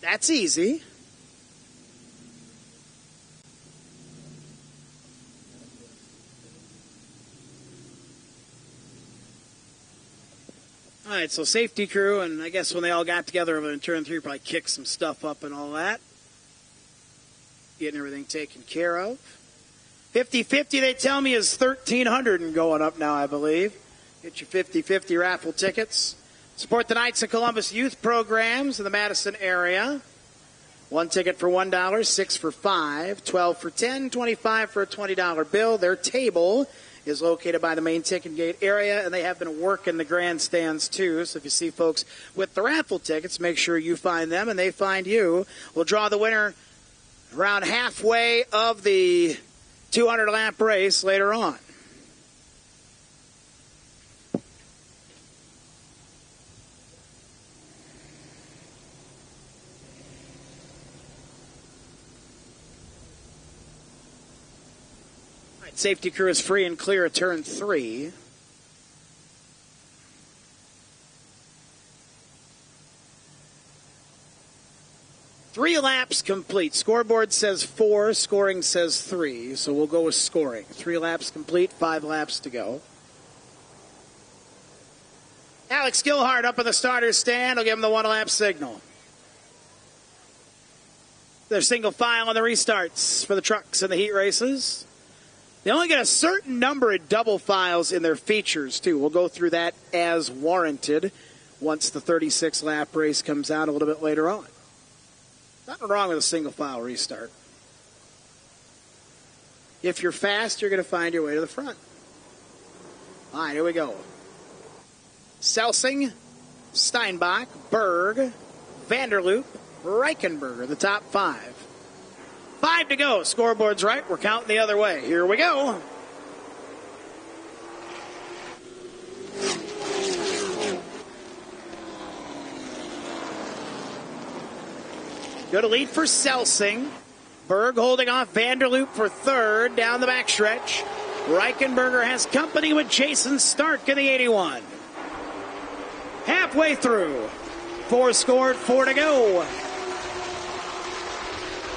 That's easy. All right, so safety crew, and I guess when they all got together in turn 3, probably kicked some stuff up and all that. Getting everything taken care of. 50-50, they tell me, is $1,300 and going up now, I believe. Get your 50-50 raffle tickets. Support the Knights of Columbus youth programs in the Madison area. 1 ticket for $1, 6 for $5, 12 for $10, 25 for a $20 bill. Their table is located by the main ticket gate area, and they have been working the grandstands too. So if you see folks with the raffle tickets, make sure you find them and they find you. We'll draw the winner around halfway of the 200-lap race later on. Safety crew is free and clear at turn 3. Three laps complete. Scoreboard says 4, scoring says 3, so we'll go with scoring. 3 laps complete, 5 laps to go. Alex Gilhart up in the starter's stand. I'll give him the 1-lap signal. They're single file on the restarts for the trucks and the heat races. They only get a certain number of double files in their features, too. We'll go through that as warranted once the 36-lap race comes out a little bit later on. Nothing wrong with a single file restart. If you're fast, you're going to find your way to the front. All right, here we go. Selsing, Steinbach, Berg, Vanderloop, Reichenberger, the top 5. 5 to go. Scoreboard's right. We're counting the other way. Here we go. Good lead for Selsing. Berg holding off Vanderloop for third down the backstretch. Reichenberger has company with Jason Stark in the 81. Halfway through. 4 scored, 4 to go.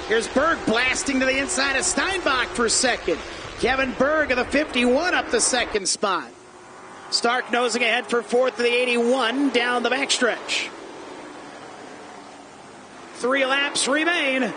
Here's Berg blasting to the inside of Steinbach for second. Kevin Berg of the 51 up the second spot. Stark nosing ahead for fourth of the 81 down the backstretch. 3 laps remain.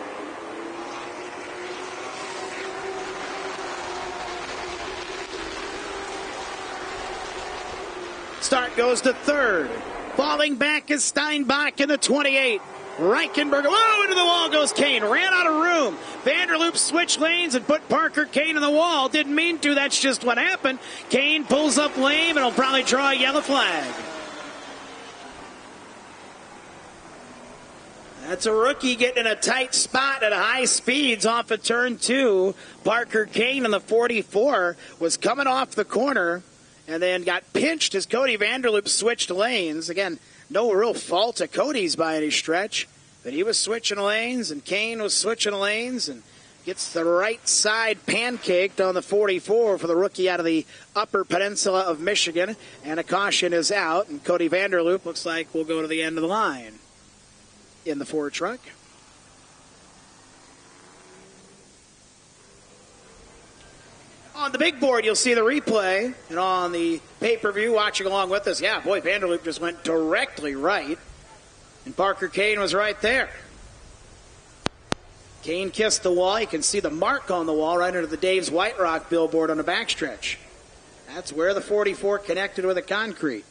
Stark goes to third. Falling back is Steinbach in the 28. Reichenberger, whoa, into the wall goes Kane. Ran out of room. Vanderloop switched lanes and put Parker Kane in the wall. Didn't mean to, that's just what happened. Kane pulls up lame and will probably draw a yellow flag. That's a rookie getting in a tight spot at high speeds off of turn 2. Parker Kane in the 44 was coming off the corner and then got pinched as Cody Vanderloop switched lanes. Again, no real fault of Cody's by any stretch, but he was switching lanes and Kane was switching lanes and gets the right side pancaked on the 44 for the rookie out of the Upper Peninsula of Michigan, and a caution is out, and Cody Vanderloop looks like will go to the end of the line in the Ford truck. On the big board, you'll see the replay, and on the pay-per-view, watching along with us, yeah, boy, Vanderloop just went directly right, and Parker Kane was right there. Kane kissed the wall. You can see the mark on the wall right under the Dave's White Rock billboard on the backstretch. That's where the 44 connected with the concrete.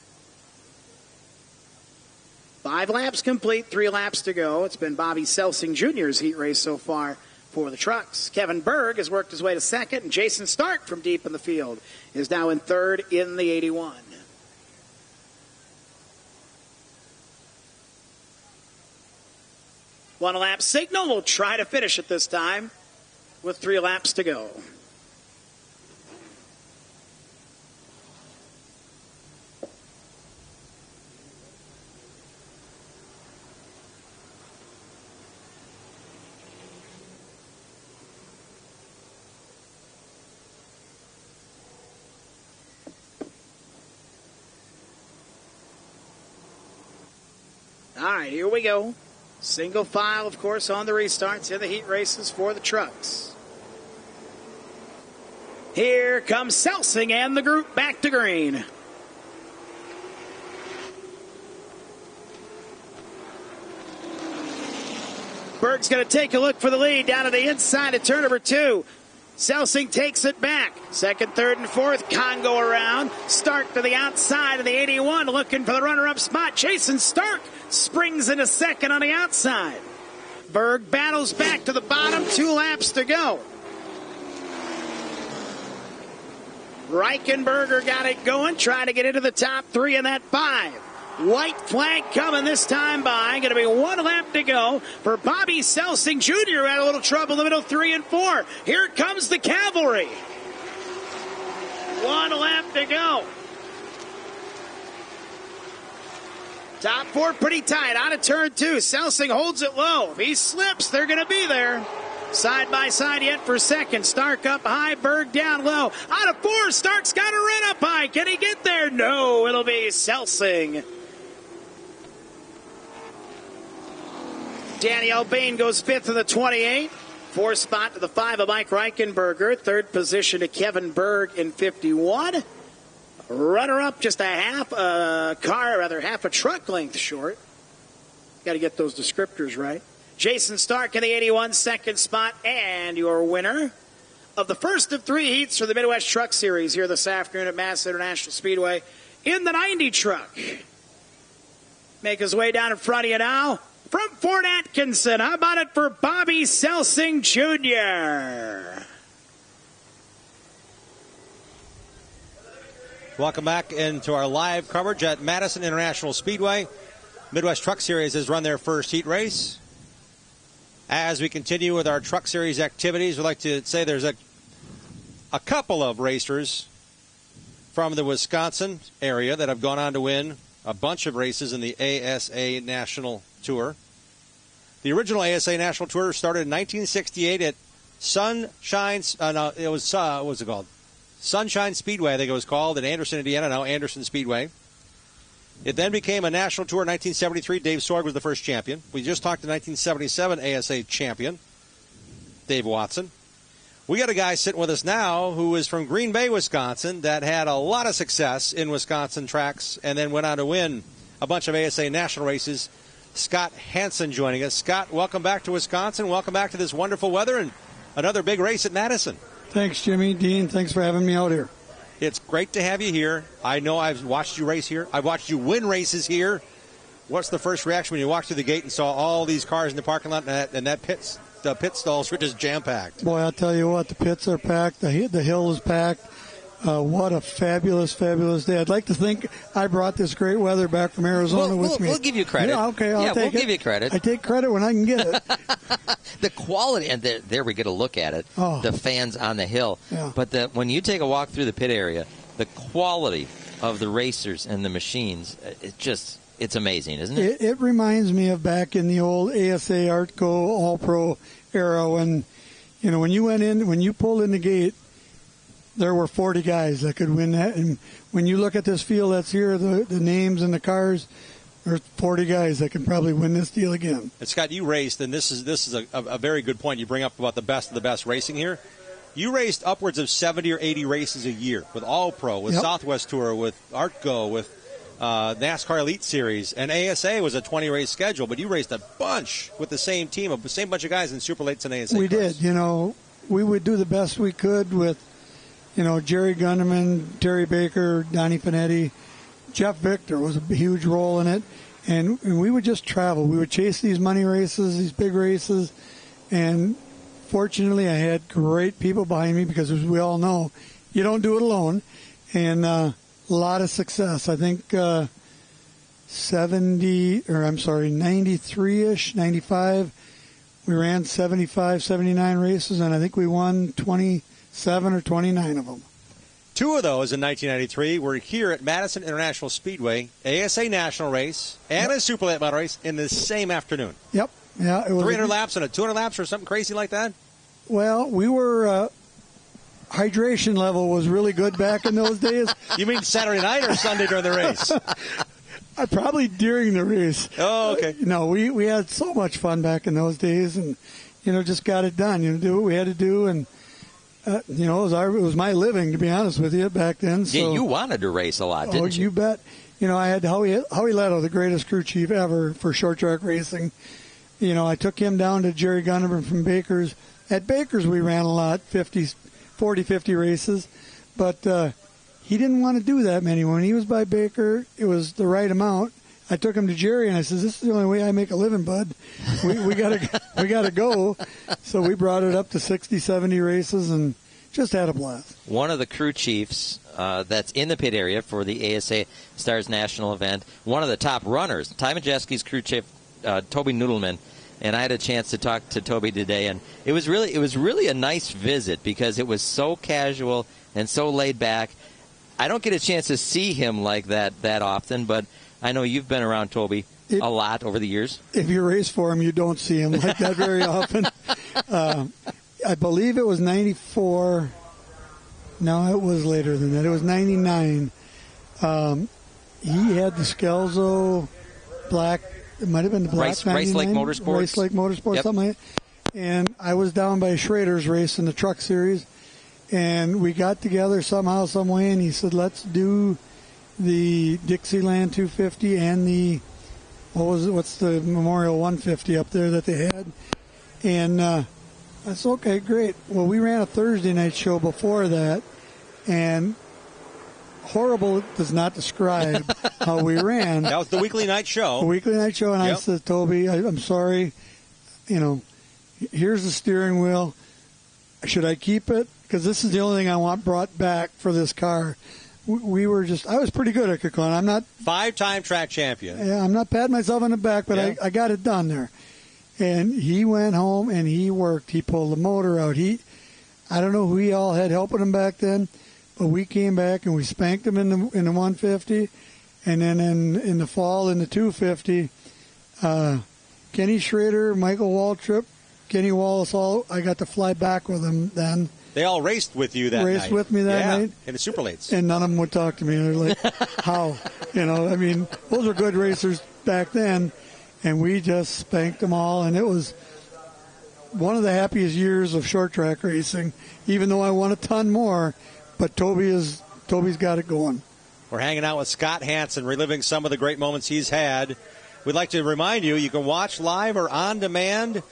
5 laps complete, 3 laps to go. It's been Bobby Selsing Jr.'s heat race so far for the trucks. Kevin Berg has worked his way to second, and Jason Stark from deep in the field is now in third in the 81. One lap signal. We'll try to finish it this time with 3 laps to go. All right, here we go. Single file, of course, on the restarts in the heat races for the trucks. Here comes Selsing and the group back to green. Berg's going to take a look for the lead down to the inside of turn number 2. Selsing takes it back. Second, third, and fourth. Congo around. Stark to the outside of the 81, looking for the runner-up spot. Jason Stark springs into second on the outside. Berg battles back to the bottom. 2 laps to go. Reichenberger got it going, trying to get into the top 3 in that 5. White flag coming this time by. Going to be 1 lap to go for Bobby Selsing Jr., who had a little trouble in the middle 3 and 4. Here comes the cavalry. 1 lap to go. Top 4 pretty tight. Out of turn 2. Selsing holds it low. If he slips, they're going to be there. Side by side yet for second. Stark up high, Berg down low. Out of 4, Stark's got a run up high. Can he get there? No, it'll be Selsing. Danny Albane goes 5th in the 28. 4th spot to the 5 of Mike Reichenberger. 3rd position to Kevin Berg in 51. Runner-up just half a truck length short. Got to get those descriptors right. Jason Stark in the 81, 2nd spot, and your winner of the first of 3 heats for the Midwest Truck Series here this afternoon at Madison International Speedway in the 90 truck. Make his way down in front of you now from Fort Atkinson. How about it for Bobby Selsing Jr.? Welcome back into our live coverage at Madison International Speedway. Midwest Truck Series has run their first heat race. As we continue with our Truck Series activities, we'd like to say there's a couple of racers from the Wisconsin area that have gone on to win a bunch of races in the ASA National Tour. The original ASA National Tour started in 1968 at Sunshine Speedway, I think it was called, in Anderson, Indiana, now Anderson Speedway. It then became a national tour in 1973. Dave Sorg was the first champion. We just talked to 1977 ASA champion, Dave Watson. We got a guy sitting with us now who is from Green Bay, Wisconsin, that had a lot of success in Wisconsin tracks and then went on to win a bunch of ASA national races. Scott Hanson joining us. Scott, welcome back to Wisconsin. Welcome back to this wonderful weather and another big race at Madison. Thanks, Jimmy. Dean, thanks for having me out here. It's great to have you here. I know I've watched you race here. I've watched you win races here. What's the first reaction when you walked through the gate and saw all these cars in the parking lot and the pit stalls were just jam-packed? Boy, I'll tell you what, the pits are packed. The hill is packed. What a fabulous, fabulous day. I'd like to think I brought this great weather back from Arizona with me. We'll give you credit. Yeah, okay, I'll take it. We'll give you credit. I take credit when I can get it. The quality, and there we get a look at it, the fans on the hill. Yeah. But when you take a walk through the pit area, the quality of the racers and the machines, it's amazing, isn't it? It reminds me of back in the old ASA Artco All-Pro era when you pulled in the gate, there were 40 guys that could win that. And when you look at this field that's here, the names and the cars, there's 40 guys that can probably win this deal again. And Scott, you raced, and this is a very good point you bring up about the best of the best racing here. You raced upwards of 70 or 80 races a year with All-Pro, with Southwest Tour, with Artco, with NASCAR Elite Series, and ASA was a 20-race schedule, but you raced a bunch with the same team, the same bunch of guys in Super Lates and ASA We cars. did. We would do the best we could with, Jerry Gunderman, Terry Baker, Donnie Panetti. Jeff Victor was a huge role in it, and we would just travel. We would chase these money races, these big races, and fortunately I had great people behind me because, as we all know, you don't do it alone, and a lot of success. I think 93-ish, 95, we ran 75, 79 races, and I think we won 27 or 29 of them. Two of those in 1993 were here at Madison International Speedway, ASA National Race, and a Super Late Model Race in the same afternoon. Yep. Yeah, it was 300 laps and a 200 laps or something crazy like that? Well, we were... hydration level was really good back in those days. You mean Saturday night or Sunday during the race? Probably during the race. Oh, okay. No, we had so much fun back in those days, and just got it done. Do what we had to do, and it was my living, to be honest with you, back then. So, yeah, you wanted to race a lot, didn't you? You bet. I had Howie Leto, the greatest crew chief ever for short track racing. I took him down to Jerry Gunderman from Baker's. At Baker's, we ran a lot, 40, 50 races, but he didn't want to do that many. When he was by Baker, it was the right amount. I took him to Jerry, and I said, "This is the only way I make a living, bud. We gotta go." So we brought it up to 60, 70 races, and just had a blast. One of the crew chiefs that's in the pit area for the ASA Stars National event, one of the top runners, Ty Majeski's crew chief, Toby Noodleman. And I had a chance to talk to Toby today, and it was really a nice visit because it was so casual and so laid back. I don't get a chance to see him like that often, but I know you've been around Toby a lot over the years. If you race for him, you don't see him like that very often. I believe it was 94. No, it was later than that. It was 99. He had the Scalzo black. It might have been the black Race Lake Motorsports. Race Lake Motorsports, something like that. And I was down by Schrader's race in the truck series, and we got together somehow, some way, and he said, "Let's do the Dixieland 250 and the what's the Memorial 150 up there that they had." And I said, "Okay, great." Well, we ran a Thursday night show before that, and horrible does not describe how we ran. That was the weekly night show. The weekly night show, and I said, "Toby, I'm sorry. Here's the steering wheel. Should I keep it? Because this is the only thing I want brought back for this car." we were just, I was pretty good at Kekona. I'm not 5-time track champion. Yeah, I'm not patting myself on the back, but Yeah. I got it done there. And he went home and he worked. He pulled the motor out. I don't know who he all had helping him back then, but we came back and we spanked him in the 150, and then in the fall in the 250, Kenny Schrader, Michael Waltrip, Kenny Wallace, I got to fly back with them then. They all raced with you that night. Raced with me that night. In the Super Lates. And none of them would talk to me. They're like, how? I mean, those were good racers back then, and we just spanked them all, and it was one of the happiest years of short track racing, even though I won a ton more, but Toby's got it going. We're hanging out with Scott Hanson, reliving some of the great moments he's had. We'd like to remind you can watch live or on demand.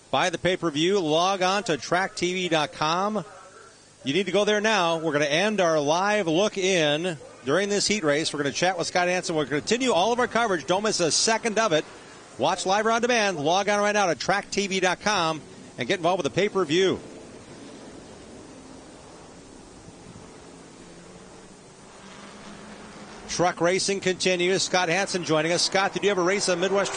Buy the pay-per-view. Log on to tracktv.com. You need to go there now. We're going to end our live look-in during this heat race. We're going to chat with Scott Hanson. We're going to continue all of our coverage. Don't miss a second of it. Watch live or on demand. Log on right now to tracktv.com and get involved with the pay-per-view. Truck racing continues. Scott Hanson joining us. Scott, did you ever race a Midwest truck?